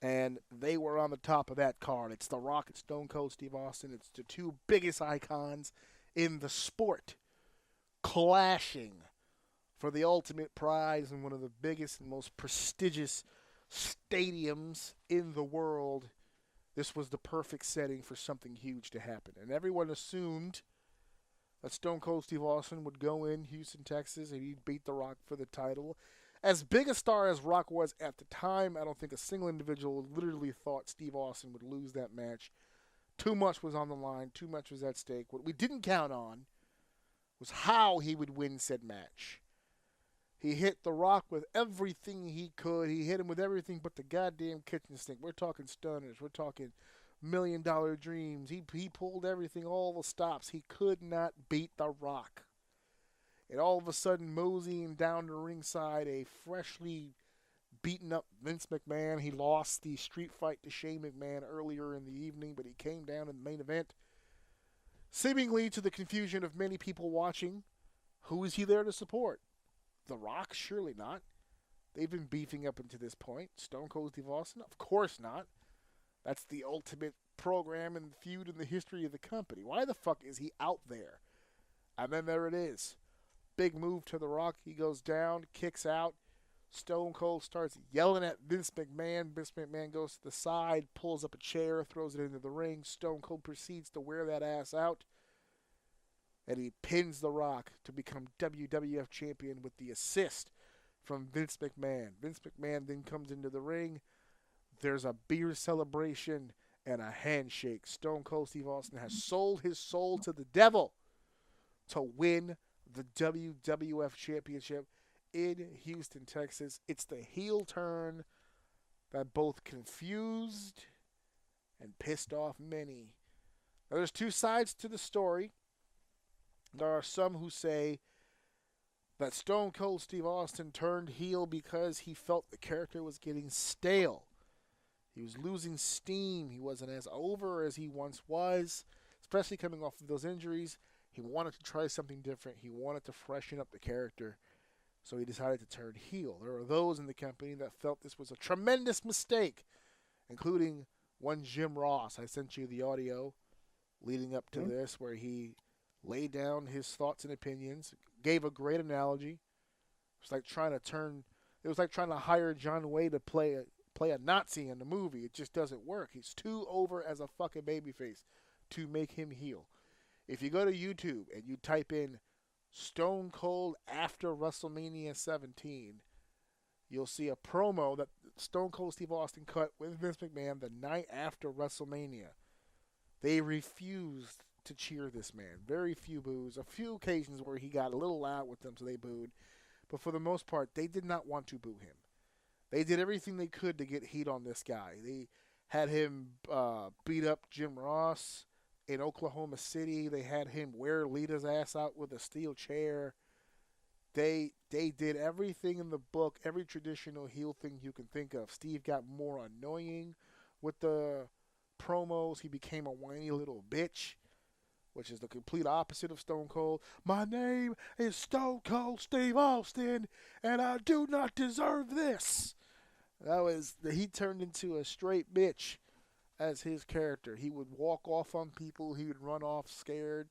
And they were on the top of that card. It's The Rock, it's Stone Cold Steve Austin. It's the two biggest icons in the sport clashing for the ultimate prize in one of the biggest and most prestigious stadiums in the world. This was the perfect setting for something huge to happen. And everyone assumed that Stone Cold Steve Austin would go in Houston, Texas, and he'd beat The Rock for the title. As big a star as Rock was at the time, I don't think a single individual literally thought Steve Austin would lose that match. Too much was on the line. Too much was at stake. What we didn't count on was how he would win said match. He hit The Rock with everything he could. He hit him with everything but the goddamn kitchen sink. We're talking stunners. We're talking $1 Million Dreams. He pulled everything, all the stops. He could not beat The Rock. And all of a sudden, moseying down the ringside, a freshly beaten up Vince McMahon. He lost the street fight to Shane McMahon earlier in the evening, but he came down in the main event. Seemingly to the confusion of many people watching, who is he there to support? The Rock? Surely not. They've been beefing up until this point. Stone Cold Steve Austin? Of course not. That's the ultimate program and feud in the history of the company. Why the fuck is he out there? And then there it is. Big move to The Rock. He goes down, kicks out. Stone Cold starts yelling at Vince McMahon. Vince McMahon goes to the side, pulls up a chair, throws it into the ring. Stone Cold proceeds to wear that ass out. And he pins The Rock to become WWF champion with the assist from Vince McMahon. Vince McMahon then comes into the ring. There's a beer celebration and a handshake. Stone Cold Steve Austin has sold his soul to the devil to win the WWF Championship in Houston, Texas. It's the heel turn that both confused and pissed off many. Now, there's two sides to the story. There are some who say that Stone Cold Steve Austin turned heel because he felt the character was getting stale. He was losing steam. He wasn't as over as he once was, especially coming off of those injuries. He wanted to try something different. He wanted to freshen up the character, so he decided to turn heel. There are those in the company that felt this was a tremendous mistake, including one Jim Ross. I sent you the audio leading up to this where he laid down his thoughts and opinions, gave a great analogy. It was like trying to hire John Wayne to play a Nazi in the movie. It just doesn't work. He's too over as a fucking babyface to make him heel. If you go to YouTube and you type in Stone Cold after WrestleMania 17, you'll see a promo that Stone Cold Steve Austin cut with Vince McMahon the night after WrestleMania. They refused to cheer this man. Very few boos. A few occasions where he got a little loud with them, so they booed. But for the most part, they did not want to boo him. They did everything they could to get heat on this guy. They had him beat up Jim Ross in Oklahoma City. They had him wear Lita's ass out with a steel chair. They did everything in the book, every traditional heel thing you can think of. Steve got more annoying with the promos. He became a whiny little bitch, which is the complete opposite of Stone Cold. My name is Stone Cold Steve Austin, and I do not deserve this. He turned into a straight bitch as his character. He would walk off on people. He would run off scared.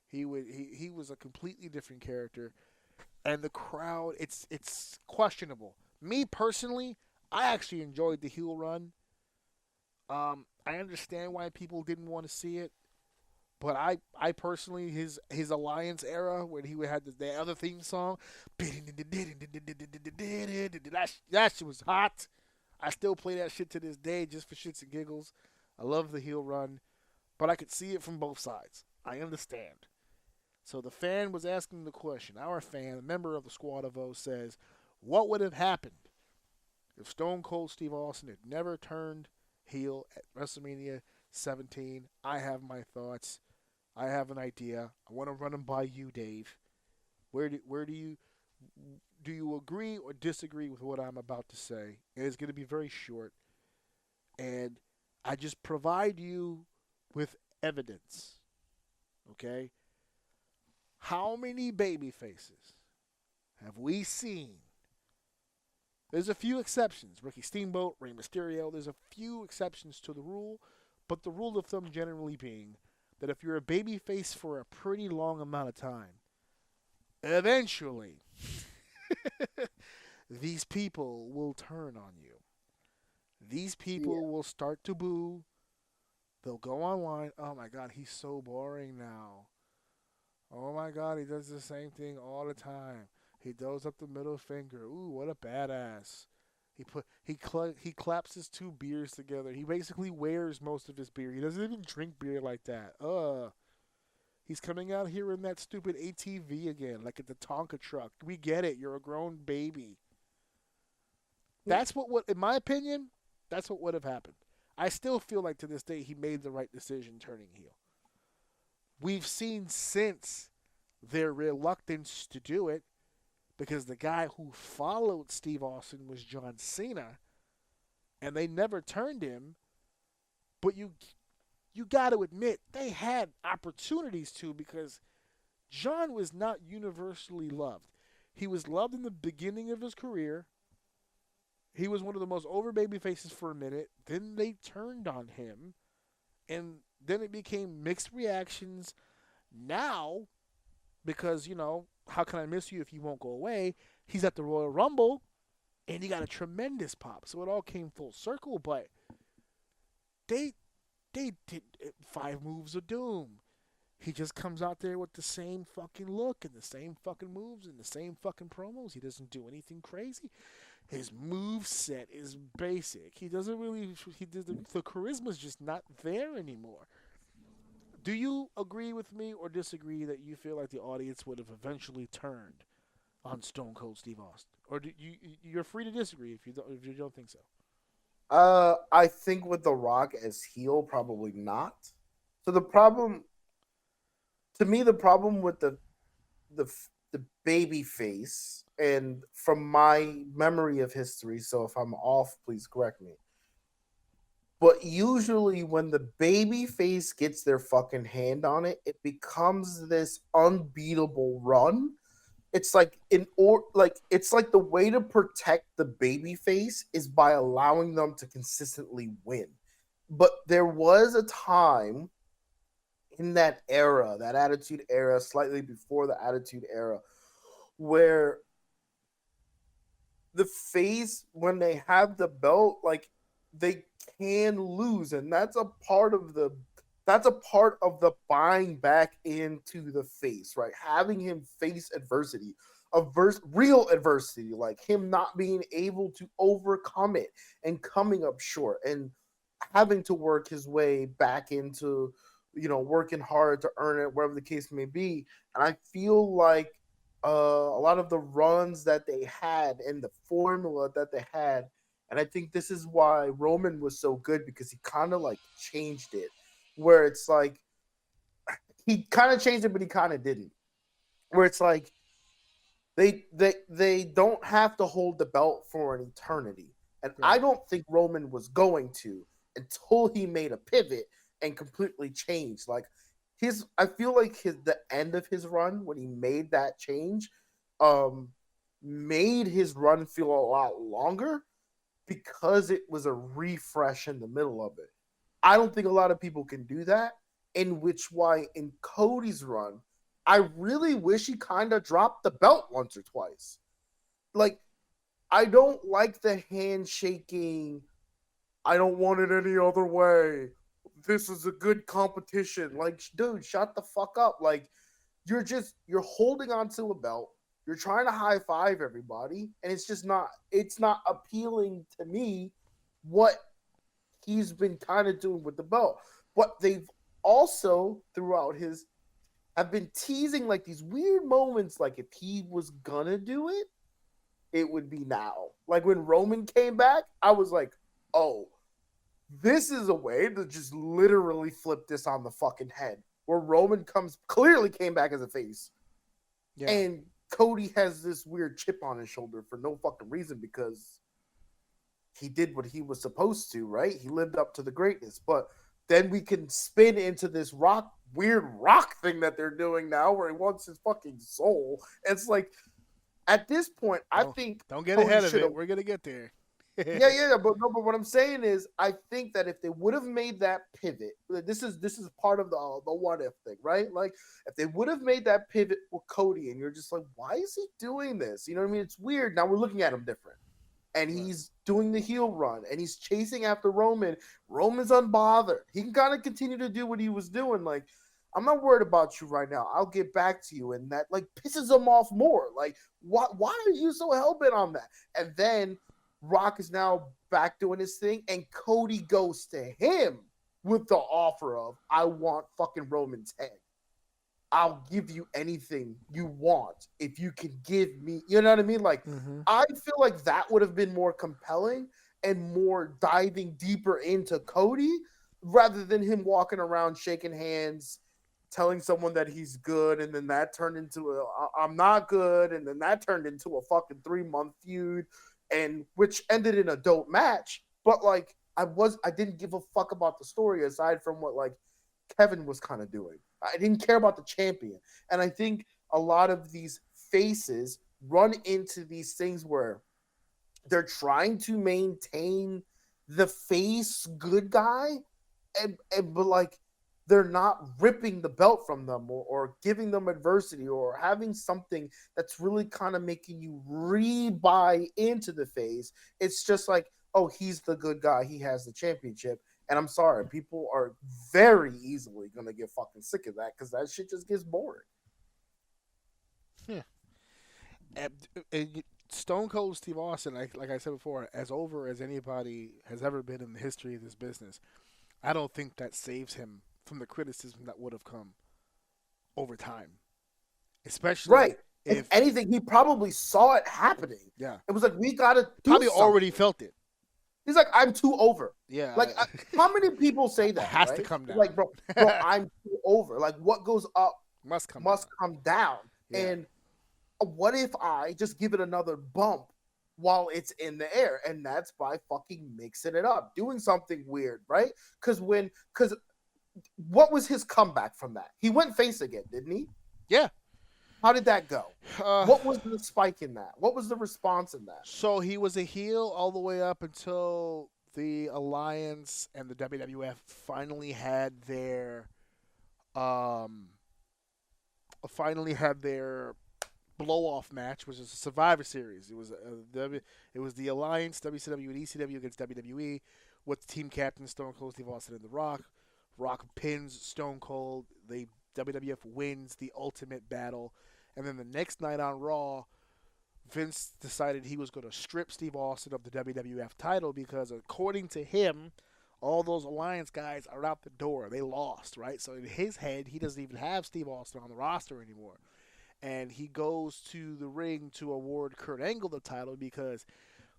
He was a completely different character. And the crowd, it's questionable. Me personally, I actually enjoyed the heel run. I understand why people didn't want to see it. But I personally, his Alliance era, when he had the other theme song, that shit was hot. I still play that shit to this day just for shits and giggles. I love the heel run, but I could see it from both sides. I understand. So the fan was asking the question. Our fan, a member of the Squad of O, says, what would have happened if Stone Cold Steve Austin had never turned heel at WrestleMania 17? I have my thoughts. I have an idea. I want to run them by you, Dave. Where do you agree or disagree with what I'm about to say? And it's going to be very short. And I just provide you with evidence. Okay? How many baby faces have we seen? There's a few exceptions. Ricky Steamboat, Rey Mysterio. There's a few exceptions to the rule. But the rule of thumb generally being that if you're a baby face for a pretty long amount of time, eventually these people will turn on you. These people will start to boo. They'll go online. Oh my God, he's so boring now. Oh my God, he does the same thing all the time. He does up the middle finger. Ooh, what a badass. He claps his two beers together. He basically wears most of his beer. He doesn't even drink beer like that. He's coming out here in that stupid ATV again, like at the Tonka truck. We get it. You're a grown baby. That's what in my opinion, that's what would have happened. I still feel like to this day he made the right decision turning heel. We've seen since their reluctance to do it, because the guy who followed Steve Austin was John Cena, and they never turned him. But you got to admit, they had opportunities to, because John was not universally loved. He was loved in the beginning of his career. He was one of the most over baby faces for a minute. Then they turned on him, and then it became mixed reactions. Now, because, how can I miss you if you won't go away? He's at the Royal Rumble, and he got a tremendous pop. So it all came full circle, but they did 5 moves of doom. He just comes out there with the same fucking look and the same fucking moves and the same fucking promos. He doesn't do anything crazy. His move set is basic. He doesn't really. The charisma's just not there anymore. Do you agree with me or disagree that you feel like the audience would have eventually turned on Stone Cold Steve Austin, or you're free to disagree if you don't think so? I think with The Rock as heel, probably not. So the problem to me, the problem with the baby face, and from my memory of history, so if I'm off, please correct me. But usually, when the baby face gets their fucking hand on it, it becomes this unbeatable run. It's like it's like the way to protect the baby face is by allowing them to consistently win. But there was a time in that era, that Attitude Era, slightly before the Attitude Era, where the face, when they have the belt, like, they can lose, and that's a part of the buying back into the face, right? Having him face adversity, real adversity, like him not being able to overcome it and coming up short and having to work his way back into, working hard to earn it, whatever the case may be. And I feel like a lot of the runs that they had and the formula that they had, and I think this is why Roman was so good, because he kind of like changed it, where it's like he kind of changed it, but he kind of didn't. Where it's like they don't have to hold the belt for an eternity, and right. I don't think Roman was going to until he made a pivot and completely changed. Like I feel like the end of his run, when he made that change, made his run feel a lot longer, because it was a refresh in the middle of it. I don't think a lot of people can do that, in Cody's run, I really wish he kind of dropped the belt once or twice. Like, I don't like the handshaking, I don't want it any other way, this is a good competition. Like, dude, shut the fuck up. Like, you're holding on to a belt, you're trying to high five everybody, and it's not appealing to me what he's been kind of doing with the belt. But they've also, throughout have been teasing like these weird moments, like if he was gonna do it, it would be now. Like when Roman came back, I was like, oh, this is a way to just literally flip this on the fucking head. Where Roman clearly came back as a face. Yeah. And Cody has this weird chip on his shoulder for no fucking reason, because he did what he was supposed to, right? He lived up to the greatness. But then we can spin into this weird rock thing that they're doing now, where he wants his fucking soul. It's like, at this point, I think don't get ahead of it. We're gonna get there. yeah. But what I'm saying is, I think that if they would have made that pivot, this is part of the what if thing, right? Like, if they would have made that pivot with Cody, and you're just like, why is he doing this? You know what I mean? It's weird. Now we're looking at him different, and he's doing the heel run, and he's chasing after Roman. Roman's unbothered. He can kind of continue to do what he was doing. Like, I'm not worried about you right now. I'll get back to you, and that like pisses him off more. Like, why are you so hell-bent on that? And then Rock is now back doing his thing, and Cody goes to him with the offer of, I want fucking Roman's head. I'll give you anything you want if you can give me, you know what I mean? Like, I feel like that would have been more compelling and more diving deeper into Cody, rather than him walking around shaking hands, telling someone that he's good, and then that turned into I'm not good, and then that turned into a fucking 3-month feud, and which ended in a dope match. But like, I didn't give a fuck about the story, aside from what like Kevin was kind of doing. I didn't care about the champion. And I think a lot of these faces run into these things where they're trying to maintain the face good guy, but like, they're not ripping the belt from them, or giving them adversity, or having something that's really kind of making you re-buy into the face. It's just like, oh, he's the good guy, he has the championship. And I'm sorry, people are very easily going to get fucking sick of that, because that shit just gets boring. Yeah. Stone Cold Steve Austin, like I said before, as over as anybody has ever been in the history of this business, I don't think that saves him from the criticism that would have come over time. Especially right. If anything, he probably saw it happening. Yeah. It was like, we got to do probably something. Already felt it. He's like, I'm too over. Yeah. Like, how many people say that? It has right? to come down. Like, bro, I'm too over. Like, what goes up Must come down. Yeah. And what if I just give it another bump while it's in the air? And that's by fucking mixing it up, doing something weird, right? Because what was his comeback from that? He went face again, didn't he? Yeah. How did that go? What was the spike in that? What was the response in that? So he was a heel all the way up until the Alliance and the WWF finally had their blow off match, which is a Survivor Series. It was the Alliance, WCW and ECW against WWE, with team captain Stone Cold Steve Austin and The Rock. Rock pins Stone Cold. WWF wins the Ultimate Battle, and then the next night on Raw, Vince decided he was going to strip Steve Austin of the WWF title because, according to him, all those Alliance guys are out the door. They lost, right? So in his head, he doesn't even have Steve Austin on the roster anymore. And he goes to the ring to award Kurt Angle the title because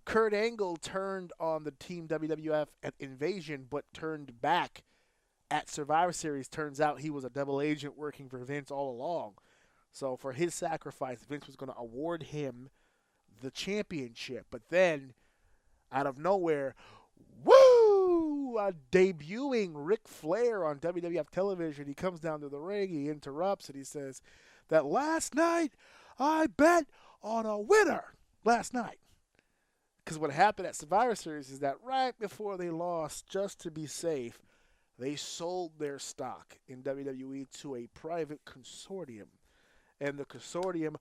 Kurt Angle turned on the Team WWF at Invasion but turned back at Survivor Series. Turns out he was a double agent working for Vince all along. So for his sacrifice, Vince was going to award him the championship. But then, out of nowhere, debuting Ric Flair on WWF television, he comes down to the ring, he interrupts, and he says that last night I bet on a winner last night. Because what happened at Survivor Series is that right before they lost, just to be safe, they sold their stock in WWE to a private consortium. And the consortium,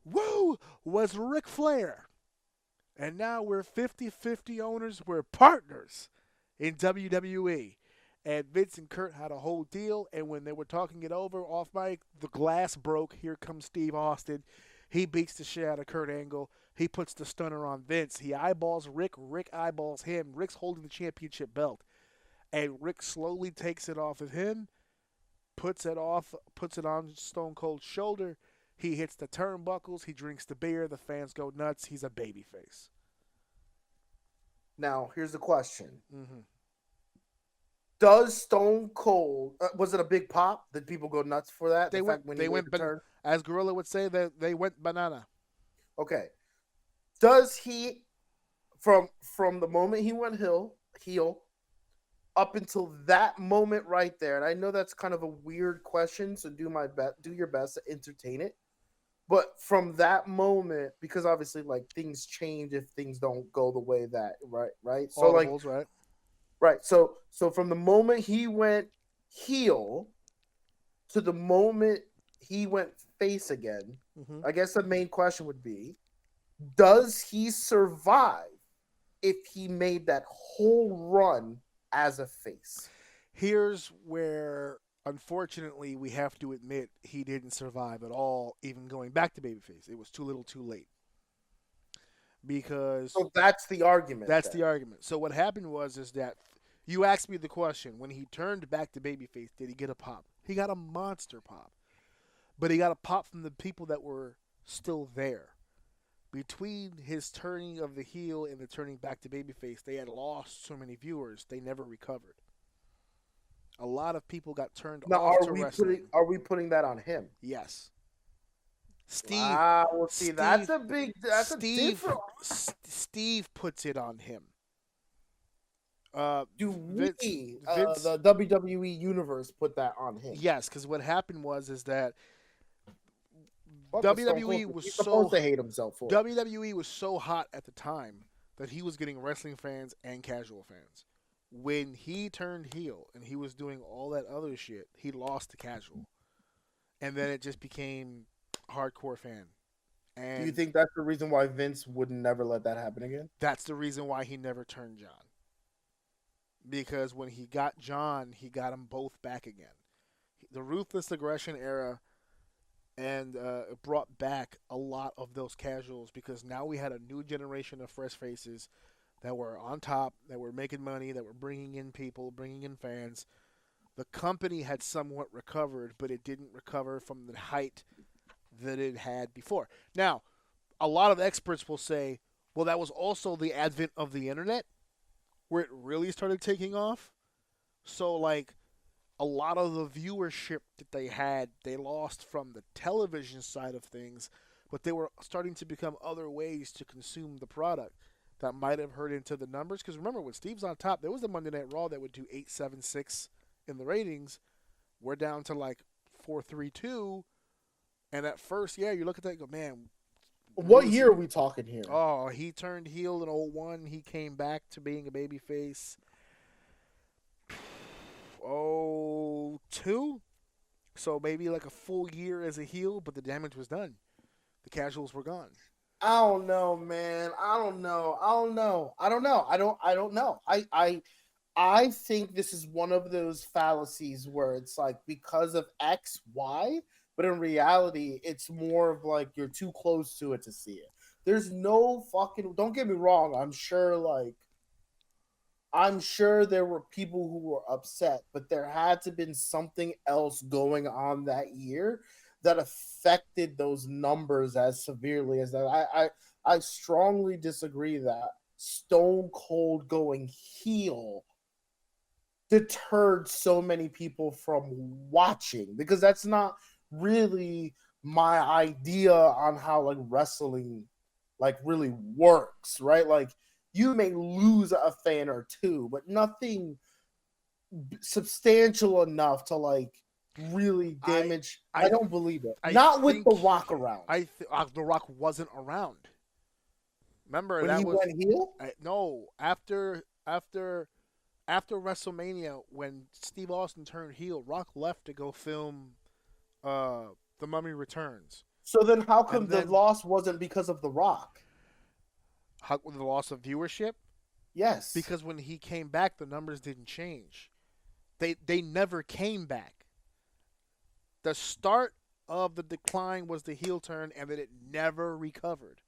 was Ric Flair. And now we're 50-50 owners. We're partners in WWE. And Vince and Kurt had a whole deal. And when they were talking it over off mic, the glass broke. Here comes Steve Austin. He beats the shit out of Kurt Angle. He puts the stunner on Vince. He eyeballs Rick. Rick eyeballs him. Rick's holding the championship belt. And Rick slowly takes it off of him, puts it on Stone Cold's shoulder. He hits the turnbuckles. He drinks the beer. The fans go nuts. He's a babyface. Now, here's the question. Mm-hmm. Does Stone Cold, was it a big pop? Did people go nuts for that? They went as Gorilla would say, they went banana. Okay. Does he, from the moment he went heel, up until that moment right there, and I know that's kind of a weird question, so do your best to entertain it. But from that moment, because obviously, like, things change if things don't go the way that, right? So, Audibles, right? Right. So from the moment he went heel to the moment he went face again, I guess the main question would be, does he survive if he made that whole run as a face? Here's where, unfortunately, we have to admit he didn't survive at all, even going back to babyface. It was too little too late. Because so that's the argument. That's the argument. So what happened is that you asked me the question, when he turned back to babyface, did he get a pop? He got a monster pop. But he got a pop from the people that were still there. Between his turning of the heel and the turning back to babyface, they had lost so many viewers, they never recovered. A lot of people got turned off to wrestling. Are we putting that on him? Yes. Steve. Well, see, that's a different. Steve puts it on him. The WWE universe put that on him? Yes, because what happened was that Well, WWE was he's supposed to hate himself for WWE was so hot at the time that he was getting wrestling fans and casual fans. When he turned heel and he was doing all that other shit, he lost to casual, and then it just became hardcore fan. And do you think that's the reason why Vince would never let that happen again? That's the reason why he never turned John. Because when he got John, he got them both back again. The Ruthless Aggression era and brought back a lot of those casuals because now we had a new generation of fresh faces that were on top, that were making money, that were bringing in people, bringing in fans. The company had somewhat recovered, but it didn't recover from the height that it had before. Now, a lot of experts will say, well, that was also the advent of the internet where it really started taking off. So, like, a lot of the viewership that they lost from the television side of things, but they were starting to become other ways to consume the product that might have hurt into the numbers. Because remember, when Steve's on top, there was the Monday Night Raw that would do 876 in the ratings. We're down to like 432, and at first, yeah, you look at that and go, man. What year are we talking here? Oh, he turned heel in 01. He came back to being a babyface. 02, so maybe like a full year as a heel, but the damage was done. The casuals were gone. I don't know, man. I don't know. I think this is one of those fallacies where it's like because of X, Y, but in reality, it's more of like you're too close to it to see it. There's no fucking. Don't get me wrong. I'm sure there were people who were upset, but there had to have been something else going on that year that affected those numbers as severely as that. I strongly disagree that Stone Cold going heel deterred so many people from watching, because that's not really my idea on how like wrestling like really works, right? Like, you may lose a fan or two, but nothing substantial enough to like really damage. I don't believe it. Not with The Rock around. The Rock wasn't around. Remember when that he went heel? No, after WrestleMania, when Steve Austin turned heel, Rock left to go film The Mummy Returns. So then, how come the loss wasn't because of The Rock? The loss of viewership? Yes. Because when he came back, the numbers didn't change. They never came back. The start of the decline was the heel turn, and then it never recovered.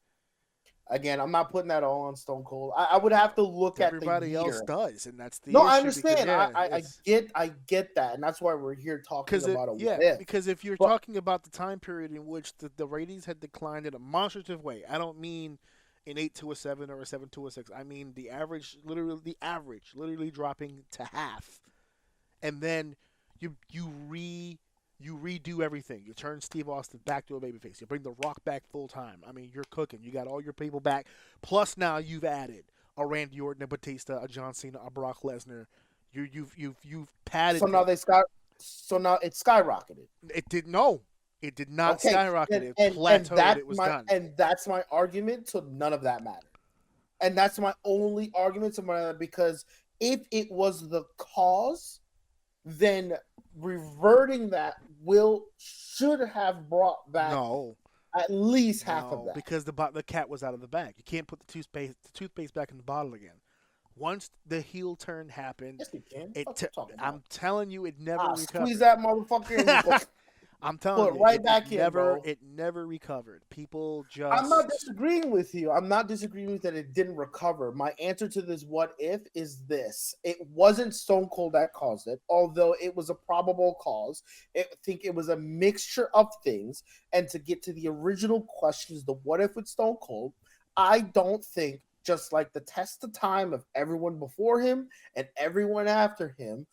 Again, I'm not putting that all on Stone Cold. I would have to look at the year. Everybody else does, and that's the issue. No, I understand. I get that, and that's why we're here talking about it. Yeah, because if you're talking about the time period in which the ratings had declined in a monstrative way, I don't mean an 8 to a 7 or a 7 to a 6. I mean the average, literally dropping to half, and then you redo everything. You turn Steve Austin back to a babyface. You bring The Rock back full time. I mean, you're cooking. You got all your people back. Plus, now you've added a Randy Orton, a Batista, a John Cena, a Brock Lesnar. You've padded. So now it's skyrocketed. It did no. It did not skyrocket. It plateaued. It was done. And that's my argument. So none of that mattered. And that's my only argument. Because if it was the cause, then reverting that should have brought back at least half of that. Because the cat was out of the bag. You can't put the toothpaste back in the bottle again. Once the heel turn happened, yes, you can. I'm telling you, it never recovered. Squeeze that motherfucker. I'm telling you, right back in, bro. It never recovered. People just. I'm not disagreeing with you. I'm not disagreeing with that it didn't recover. My answer to this what if is this. It wasn't Stone Cold that caused it, although it was a probable cause. I think it was a mixture of things. And to get to the original question is the what if with Stone Cold, I don't think, just like the test of time of everyone before him and everyone after him,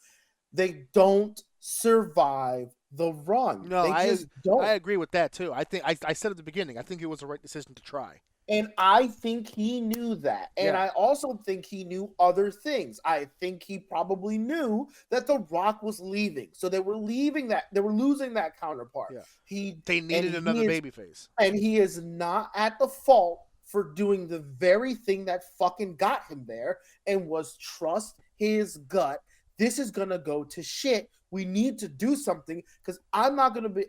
they don't survive the run. No, I agree with that too. I think I said at the beginning, I think it was the right decision to try. And I think he knew that. And I also think he knew other things. I think he probably knew that The Rock was leaving. So they were losing that counterpart. Yeah. They needed another babyface. And he is not at the fault for doing the very thing that fucking got him there, and was trust his gut. This is going to go to shit. We need to do something, because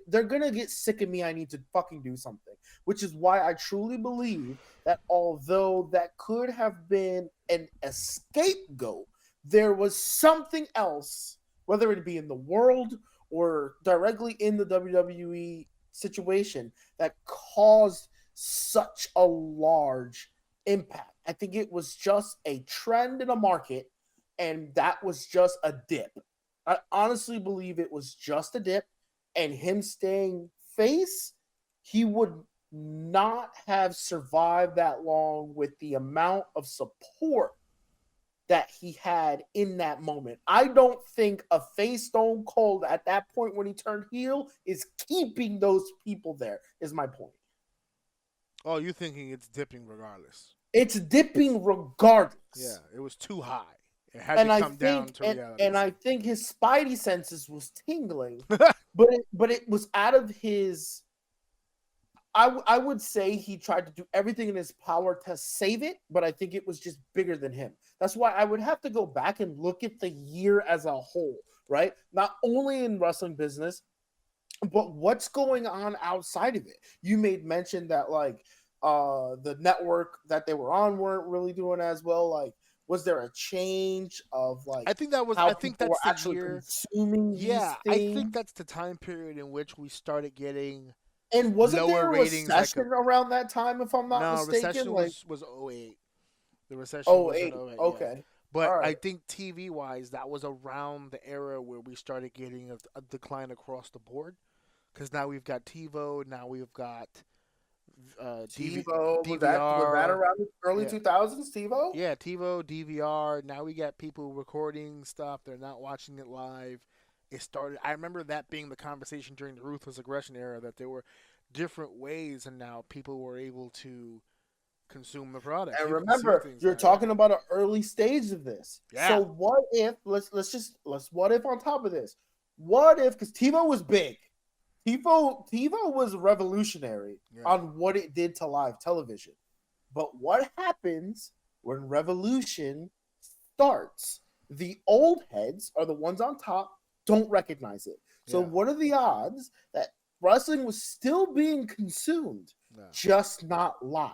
they're going to get sick of me. I need to fucking do something, which is why I truly believe that although that could have been an scapegoat, there was something else, whether it be in the world or directly in the WWE situation, that caused such a large impact. I think it was just a trend in a market, and that was just a dip. I honestly believe it was just a dip, and him staying face, he would not have survived that long with the amount of support that he had in that moment. I don't think a face Stone Cold at that point when he turned heel is keeping those people there, is my point. Oh, you're thinking it's dipping regardless. It's dipping regardless. Yeah, it was too high. It had to come down to reality. And I think his spidey senses was tingling, but it was out of his. I would say he tried to do everything in his power to save it, but I think it was just bigger than him. That's why I would have to go back and look at the year as a whole, right? Not only in wrestling business, but what's going on outside of it. You made mention that like the network that they were on weren't really doing as well. Like, was there a change of like? I think that was. How I think people that's were actually the year. consuming these Yeah, I things? think that's the time period in which we started getting. And wasn't there a ratings, recession around that time, if I'm not mistaken? Recession like, was 08. The recession was in 08. Okay. Yeah. But right. I think TV-wise, that was around the era where we started getting a decline across the board. Because now we've got TiVo, now we've got TiVo. DVR. Was that around the early 2000s, TiVo? Yeah, TiVo, DVR. Now we got people recording stuff. They're not watching it live. It started. I remember that being the conversation during the Ruthless Aggression era, that there were different ways, and now people were able to consume the product. And remember, you're talking about an early stage of this. Yeah. So what if let's what if on top of this? What if, because TiVo was big, TiVo was revolutionary on what it did to live television. But what happens when revolution starts? The old heads are the ones on top, don't recognize it. So what are the odds that wrestling was still being consumed, just not live?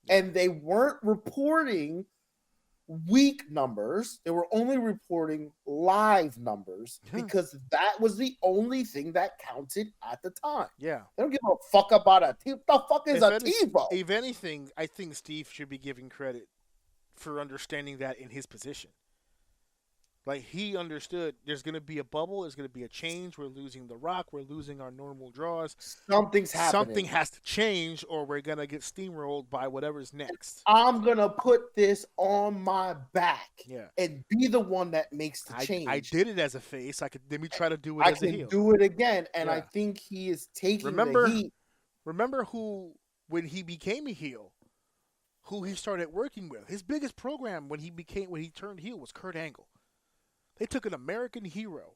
And they weren't reporting week numbers. They were only reporting live numbers because that was the only thing that counted at the time. Yeah. They don't give a fuck about a TiVo. The fuck is a TiVo? If anything, I think Steve should be given credit for understanding that in his position. Like, he understood there's going to be a bubble, there's going to be a change, we're losing The Rock, we're losing our normal draws. Something's happening. Something has to change or we're going to get steamrolled by whatever's next. I'm going to put this on my back and be the one that makes the change. I did it as a face. Let me try to do it as a heel. I can do it again, and I think he is taking the heat. Remember when he became a heel, who he started working with. His biggest program when he turned heel was Kurt Angle. They took an American hero,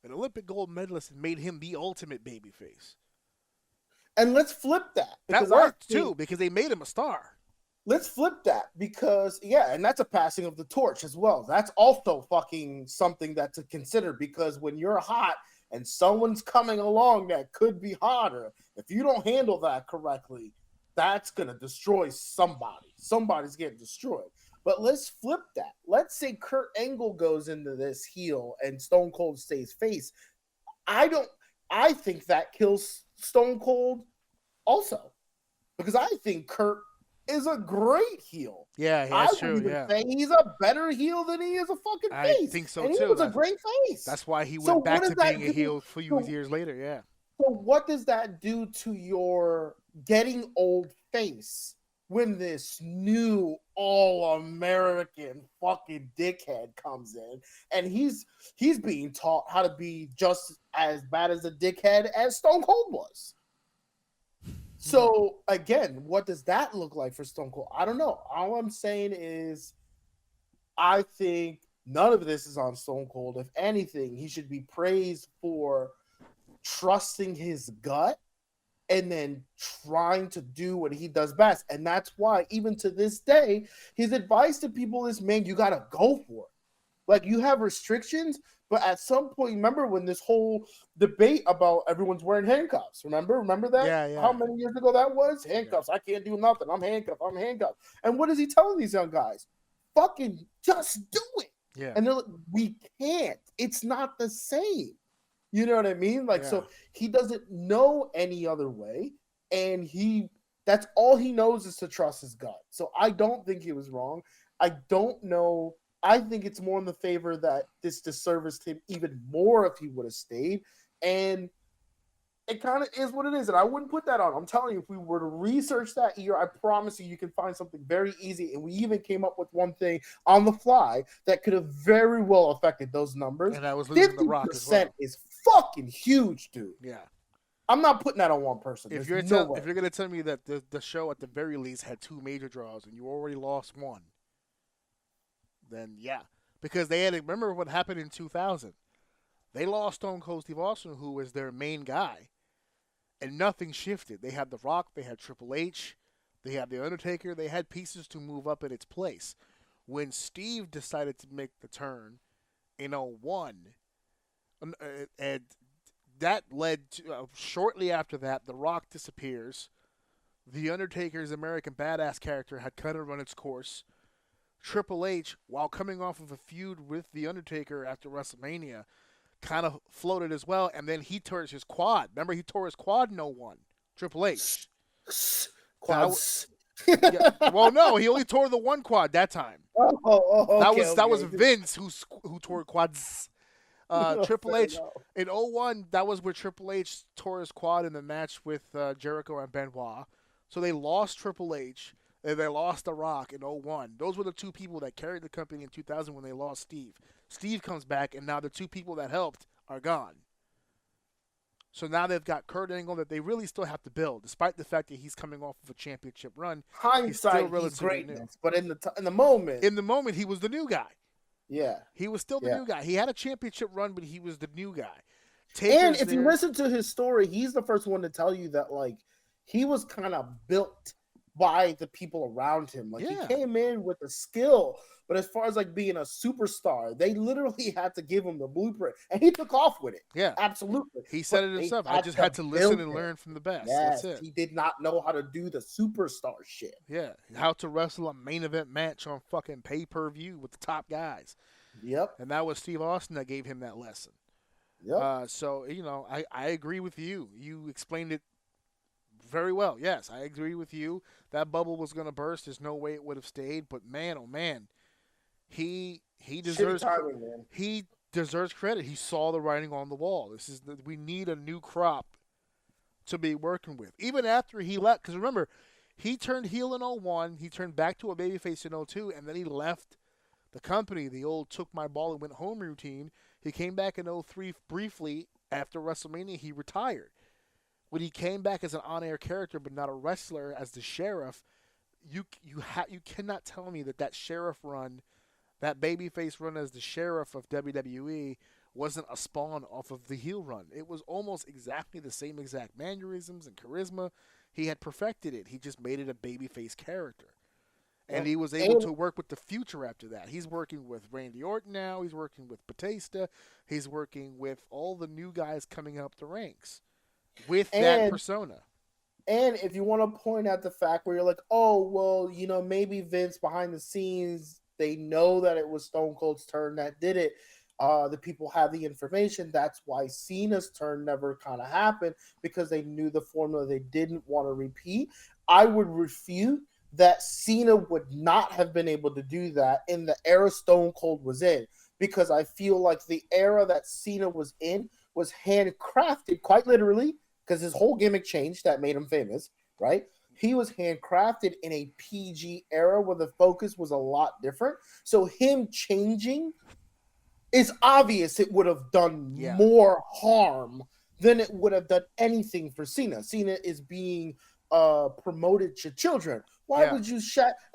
an Olympic gold medalist, and made him the ultimate babyface. And let's flip that. That worked, too, because they made him a star. Let's flip that because, and that's a passing of the torch as well. That's also fucking something that to consider, because when you're hot and someone's coming along that could be hotter, if you don't handle that correctly, that's going to destroy somebody. Somebody's getting destroyed. But let's flip that. Let's say Kurt Angle goes into this heel and Stone Cold stays face. I think that kills Stone Cold also, because I think Kurt is a great heel. Yeah, that's true. I would even say he's a better heel than he is a fucking face. I think so and too. He was a great face. That's why he went back to being a heel a few years later. Yeah. So what does that do to your getting old face when this new all-American fucking dickhead comes in and he's being taught how to be just as bad as a dickhead as Stone Cold was? So again, what does that look like for Stone Cold? I don't know. All I'm saying is I think none of this is on Stone Cold. If anything, he should be praised for trusting his gut and then trying to do what he does best. And that's why, even to this day, his advice to people is, man, you got to go for it. Like, you have restrictions, but at some point, remember when this whole debate about everyone's wearing handcuffs? Remember that? Yeah. How many years ago that was? Handcuffs. Yeah. I can't do nothing. I'm handcuffed. And what is he telling these young guys? Fucking just do it. Yeah. And they're like, we can't. It's not the same. You know what I mean? Like, so he doesn't know any other way. And that's all he knows is to trust his gut. So I don't think he was wrong. I don't know. I think it's more in the favor that this disserviced him even more if he would have stayed. And it kind of is what it is, and I wouldn't put that on. I'm telling you, if we were to research that year, I promise you can find something very easy. And we even came up with one thing on the fly that could have very well affected those numbers. And I was losing The Rock as well. 50% is fucking huge, dude. Yeah. I'm not putting that on one person. If you're going to tell me that the show at the very least had 2 major draws and you already lost one, then yeah. Because they had, remember what happened in 2000. They lost Stone Cold Steve Austin, who was their main guy, and nothing shifted. They had The Rock, they had Triple H, they had The Undertaker, they had pieces to move up in its place. When Steve decided to make the turn in 01, and that led to, shortly after that, The Rock disappears. The Undertaker's American Badass character had kind of run its course. Triple H, while coming off of a feud with The Undertaker after WrestleMania, kind of floated as well, and then he tore his quad. Remember, he tore his quad in 01. Triple H. Quads. Yeah. Well, no, he only tore the one quad that time. That was Vince who tore quads. Triple H in 01, that was where Triple H tore his quad in the match with Jericho and Benoit. So they lost Triple H and they lost The Rock in 01. Those were the 2 people that carried the company in 2000 when they lost Steve. Steve comes back, and now the 2 people that helped are gone. So now they've got Kurt Angle that they really still have to build, despite the fact that he's coming off of a championship run. Hindsight, he's greatness, but in the moment, he was the new guy. Yeah, he was still the new guy. He had a championship run, but he was the new guy. And if you listen to his story, he's the first one to tell you that he was kind of built by the people around him. He came in with a skill, but as far as being a superstar, they literally had to give him the blueprint, and he took off with it. Yeah, absolutely. He said it himself. I just had to listen and learn from the best. Yes, that's it. He did not know how to do the superstar shit. Yeah, how to wrestle a main event match on fucking pay-per-view with the top guys. Yep. And that was Steve Austin that gave him that lesson. Yep. So I agree with you. You explained it very well. Yes, I agree with you. That bubble was going to burst. There's no way it would have stayed. But man, oh man, he deserves he deserves credit. He saw the writing on the wall. We need a new crop to be working with. Even after he left, because remember, he turned heel in 01. He turned back to a babyface in 02, and then he left the company. The old took my ball and went home routine. He came back in 03 briefly. After WrestleMania, he retired. When he came back as an on-air character but not a wrestler as the sheriff, you cannot tell me that sheriff run, that babyface run as the sheriff of WWE wasn't a spawn off of the heel run. It was almost exactly the same exact mannerisms and charisma. He had perfected it. He just made it a babyface character. And he was able to work with the future after that. He's working with Randy Orton now. He's working with Batista. He's working with all the new guys coming up the ranks with that persona. And if you want to point out the fact where you're like, oh, well, maybe Vince behind the scenes, they know that it was Stone Cold's turn that did it. The people have the information. That's why Cena's turn never kind of happened, because they knew the formula they didn't want to repeat. I would refute that Cena would not have been able to do that in the era Stone Cold was in, because I feel like the era that Cena was in was handcrafted, quite literally, because his whole gimmick changed that made him famous, right? He was handcrafted in a PG era where the focus was a lot different. So him changing, it's obvious it would have done more harm than it would have done anything for Cena. Cena is being promoted to children. Why would you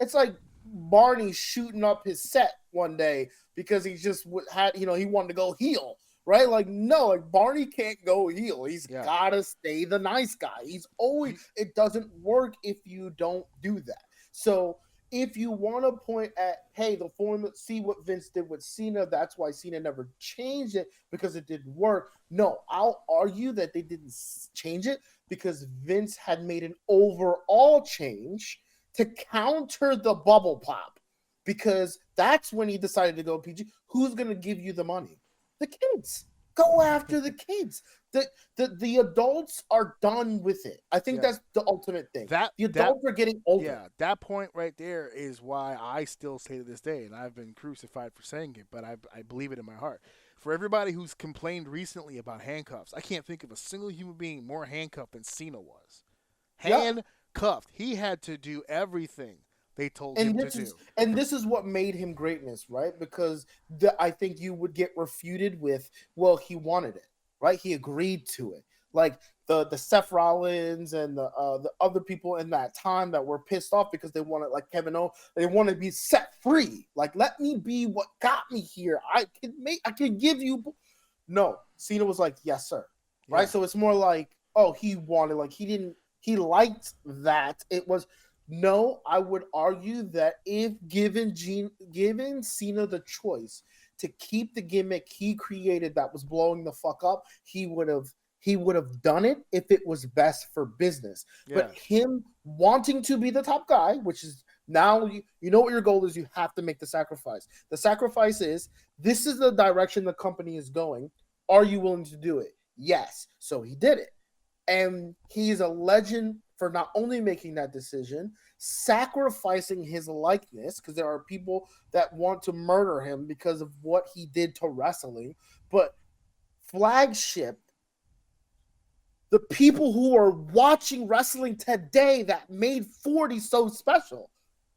It's like Barney shooting up his set one day because he just had, he wanted to go heel, right? No, Barney can't go heel. He's got to stay the nice guy. He's always, it doesn't work if you don't do that. So if you want to point at, hey, the formula, see what Vince did with Cena, that's why Cena never changed it, because it didn't work. No, I'll argue that they didn't change it because Vince had made an overall change to counter the bubble pop, because that's when he decided to go PG. Who's going to give you the money? The kids. Go after the kids. The adults are done with it. I think that's the ultimate thing. The adults are getting older. Yeah, that point right there is why I still say to this day, and I've been crucified for saying it, but I believe it in my heart. For everybody who's complained recently about handcuffs, I can't think of a single human being more handcuffed than Cena was. Handcuffed. He had to do everything they told him to do. And this is what made him greatness, right? Because I think you would get refuted with, well, he wanted it, right? He agreed to it. Like the Seth Rollins and the other people in that time that were pissed off because they wanted, like Kevin Owens, they want to be set free. Like, let me be what got me here. I can give you. No, Cena was like, yes, sir. Right. Yeah. So it's more like, oh, he wanted, like, he liked that. It was. No, I would argue that if given Cena the choice to keep the gimmick he created that was blowing the fuck up, he would have done it if it was best for business. Yeah. But him wanting to be the top guy, which is now you know what your goal is, you have to make the sacrifice. The sacrifice is, this is the direction the company is going. Are you willing to do it? Yes. So he did it. And he's a legend for not only making that decision, sacrificing his likeness, because there are people that want to murder him because of what he did to wrestling, but flagship, the people who are watching wrestling today that made 40 so special,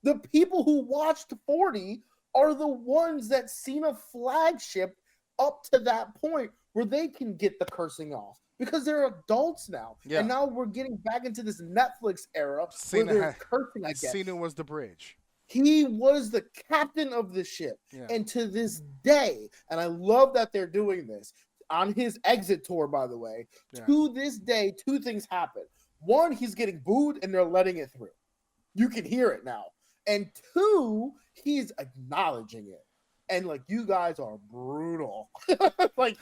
the people who watched 40 are the ones that Cena flagship up to that point where they can get the cursing off. Because they're adults now. Yeah. And now we're getting back into this Netflix era where they're cursing, I guess. Cena was the bridge. He was the captain of the ship. Yeah. And to this day, and I love that they're doing this, on his exit tour, by the way, to this day, two things happen. One, he's getting booed and they're letting it through. You can hear it now. And two, he's acknowledging it. And, like, you guys are brutal. Like...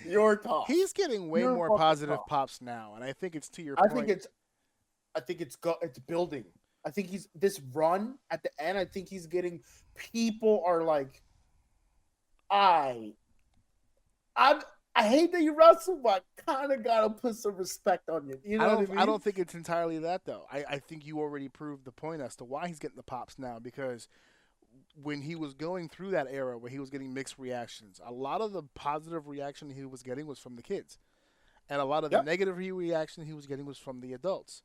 Your talk. He's getting way more positive pops now, and I think it's to your point. I think it's building. I think he's this run at the end. I think he's getting people are like, I hate that you wrestle, but I kind of gotta put some respect on you. You know what I mean? I don't think it's entirely that though. I think you already proved the point as to why he's getting the pops now, because when he was going through that era where he was getting mixed reactions, a lot of the positive reaction he was getting was from the kids. And a lot of the negative reaction he was getting was from the adults.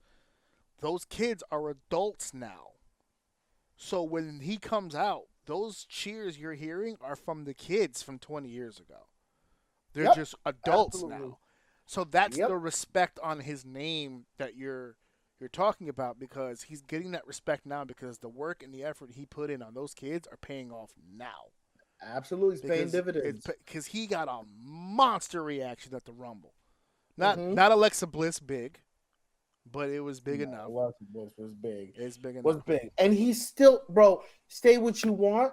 Those kids are adults now. So when he comes out, those cheers you're hearing are from the kids from 20 years ago. They're just adults now. So that's the respect on his name that you're talking about, because he's getting that respect now because the work and the effort he put in on those kids are paying off now. Absolutely, he's paying dividends. Because he got a monster reaction at the Rumble. Not Alexa Bliss big, but it was big enough. Alexa Bliss was big. It's big enough. Was big. And he's still, bro, say what you want.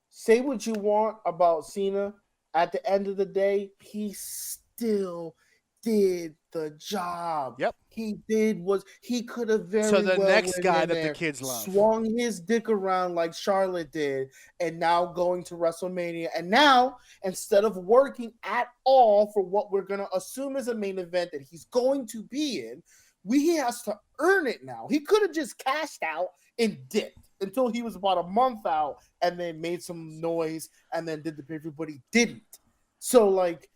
Say what you want about Cena. At the end of the day, he still did the job. Yep. He could have very well. So the next guy that the kids love swung his dick around like Charlotte did, and now going to WrestleMania, and now instead of working at all for what we're gonna assume is a main event that he's going to be in, he has to earn it now. He could have just cashed out and dipped until he was about a month out, and then made some noise, and then did the pay-per-view, but he didn't. So like,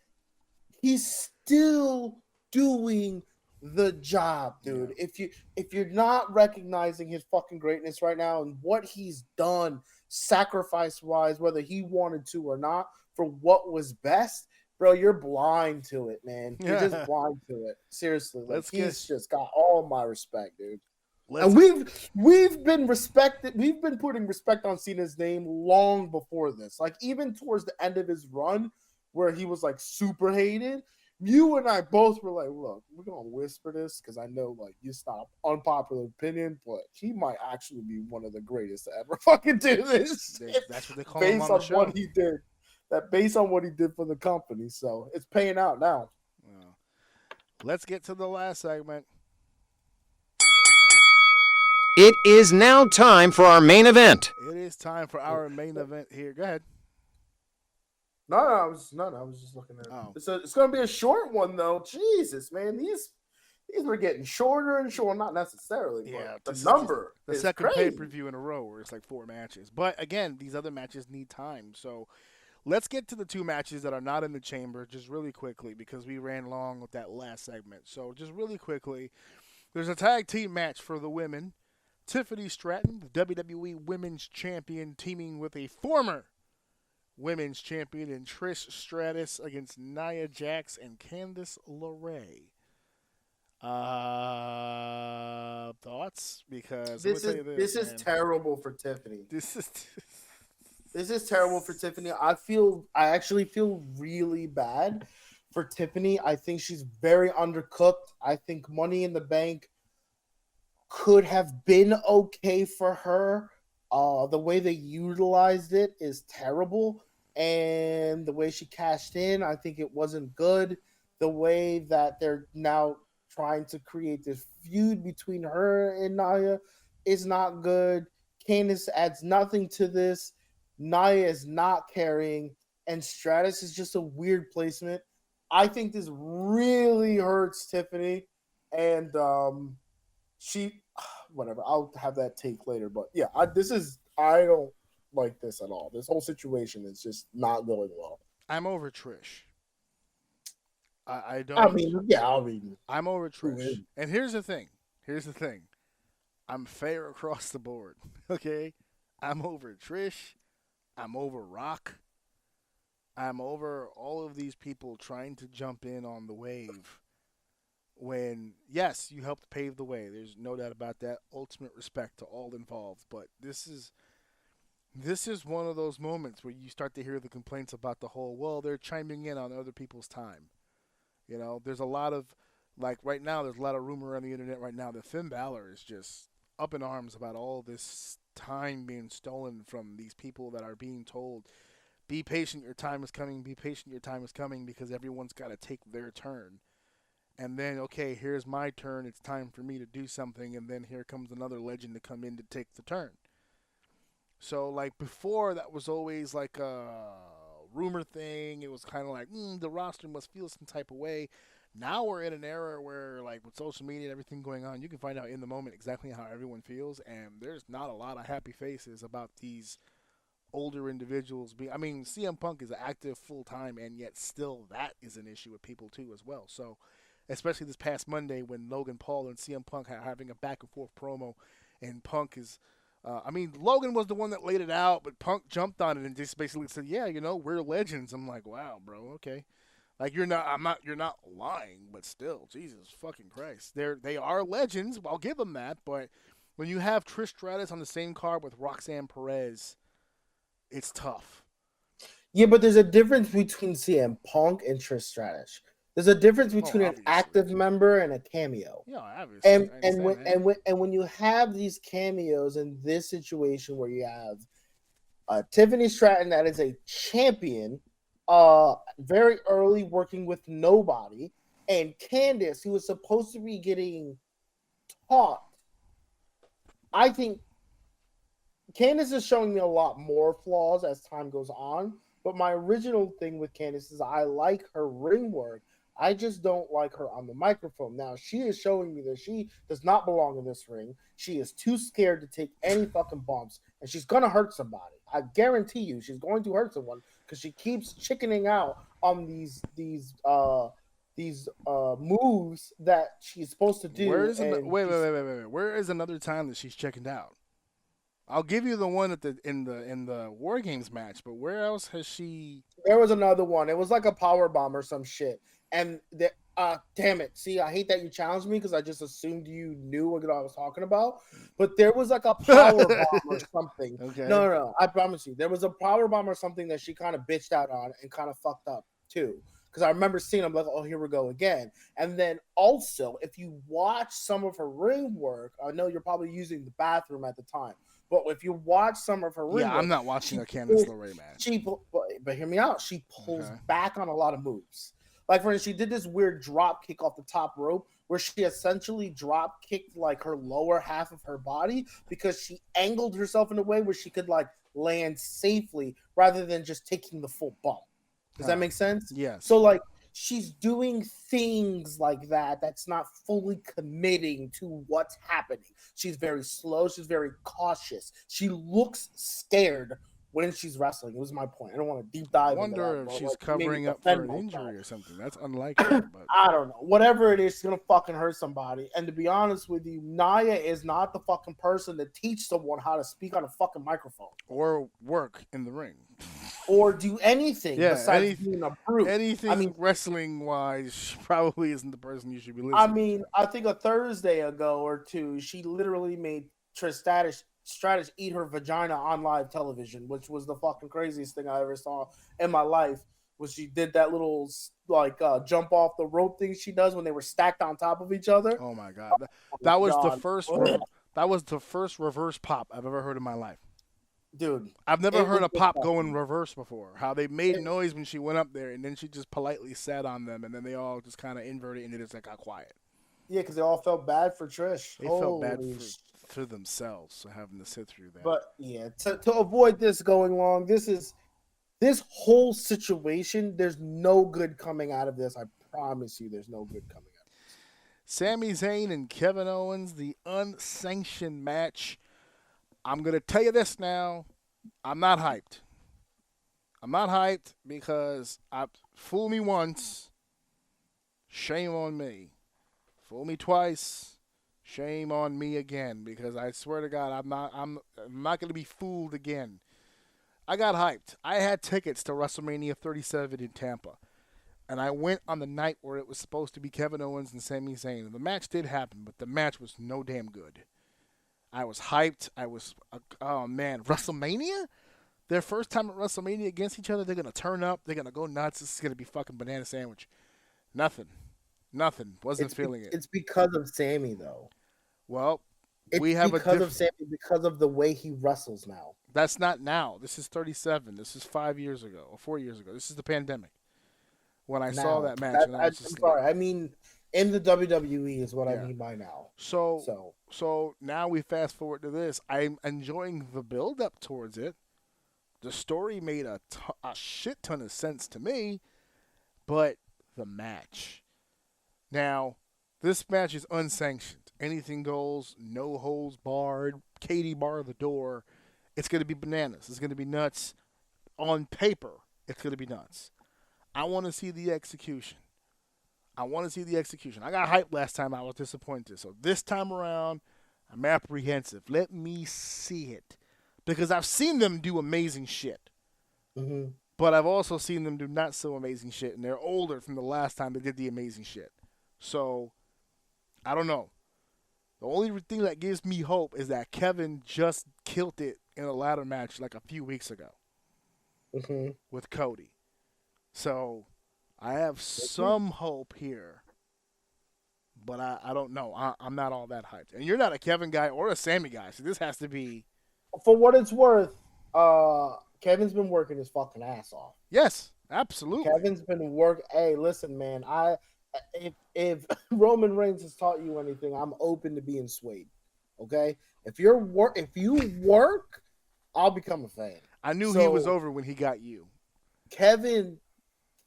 he's still doing the job, dude. If you're not recognizing his fucking greatness right now and what he's done sacrifice wise, whether he wanted to or not, for what was best, bro, you're blind to it, man. You're just blind to it. Seriously, like, he's just got all my respect, dude. And we've been respected. We've been putting respect on Cena's name long before this. Like, even towards the end of his run, where he was like super hated, you and I both were like, look, we're going to whisper this because I know, like, it's not unpopular opinion, but he might actually be one of the greatest to ever fucking do this. That's what they call him on the show. Based on what he did. Based on what he did for the company. So it's paying out now. Well, let's get to the last segment. It is now time for our main event. It is time for our main event here. Go ahead. No, I was just looking at it. Oh. It's going to be a short one though. Jesus, man, these were getting shorter and shorter. Not necessarily, but the number the is second crazy. pay-per-view in a row where it's like 4 matches. But again, these other matches need time. So let's get to the 2 matches that are not in the chamber just really quickly because we ran long with that last segment. So just really quickly, there's a tag team match for the women. Tiffany Stratton, the WWE Women's Champion, teaming with a former Women's Champion in Trish Stratus against Nia Jax and Candice LeRae. Thoughts? Because this is terrible for Tiffany. This is terrible for Tiffany. I actually feel really bad for Tiffany. I think she's very undercooked. I think Money in the Bank could have been okay for her. The way they utilized it is terrible. And the way she cashed in, I think it wasn't good. The way that they're now trying to create this feud between her and Nia is not good. Candice adds nothing to this. Nia is not carrying. And Stratus is just a weird placement. I think this really hurts Tiffany. And whatever. I'll have that take later. But yeah, I don't like this at all. This whole situation is just not going well. I'm over Trish. I'm over Trish. And here's the thing. I'm fair across the board. Okay? I'm over Trish. I'm over Rock. I'm over all of these people trying to jump in on the wave. When, yes, you helped pave the way. There's no doubt about that. Ultimate respect to all involved. But this is one of those moments where you start to hear the complaints about the whole, well, they're chiming in on other people's time. You know, there's a lot of, like right now, there's a lot of rumor on the internet right now that Finn Balor is just up in arms about all this time being stolen from these people that are being told, be patient, your time is coming, because everyone's got to take their turn. And then, okay, here's my turn, it's time for me to do something, and then here comes another legend to come in to take the turn. So, like, before, that was always like a rumor thing. It was kind of like, the roster must feel some type of way. Now we're in an era where, like, with social media and everything going on, you can find out in the moment exactly how everyone feels, and there's not a lot of happy faces about these older individuals. CM Punk is active full-time, and yet still that is an issue with people, too, as well. So, especially this past Monday when Logan Paul and CM Punk are having a back-and-forth promo, and Punk is... Logan was the one that laid it out, but Punk jumped on it and just basically said, yeah, we're legends. I'm like, wow, bro, okay. Like, you're not lying, but still, Jesus fucking Christ. They are legends. I'll give them that, but when you have Trish Stratus on the same card with Roxanne Perez, it's tough. Yeah, but there's a difference between CM Punk and Trish Stratus. There's a difference between an active member and a cameo. Yeah, obviously. And when you have these cameos in this situation where you have Tiffany Stratton that is a champion, very early working with nobody, and Candice, who was supposed to be getting taught. I think Candice is showing me a lot more flaws as time goes on, but my original thing with Candice is I like her ring work. I just don't like her on the microphone. Now, she is showing me that she does not belong in this ring. She is too scared to take any fucking bumps, and she's going to hurt somebody. I guarantee you she's going to hurt someone because she keeps chickening out on these moves that she's supposed to do. Wait. Where is another time that she's checking out? I'll give you the one in the War Games match, but where else has she? There was another one. It was like a power bomb or some shit. And damn it! See, I hate that you challenged me because I just assumed you knew what I was talking about. But there was like a power bomb or something. Okay. No, I promise you, there was a power bomb or something that she kind of bitched out on and kind of fucked up too. Because I remember seeing, I'm like, oh, here we go again. And then also, if you watch some of her ring work, I know you're probably using the bathroom at the time. But if you watch some of her ring work, I'm not watching a Candice LeRae match. But hear me out. She pulls back on a lot of moves. Like, for instance, she did this weird drop kick off the top rope where she essentially drop kicked like her lower half of her body because she angled herself in a way where she could like land safely rather than just taking the full bump. Does that make sense? Yes. So like she's doing things like that that's not fully committing to what's happening. She's very slow. She's very cautious. She looks scared when she's wrestling. It was my point. I don't want to deep dive. I wonder if she's covering up for an injury or something. That's unlikely. But I don't know. Whatever it is, she's gonna fucking hurt somebody. And to be honest with you, Naya is not the fucking person to teach someone how to speak on a fucking microphone or work in the ring. Or do anything besides being a brute. Anything wrestling wise, she probably isn't the person you should be listening to. I think a Thursday ago or two, she literally made Trish Stratus eat her vagina on live television, which was the fucking craziest thing I ever saw in my life. Was she did that little jump off the rope thing she does when they were stacked on top of each other? Oh my god, that was the first. That was the first reverse pop I've ever heard in my life. Dude, I've never heard a pop go in reverse before. How they made noise when she went up there, and then she just politely sat on them, and then they all just kind of inverted, and it just got quiet. Yeah, because they all felt bad for Trish. They felt bad for themselves having to sit through that. But yeah, to avoid this going long, this whole situation, there's no good coming out of this. I promise you, there's no good coming out of this. Sami Zayn and Kevin Owens, the unsanctioned match. I'm going to tell you this now. I'm not hyped. I'm not hyped because fool me once, shame on me. Fool me twice, shame on me again. Because I swear to God, I'm not going to be fooled again. I got hyped. I had tickets to WrestleMania 37 in Tampa. And I went on the night where it was supposed to be Kevin Owens and Sami Zayn. And the match did happen, but the match was no damn good. I was hyped. Oh man, WrestleMania? Their first time at WrestleMania against each other, they're going to turn up. They're going to go nuts. This is going to be fucking banana sandwich. Nothing. Wasn't feeling it. It's because of Sammy, though. Well, it's we have because of Sammy, because of the way he wrestles now. That's not now. This is 37. This is 5 years ago or 4 years ago. This is the pandemic. When I saw that match. I'm sorry. I mean, in the WWE is what I mean by now. So now we fast forward to this. I'm enjoying the build up towards it. The story made a shit ton of sense to me, but the match. Now, this match is unsanctioned. Anything goes, no holds barred, Katie bar the door. It's going to be bananas. It's going to be nuts. On paper, it's going to be nuts. I want to see the execution. I got hyped last time. I was disappointed. So this time around, I'm apprehensive. Let me see it. Because I've seen them do amazing shit. Mm-hmm. But I've also seen them do not so amazing shit. And they're older from the last time they did the amazing shit. So, I don't know. The only thing that gives me hope is that Kevin just killed it in a ladder match like a few weeks ago. Mm-hmm. With Cody. So, I have some hope here, but I don't know. I'm not all that hyped. And you're not a Kevin guy or a Sammy guy, so this has to be... For what it's worth, Kevin's been working his fucking ass off. Yes, absolutely. Kevin's been Hey, listen, man. If Roman Reigns has taught you anything, I'm open to being swayed. Okay? If you work, I'll become a fan. I knew he was over when he got you. Kevin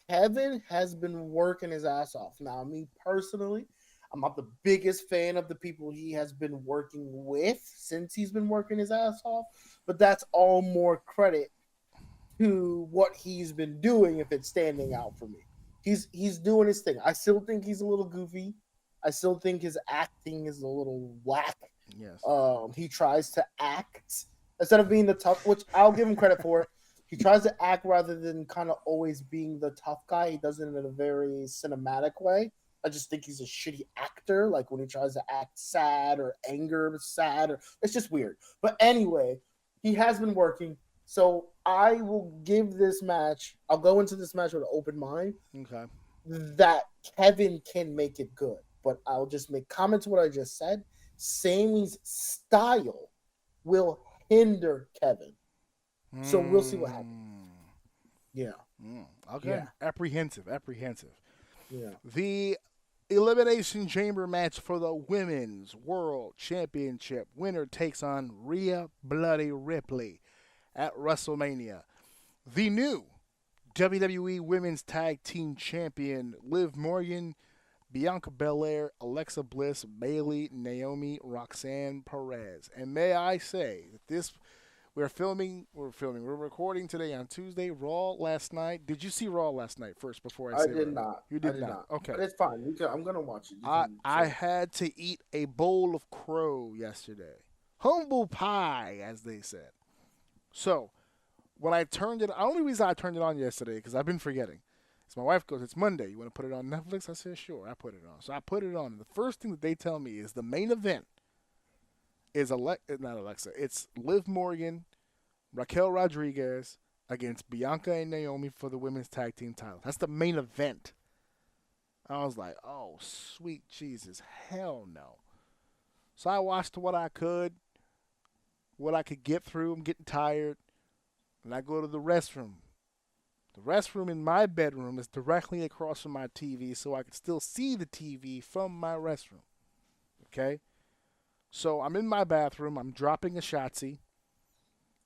has been working his ass off. Now, me personally, I'm not the biggest fan of the people he has been working with since he's been working his ass off, but that's all more credit to what he's been doing if it's standing out for me. He's doing his thing. I still think he's a little goofy. I still think his acting is a little whack. Yes. He tries to act instead of being the tough, which I'll give him credit for. He tries to act rather than kind of always being the tough guy. He does it in a very cinematic way. I just think he's a shitty actor, like when he tries to act sad or it's just weird. But anyway, he has been working. So I will give this match, I'll go into this match with an open mind. Okay. That Kevin can make it good. But I'll just make comments to what I just said. Sammy's style will hinder Kevin. So we'll see what happens. Yeah. Okay. Yeah. Apprehensive. Yeah. The Elimination Chamber match for the Women's World Championship. Winner takes on Rhea Bloody Ripley at WrestleMania. The new WWE Women's Tag Team Champion Liv Morgan, Bianca Belair, Alexa Bliss, Bayley, Naomi, Roxanne Perez. And may I say that we're recording today on Tuesday. Raw last night. Did you see Raw last night first before I say I did Raw? not. You did not. Okay. But it's fine. I'm going to watch it. I had to eat a bowl of crow yesterday. Humble pie, as they said. So, when I turned it, the only reason I turned it on yesterday, because I've been forgetting, is my wife goes, it's Monday, you want to put it on Netflix? I said, sure, I put it on. So I put it on, and the first thing that they tell me is the main event is it's Liv Morgan, Raquel Rodriguez against Bianca and Naomi for the women's tag team title. That's the main event. I was like, oh, sweet Jesus, hell no. So I watched what I could get through. I'm getting tired. And I go to the restroom. The restroom in my bedroom is directly across from my TV, so I can still see the TV from my restroom. Okay? So I'm in my bathroom. I'm dropping a Shotzi.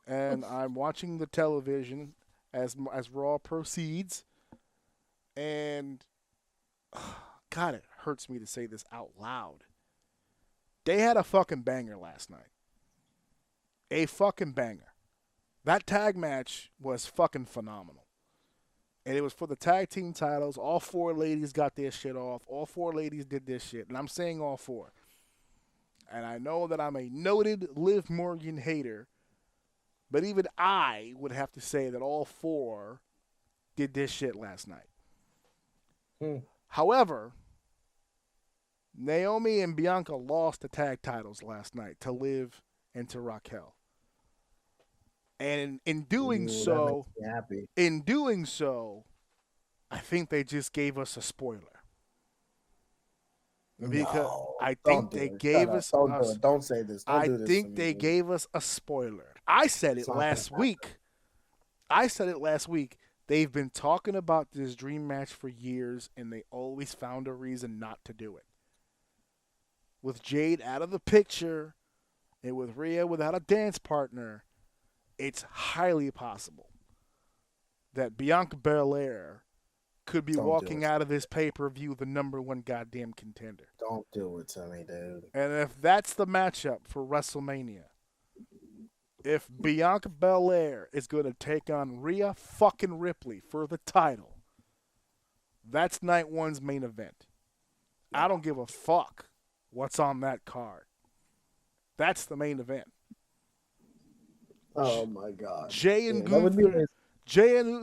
And I'm watching the television as Raw proceeds. And, God, it hurts me to say this out loud. They had a fucking banger last night. A fucking banger. That tag match was fucking phenomenal. And it was for the tag team titles. All 4 ladies got their shit off. All 4 ladies did this shit. And I'm saying all 4. And I know that I'm a noted Liv Morgan hater. But even I would have to say that all 4 did this shit last night. However, Naomi and Bianca lost the tag titles last night to Liv and to Raquel. And in doing so, I think they just gave us a spoiler. Because I think they gave us. Don't say this. I think they gave us a spoiler. I said it last week. They've been talking about this dream match for years, and they always found a reason not to do it. With Jade out of the picture, and with Rhea without a dance partner, it's highly possible that Bianca Belair could be walking out of this pay-per-view the number 1 goddamn contender. Don't do it to me, dude. And if that's the matchup for WrestleMania, if Bianca Belair is going to take on Rhea fucking Ripley for the title, that's night 1's main event. I don't give a fuck what's on that card. That's the main event. Oh my God. Jay and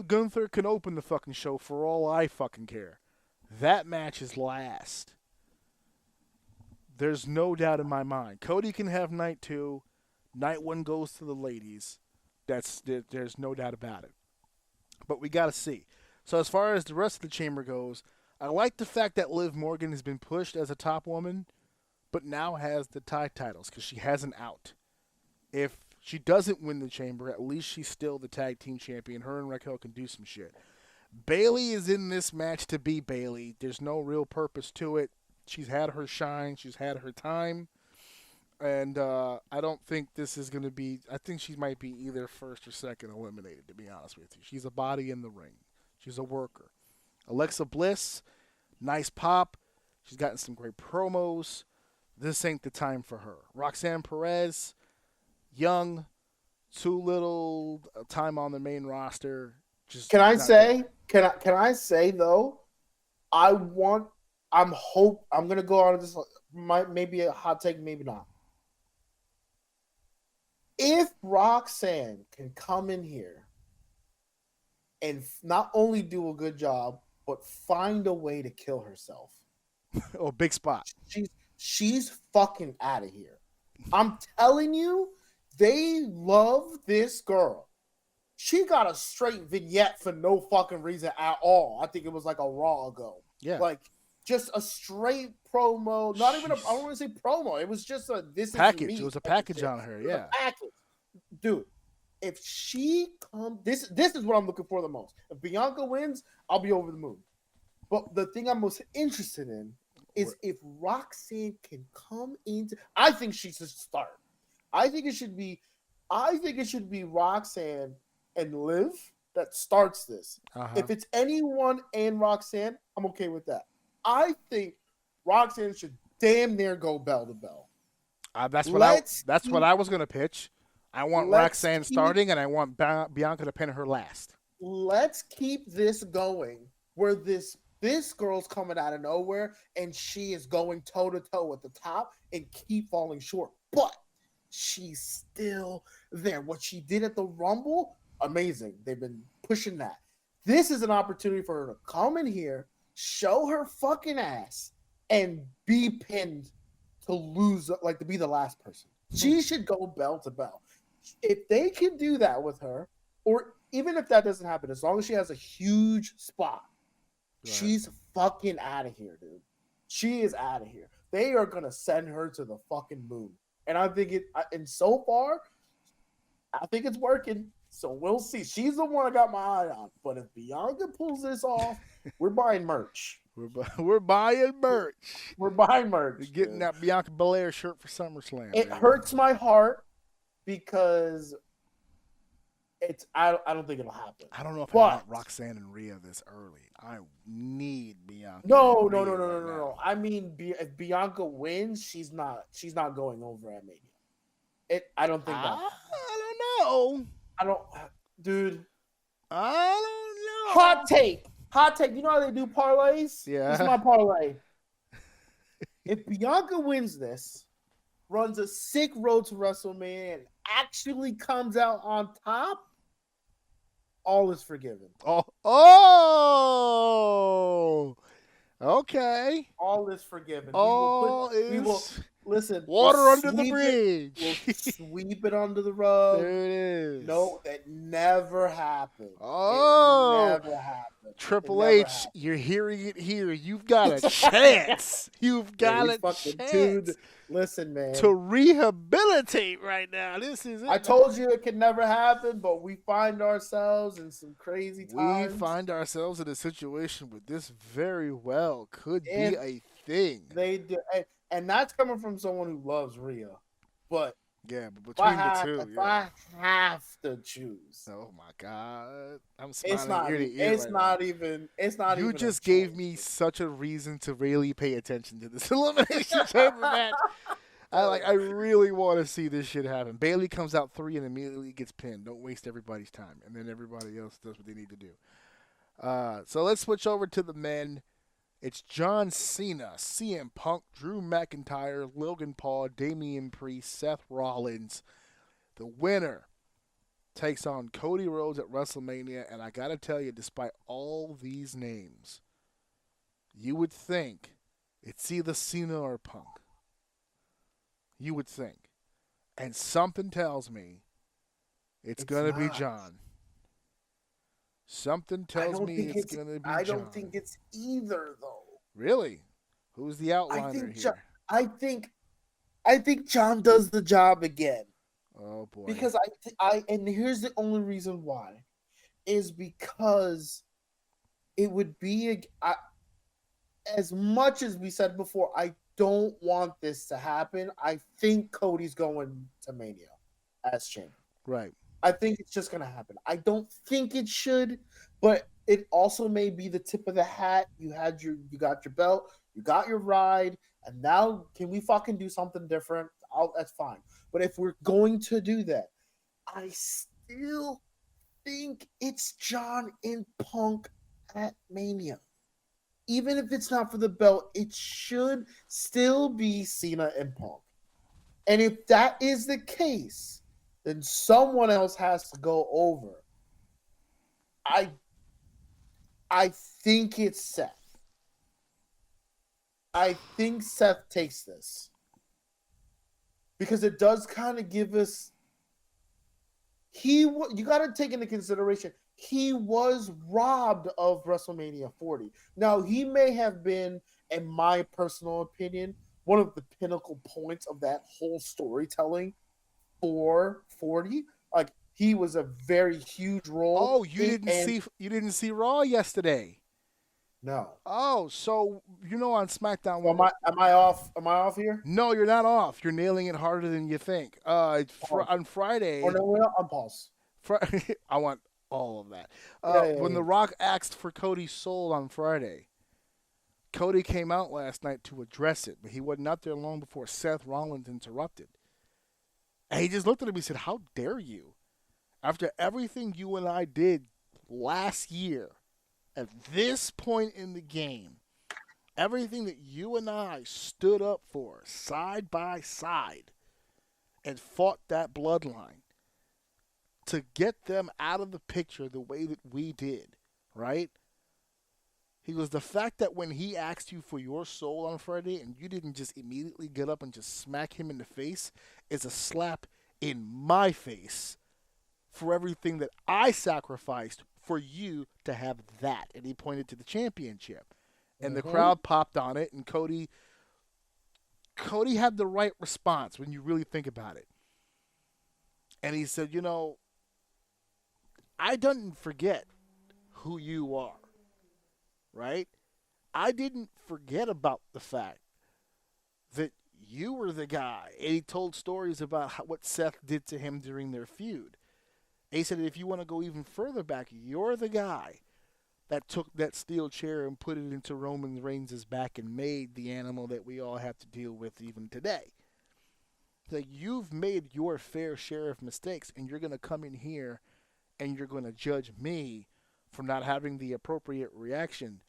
Gunther can open the fucking show for all I fucking care. That match is last. There's no doubt in my mind. Cody can have night 2. Night 1 goes to the ladies. There's no doubt about it. But we got to see. So as far as the rest of the chamber goes, I like the fact that Liv Morgan has been pushed as a top woman, but now has the tag titles because she has an out. If she doesn't win the chamber, at least she's still the tag team champion. Her and Raquel can do some shit. Bayley is in this match to be Bayley. There's no real purpose to it. She's had her shine. She's had her time. And I don't think this is going to be... I think she might be either first or second eliminated, to be honest with you. She's a body in the ring. She's a worker. Alexa Bliss, nice pop. She's gotten some great promos. This ain't the time for her. Roxanne Perez... young, too little time on the main roster. Can I say though, I'm gonna go on this. Maybe a hot take, maybe not. If Roxanne can come in here and not only do a good job, but find a way to kill herself. Oh, big spot. She's fucking out of here. I'm telling you. They love this girl. She got a straight vignette for no fucking reason at all. I think it was like a Raw ago. Yeah. Like, just a straight promo. Not even I don't want to say promo. It was just a this package. Is me. It was a package on her, yeah. Package. Dude, if she comes... This is what I'm looking for the most. If Bianca wins, I'll be over the moon. But the thing I'm most interested in is if Roxanne can come into... I think she should start. I think it should be Roxanne and Liv that starts this. Uh-huh. If it's anyone and Roxanne, I'm okay with that. I think Roxanne should damn near go bell to bell. That's what I was gonna pitch. I want Roxanne starting, and I want Bianca to pin her last. Let's keep this going, where this girl's coming out of nowhere, and she is going toe to toe at the top and keep falling short, but she's still there. What she did at the Rumble, amazing. They've been pushing that. This is an opportunity for her to come in here, show her fucking ass, and be pinned to lose, like to be the last person. She should go bell to bell. If they can do that with her, or even if that doesn't happen, as long as she has a huge spot, right, she's fucking out of here, dude. She is out of here. They are gonna send her to the fucking moon, and I think and so far, I think it's working. So we'll see. She's the one I got my eye on. But if Bianca pulls this off, we're buying merch. We're buying merch. We're buying merch. We're getting that Bianca Belair shirt for SummerSlam. It hurts my heart because I don't think it'll happen. I don't know if I want Roxanne and Rhea this early. I need Bianca. No. I mean, if Bianca wins, she's not going over at Mania. I don't think that. I don't know. Dude. I don't know. Hot take. You know how they do parlays? Yeah. This is my parlay. If Bianca wins this, runs a sick road to WrestleMania, and actually comes out on top, all is forgiven. Okay. All is forgiven. We will listen. Water under the bridge. We'll sweep it under the rug. There it is. No, that never happened. Oh. It never happened. Triple H, you're hearing it here. You've got a chance. You've got a chance. Dude, listen, man. To rehabilitate right now. This is it. I told you it could never happen, but we find ourselves in some crazy times. We find ourselves in a situation where this very well could be a thing. They do. And that's coming from someone who loves Rhea. But yeah, but between the two, if I have to choose. Oh my God. I'm smiling ear to ear. It's not even. You just gave me such a reason to really pay attention to this Elimination Chamber match. I really want to see this shit happen. Bayley comes out 3 and immediately gets pinned. Don't waste everybody's time. And then everybody else does what they need to do. So let's switch over to the men. It's John Cena, CM Punk, Drew McIntyre, Logan Paul, Damian Priest, Seth Rollins. The winner takes on Cody Rhodes at WrestleMania. And I got to tell you, despite all these names, you would think it's either Cena or Punk. You would think. And something tells me it's going to be John. Something tells me it's going to be John. I don't think it's either, though. Really? Who's the outliner here? I think John does the job again. Oh, boy. Because and here's the only reason why. Is because it would be, as much as we said before, I don't want this to happen. I think Cody's going to Mania as champion. Right. I think it's just going to happen. I don't think it should, but it also may be the tip of the hat. You got your belt, you got your ride, and now can we fucking do something different? That's fine. But if we're going to do that, I still think it's John and Punk at Mania. Even if it's not for the belt, it should still be Cena and Punk. And if that is the case, then someone else has to go over. I think it's Seth. I think Seth takes this. Because it does kind of give us... You got to take into consideration, he was robbed of WrestleMania 40. Now, he may have been, in my personal opinion, one of the pinnacle points of that whole storytelling for 40. Like, he was a very huge role. Oh, you didn't see Raw yesterday. No. Oh, so on SmackDown. Well, am I off? Am I off here? No, you're not off. You're nailing it harder than you think. On Friday. Oh no, on pause. I want all of that. Yeah, When The Rock asked for Cody's soul on Friday, Cody came out last night to address it, but he wasn't out there long before Seth Rollins interrupted. And he just looked at him and said, "How dare you? After everything you and I did last year, at this point in the game, everything that you and I stood up for side by side and fought that bloodline, to get them out of the picture the way that we did, right? He goes, the fact that when he asked you for your soul on Friday and you didn't just immediately get up and just smack him in the face is a slap in my face for everything that I sacrificed for you to have that." And he pointed to the championship. And the crowd popped on it, and Cody had the right response when you really think about it. And he said, I didn't forget who you are, right? I didn't forget about the fact that you were the guy. And he told stories about what Seth did to him during their feud. And he said, if you want to go even further back, you're the guy that took that steel chair and put it into Roman Reigns' back and made the animal that we all have to deal with even today. Like, you've made your fair share of mistakes, and you're going to come in here and you're going to judge me for not having the appropriate reaction.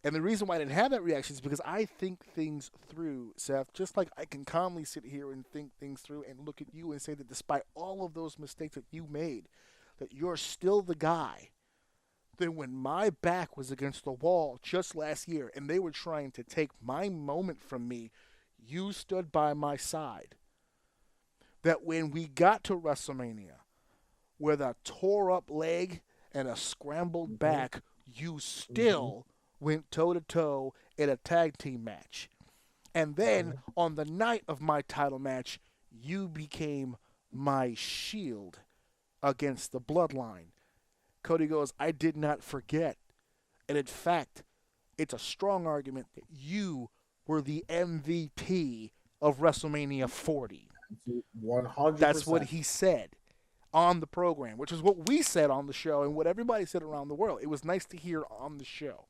And the reason why I didn't have that reaction is because I think things through, Seth, just like I can calmly sit here and think things through and look at you and say that despite all of those mistakes that you made, that you're still the guy. Then when my back was against the wall just last year and they were trying to take my moment from me, you stood by my side. That when we got to WrestleMania with a tore-up leg and a scrambled back, you still went toe-to-toe in a tag team match. And then on the night of my title match, you became my shield against the bloodline. Cody goes, I did not forget. And in fact, it's a strong argument that you were the MVP of WrestleMania 40. 100%. That's what he said on the program, which is what we said on the show and what everybody said around the world. It was nice to hear on the show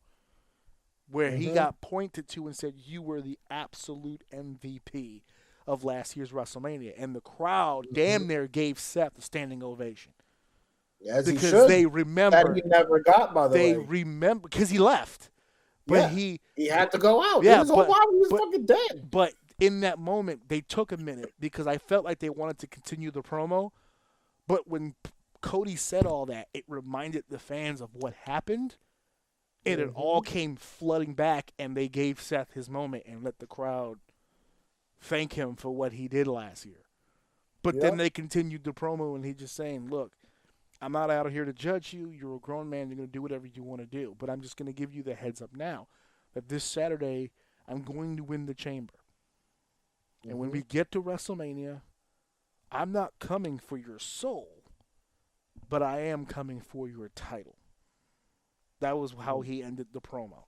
where he got pointed to and said, you were the absolute MVP of last year's WrestleMania. And the crowd damn near gave Seth a standing ovation. Yes, because they remember that he never got, by the way. They remember because he left, but he had to go out. Yeah, his whole body was fucking dead. But in that moment, they took a minute because I felt like they wanted to continue the promo. But when Cody said all that, it reminded the fans of what happened, and it all came flooding back. And they gave Seth his moment and let the crowd thank him for what he did last year. But then they continued the promo, and he just saying, "Look, I'm not out here to judge you. You're a grown man. You're going to do whatever you want to do. But I'm just going to give you the heads up now that this Saturday I'm going to win the chamber. And when we get to WrestleMania, I'm not coming for your soul, but I am coming for your title." That was how he ended the promo.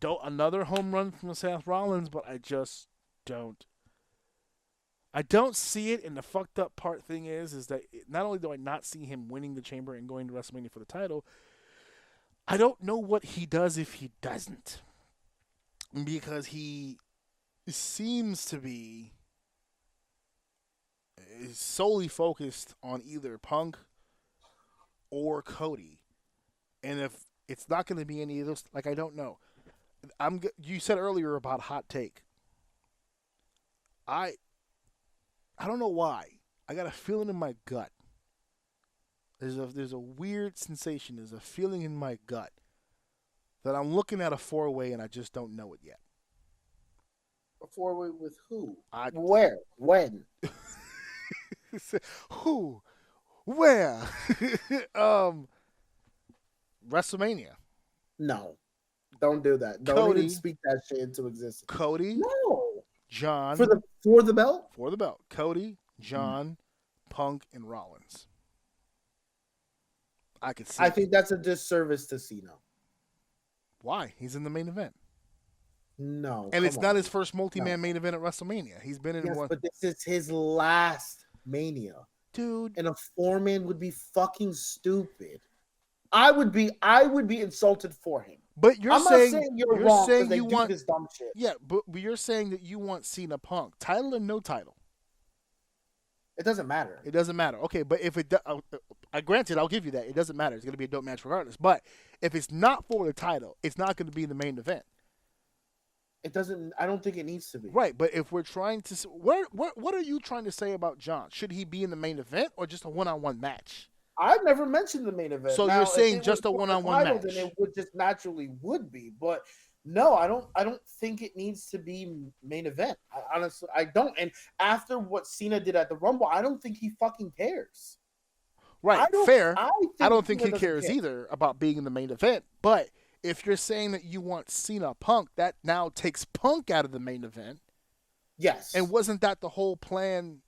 Another home run from Seth Rollins, but I just don't. I don't see it, and the fucked up part thing is that not only do I not see him winning the chamber and going to WrestleMania for the title, I don't know what he does if he doesn't. Because he seems to be solely focused on either Punk or Cody. And if it's not going to be any of those, like, I don't know. You said earlier about hot take. I don't know why. I got a feeling in my gut. There's a weird sensation. There's a feeling in my gut that I'm looking at a four-way and I just don't know it yet. A four-way with who? Where? When? Who? Where? WrestleMania. No. Don't do that. Don't even speak that shit into existence. Cody. No. John. For the belt? For the belt. Cody, John, Punk, and Rollins. I could see. I think that's a disservice to Cena. Why? He's in the main event. No. And it's not his first multi-man main event at WrestleMania. He's been in one. But this is his last Mania. dude. And a 4-man would be fucking stupid. I would be insulted for him. But you're I'm not saying you're wrong because they do this dumb shit. Yeah, but you're saying that you want Cena Punk, title or no title. It doesn't matter. It doesn't matter. Okay, but if it, granted, I'll give you that. It doesn't matter. It's going to be a dope match regardless. But if it's not for the title, it's not going to be the main event. It doesn't. I don't think it needs to be. Right, but if we're trying to, what are you trying to say about John? Should he be in the main event or just a one-on-one match? I've never mentioned the main event. So now, you're saying just a for one-on-one title, match? Then it would just naturally would be. But no, I don't think it needs to be main event. Honestly, I don't. And after what Cena did at the Rumble, I don't think he fucking cares. Right, fair. I don't think he Cena cares either about being in the main event. But if you're saying that you want Cena Punk, that now takes Punk out of the main event. Yes. And wasn't that the whole plan?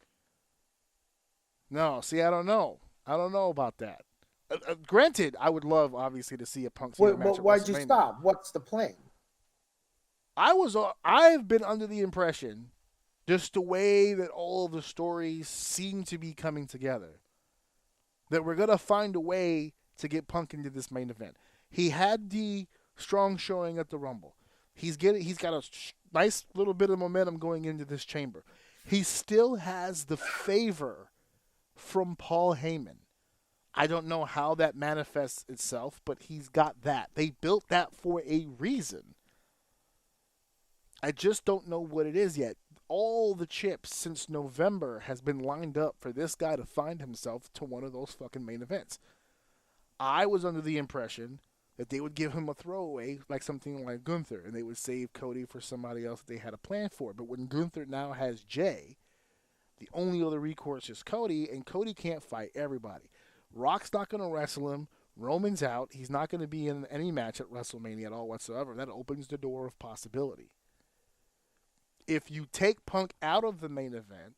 No, see, I don't know. I don't know about that. Granted, I would love, obviously, to see a Punk Cena match. But why'd you stop? What's the plan? I've been under the impression, just the way that all of the stories seem to be coming together, that we're gonna find a way to get Punk into this main event. He had the strong showing at the Rumble. He's got a nice little bit of momentum going into this chamber. He still has the favor from Paul Heyman. I don't know how that manifests itself, but he's got that. They built that for a reason. I just don't know what it is yet. All the chips since November has been lined up for this guy to find himself to one of those fucking main events. I was under the impression that they would give him a throwaway, like something like Gunther, and they would save Cody for somebody else that they had a plan for. But when Gunther now has Jay, the only other recourse is Cody, and Cody can't fight everybody. Rock's not going to wrestle him. Roman's out. He's not going to be in any match at WrestleMania at all whatsoever. That opens the door of possibility. If you take Punk out of the main event,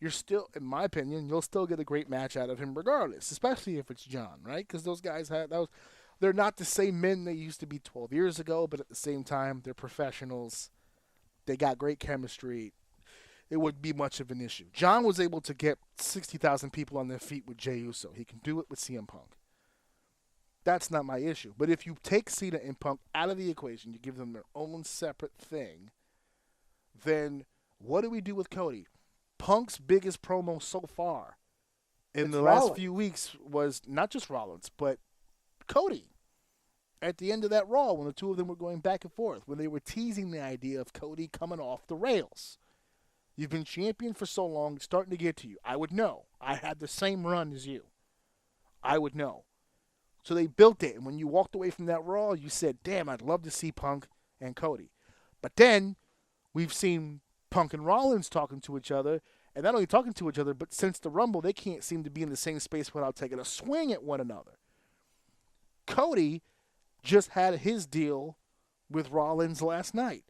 you're still, in my opinion, you'll still get a great match out of him regardless, especially if it's John, right? Because those guys they're not the same men they used to be 12 years ago, but at the same time, they're professionals. They got great chemistry. It wouldn't be much of an issue. John was able to get 60,000 people on their feet with Jey Uso. He can do it with CM Punk. That's not my issue. But if you take Cena and Punk out of the equation, you give them their own separate thing, then what do we do with Cody? Punk's biggest promo so far in the last few weeks was not just Rollins, but Cody. At the end of that Raw, when the two of them were going back and forth, when they were teasing the idea of Cody coming off the rails. You've been champion for so long, it's starting to get to you. I would know. I had the same run as you. I would know. So they built it, and when you walked away from that Raw, you said, damn, I'd love to see Punk and Cody. But then we've seen Punk and Rollins talking to each other, and not only talking to each other, but since the Rumble, they can't seem to be in the same space without taking a swing at one another. Cody just had his deal with Rollins last night.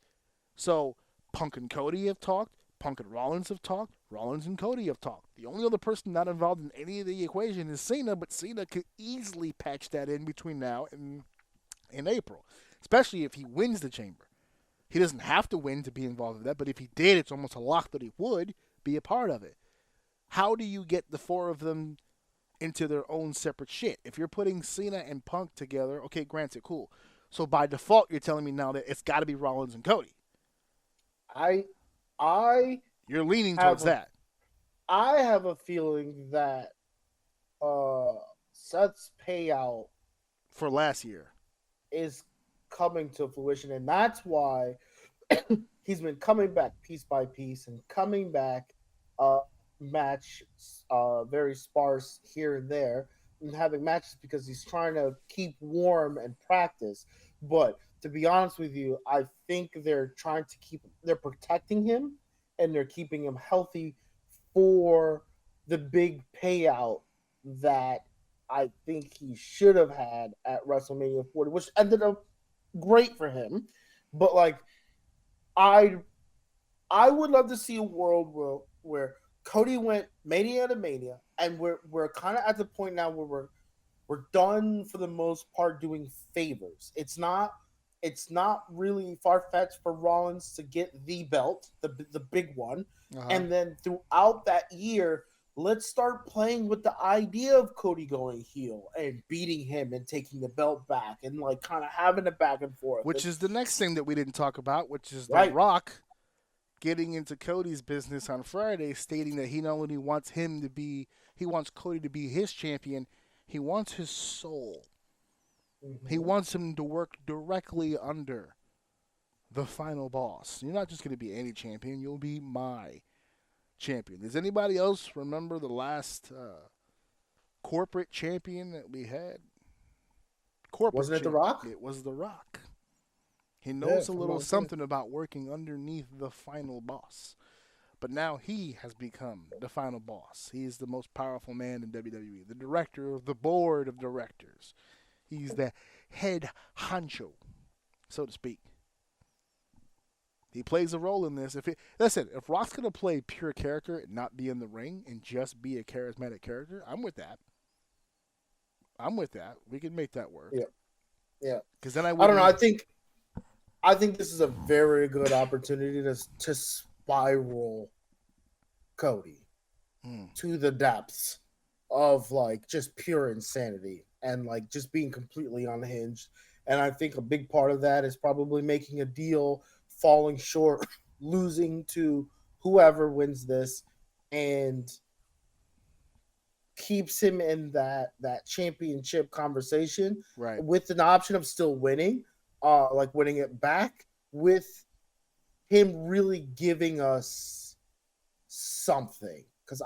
So Punk and Cody have talked. Punk and Rollins have talked. Rollins and Cody have talked. The only other person not involved in any of the equation is Cena, but Cena could easily patch that in between now and in April, especially if he wins the chamber. He doesn't have to win to be involved in that, but if he did, it's almost a lock that he would be a part of it. How do you get the four of them into their own separate shit? If you're putting Cena and Punk together, okay, granted, cool. So by default, you're telling me now that it's got to be Rollins and Cody. You're leaning towards that. I have a feeling that Seth's payout for last year is coming to fruition, and that's why he's been coming back piece by piece and coming back match very sparse here and there and having matches because he's trying to keep warm and practice. But to be honest with you, I think they're protecting him and they're keeping him healthy for the big payout that I think he should have had at WrestleMania 40, which ended up great for him. But like, I would love to see a world where Cody went Mania to Mania, and we're kind of at the point now where we're done for the most part doing favors. It's not really far-fetched for Rollins to get the belt, the big one. Uh-huh. And then throughout that year, let's start playing with the idea of Cody going heel and beating him and taking the belt back and like kind of having it back and forth. Which is the next thing that we didn't talk about, which is The Right. Rock getting into Cody's business on Friday, stating that he not only wants he wants Cody to be his champion, he wants his soul. Mm-hmm. He wants him to work directly under the final boss. You're not just going to be any champion, you'll be my champion. Does anybody else remember the last corporate champion that we had? Wasn't it The Rock? It was The Rock. He knows a from little what I something about working underneath the final boss. But now he has become the final boss. He is the most powerful man in WWE, the director of the board of directors. He's the head honcho, so to speak. He plays a role in this. If Rock's gonna play pure character and not be in the ring and just be a charismatic character, I'm with that. We can make that work. Yeah. Because then I don't know. I think this is a very good opportunity to spiral Cody to the depths of like just pure insanity and like just being completely unhinged. And I think a big part of that is probably making a deal, falling short, losing to whoever wins this, and keeps him in that championship conversation, right, with an option of still winning, like winning it back, with him really giving us something. Because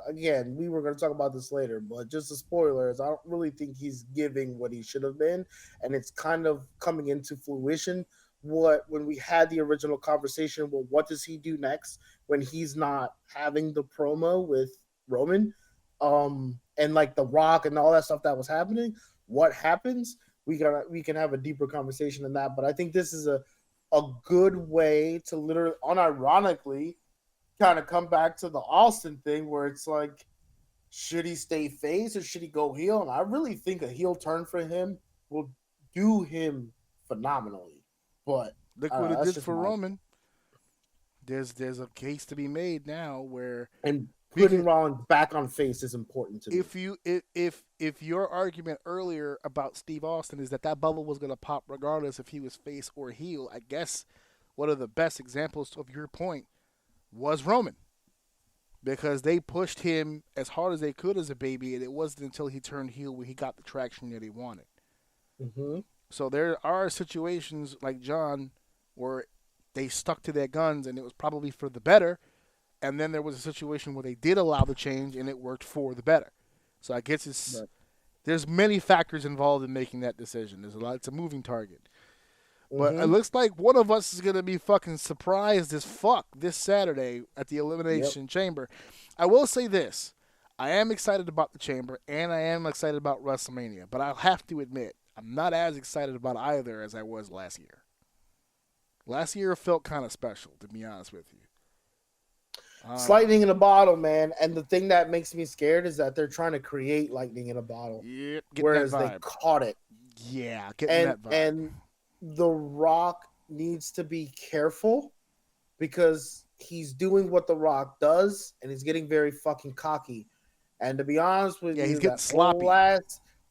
again, we were going to talk about this later, but just a spoiler is I don't really think he's giving what he should have been, and it's kind of coming into fruition. When we had the original conversation, well, what does he do next when he's not having the promo with Roman, and like The Rock and all that stuff that was happening? What happens? We can have a deeper conversation in that, but I think this is a good way to literally, unironically, kind of come back to the Austin thing where it's like, should he stay face or should he go heel? And I really think a heel turn for him will do him phenomenally. But look what it did for Roman. There's a case to be made now where putting Rollins back on face is important to me. If your argument earlier about Steve Austin is that bubble was going to pop regardless if he was face or heel, I guess one of the best examples of your point was Roman, because they pushed him as hard as they could as a baby, and it wasn't until he turned heel where he got the traction that he wanted. Mm-hmm. So there are situations like John where they stuck to their guns and it was probably for the better, and then there was a situation where they did allow the change and it worked for the better. So I guess there's many factors involved in making that decision. It's a moving target. But it looks like one of us is going to be fucking surprised as fuck this Saturday at the Elimination Chamber. I will say this. I am excited about the Chamber, and I am excited about WrestleMania. But I'll have to admit, I'm not as excited about either as I was last year. Last year felt kind of special, to be honest with you. It's lightning in a bottle, man. And the thing that makes me scared is that they're trying to create lightning in a bottle. Yeah, whereas they caught it. Yeah, getting that vibe. And The Rock needs to be careful because he's doing what The Rock does, and he's getting very fucking cocky. And to be honest with you, he's getting sloppy.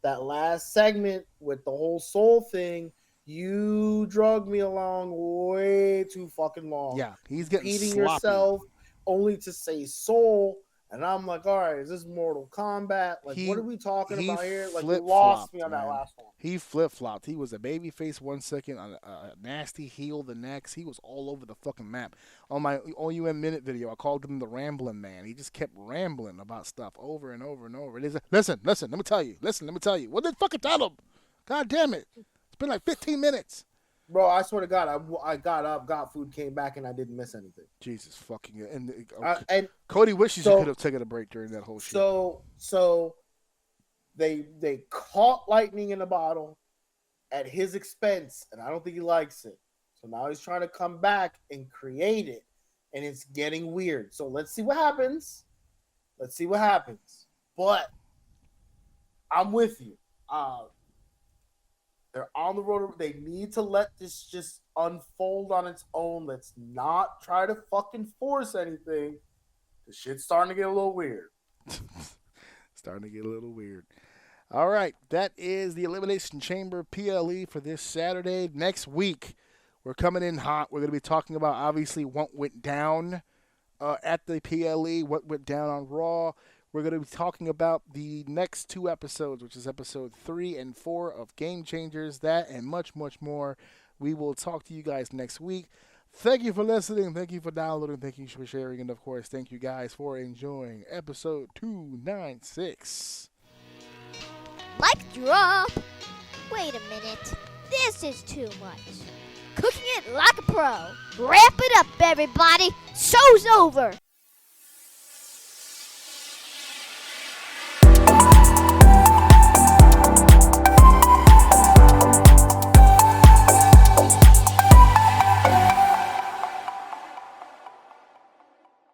That last segment with the whole soul thing, you drugged me along way too fucking long. Yeah, he's getting repeating sloppy. yourself only to say soul. And I'm like, all right, is this Mortal Kombat? Like, what are we talking about here? Like, you lost me on that last one. He flip-flopped. He was a babyface 1 second, a nasty heel the next. He was all over the fucking map. On my OUM Minute video, I called him the Rambling Man. He just kept rambling about stuff over and over and over. Listen, let me tell you. What did fucking tell him? God damn it. It's been like 15 minutes. Bro, I swear to God, I got up, got food, came back, and I didn't miss anything. Jesus fucking... And Cody wishes he could have taken a break during that whole shit. So they caught lightning in a bottle at his expense, and I don't think he likes it. So now he's trying to come back and create it, and it's getting weird. So let's see what happens. But I'm with you. They're on the road. They need to let this just unfold on its own. Let's not try to fucking force anything. The shit's starting to get a little weird. Starting to get a little weird. All right, that is the Elimination Chamber PLE for this Saturday. Next week, we're coming in hot. We're going to be talking about, obviously, what went down at the PLE, what went down on Raw. We're going to be talking about the next 2 episodes, which is episode 3 and 4 of Game Changers. That and much, much more. We will talk to you guys next week. Thank you for listening. Thank you for downloading. Thank you for sharing. And, of course, thank you guys for enjoying episode 296. Mic drop. Wait a minute. This is too much. Cooking it like a pro. Wrap it up, everybody. Show's over.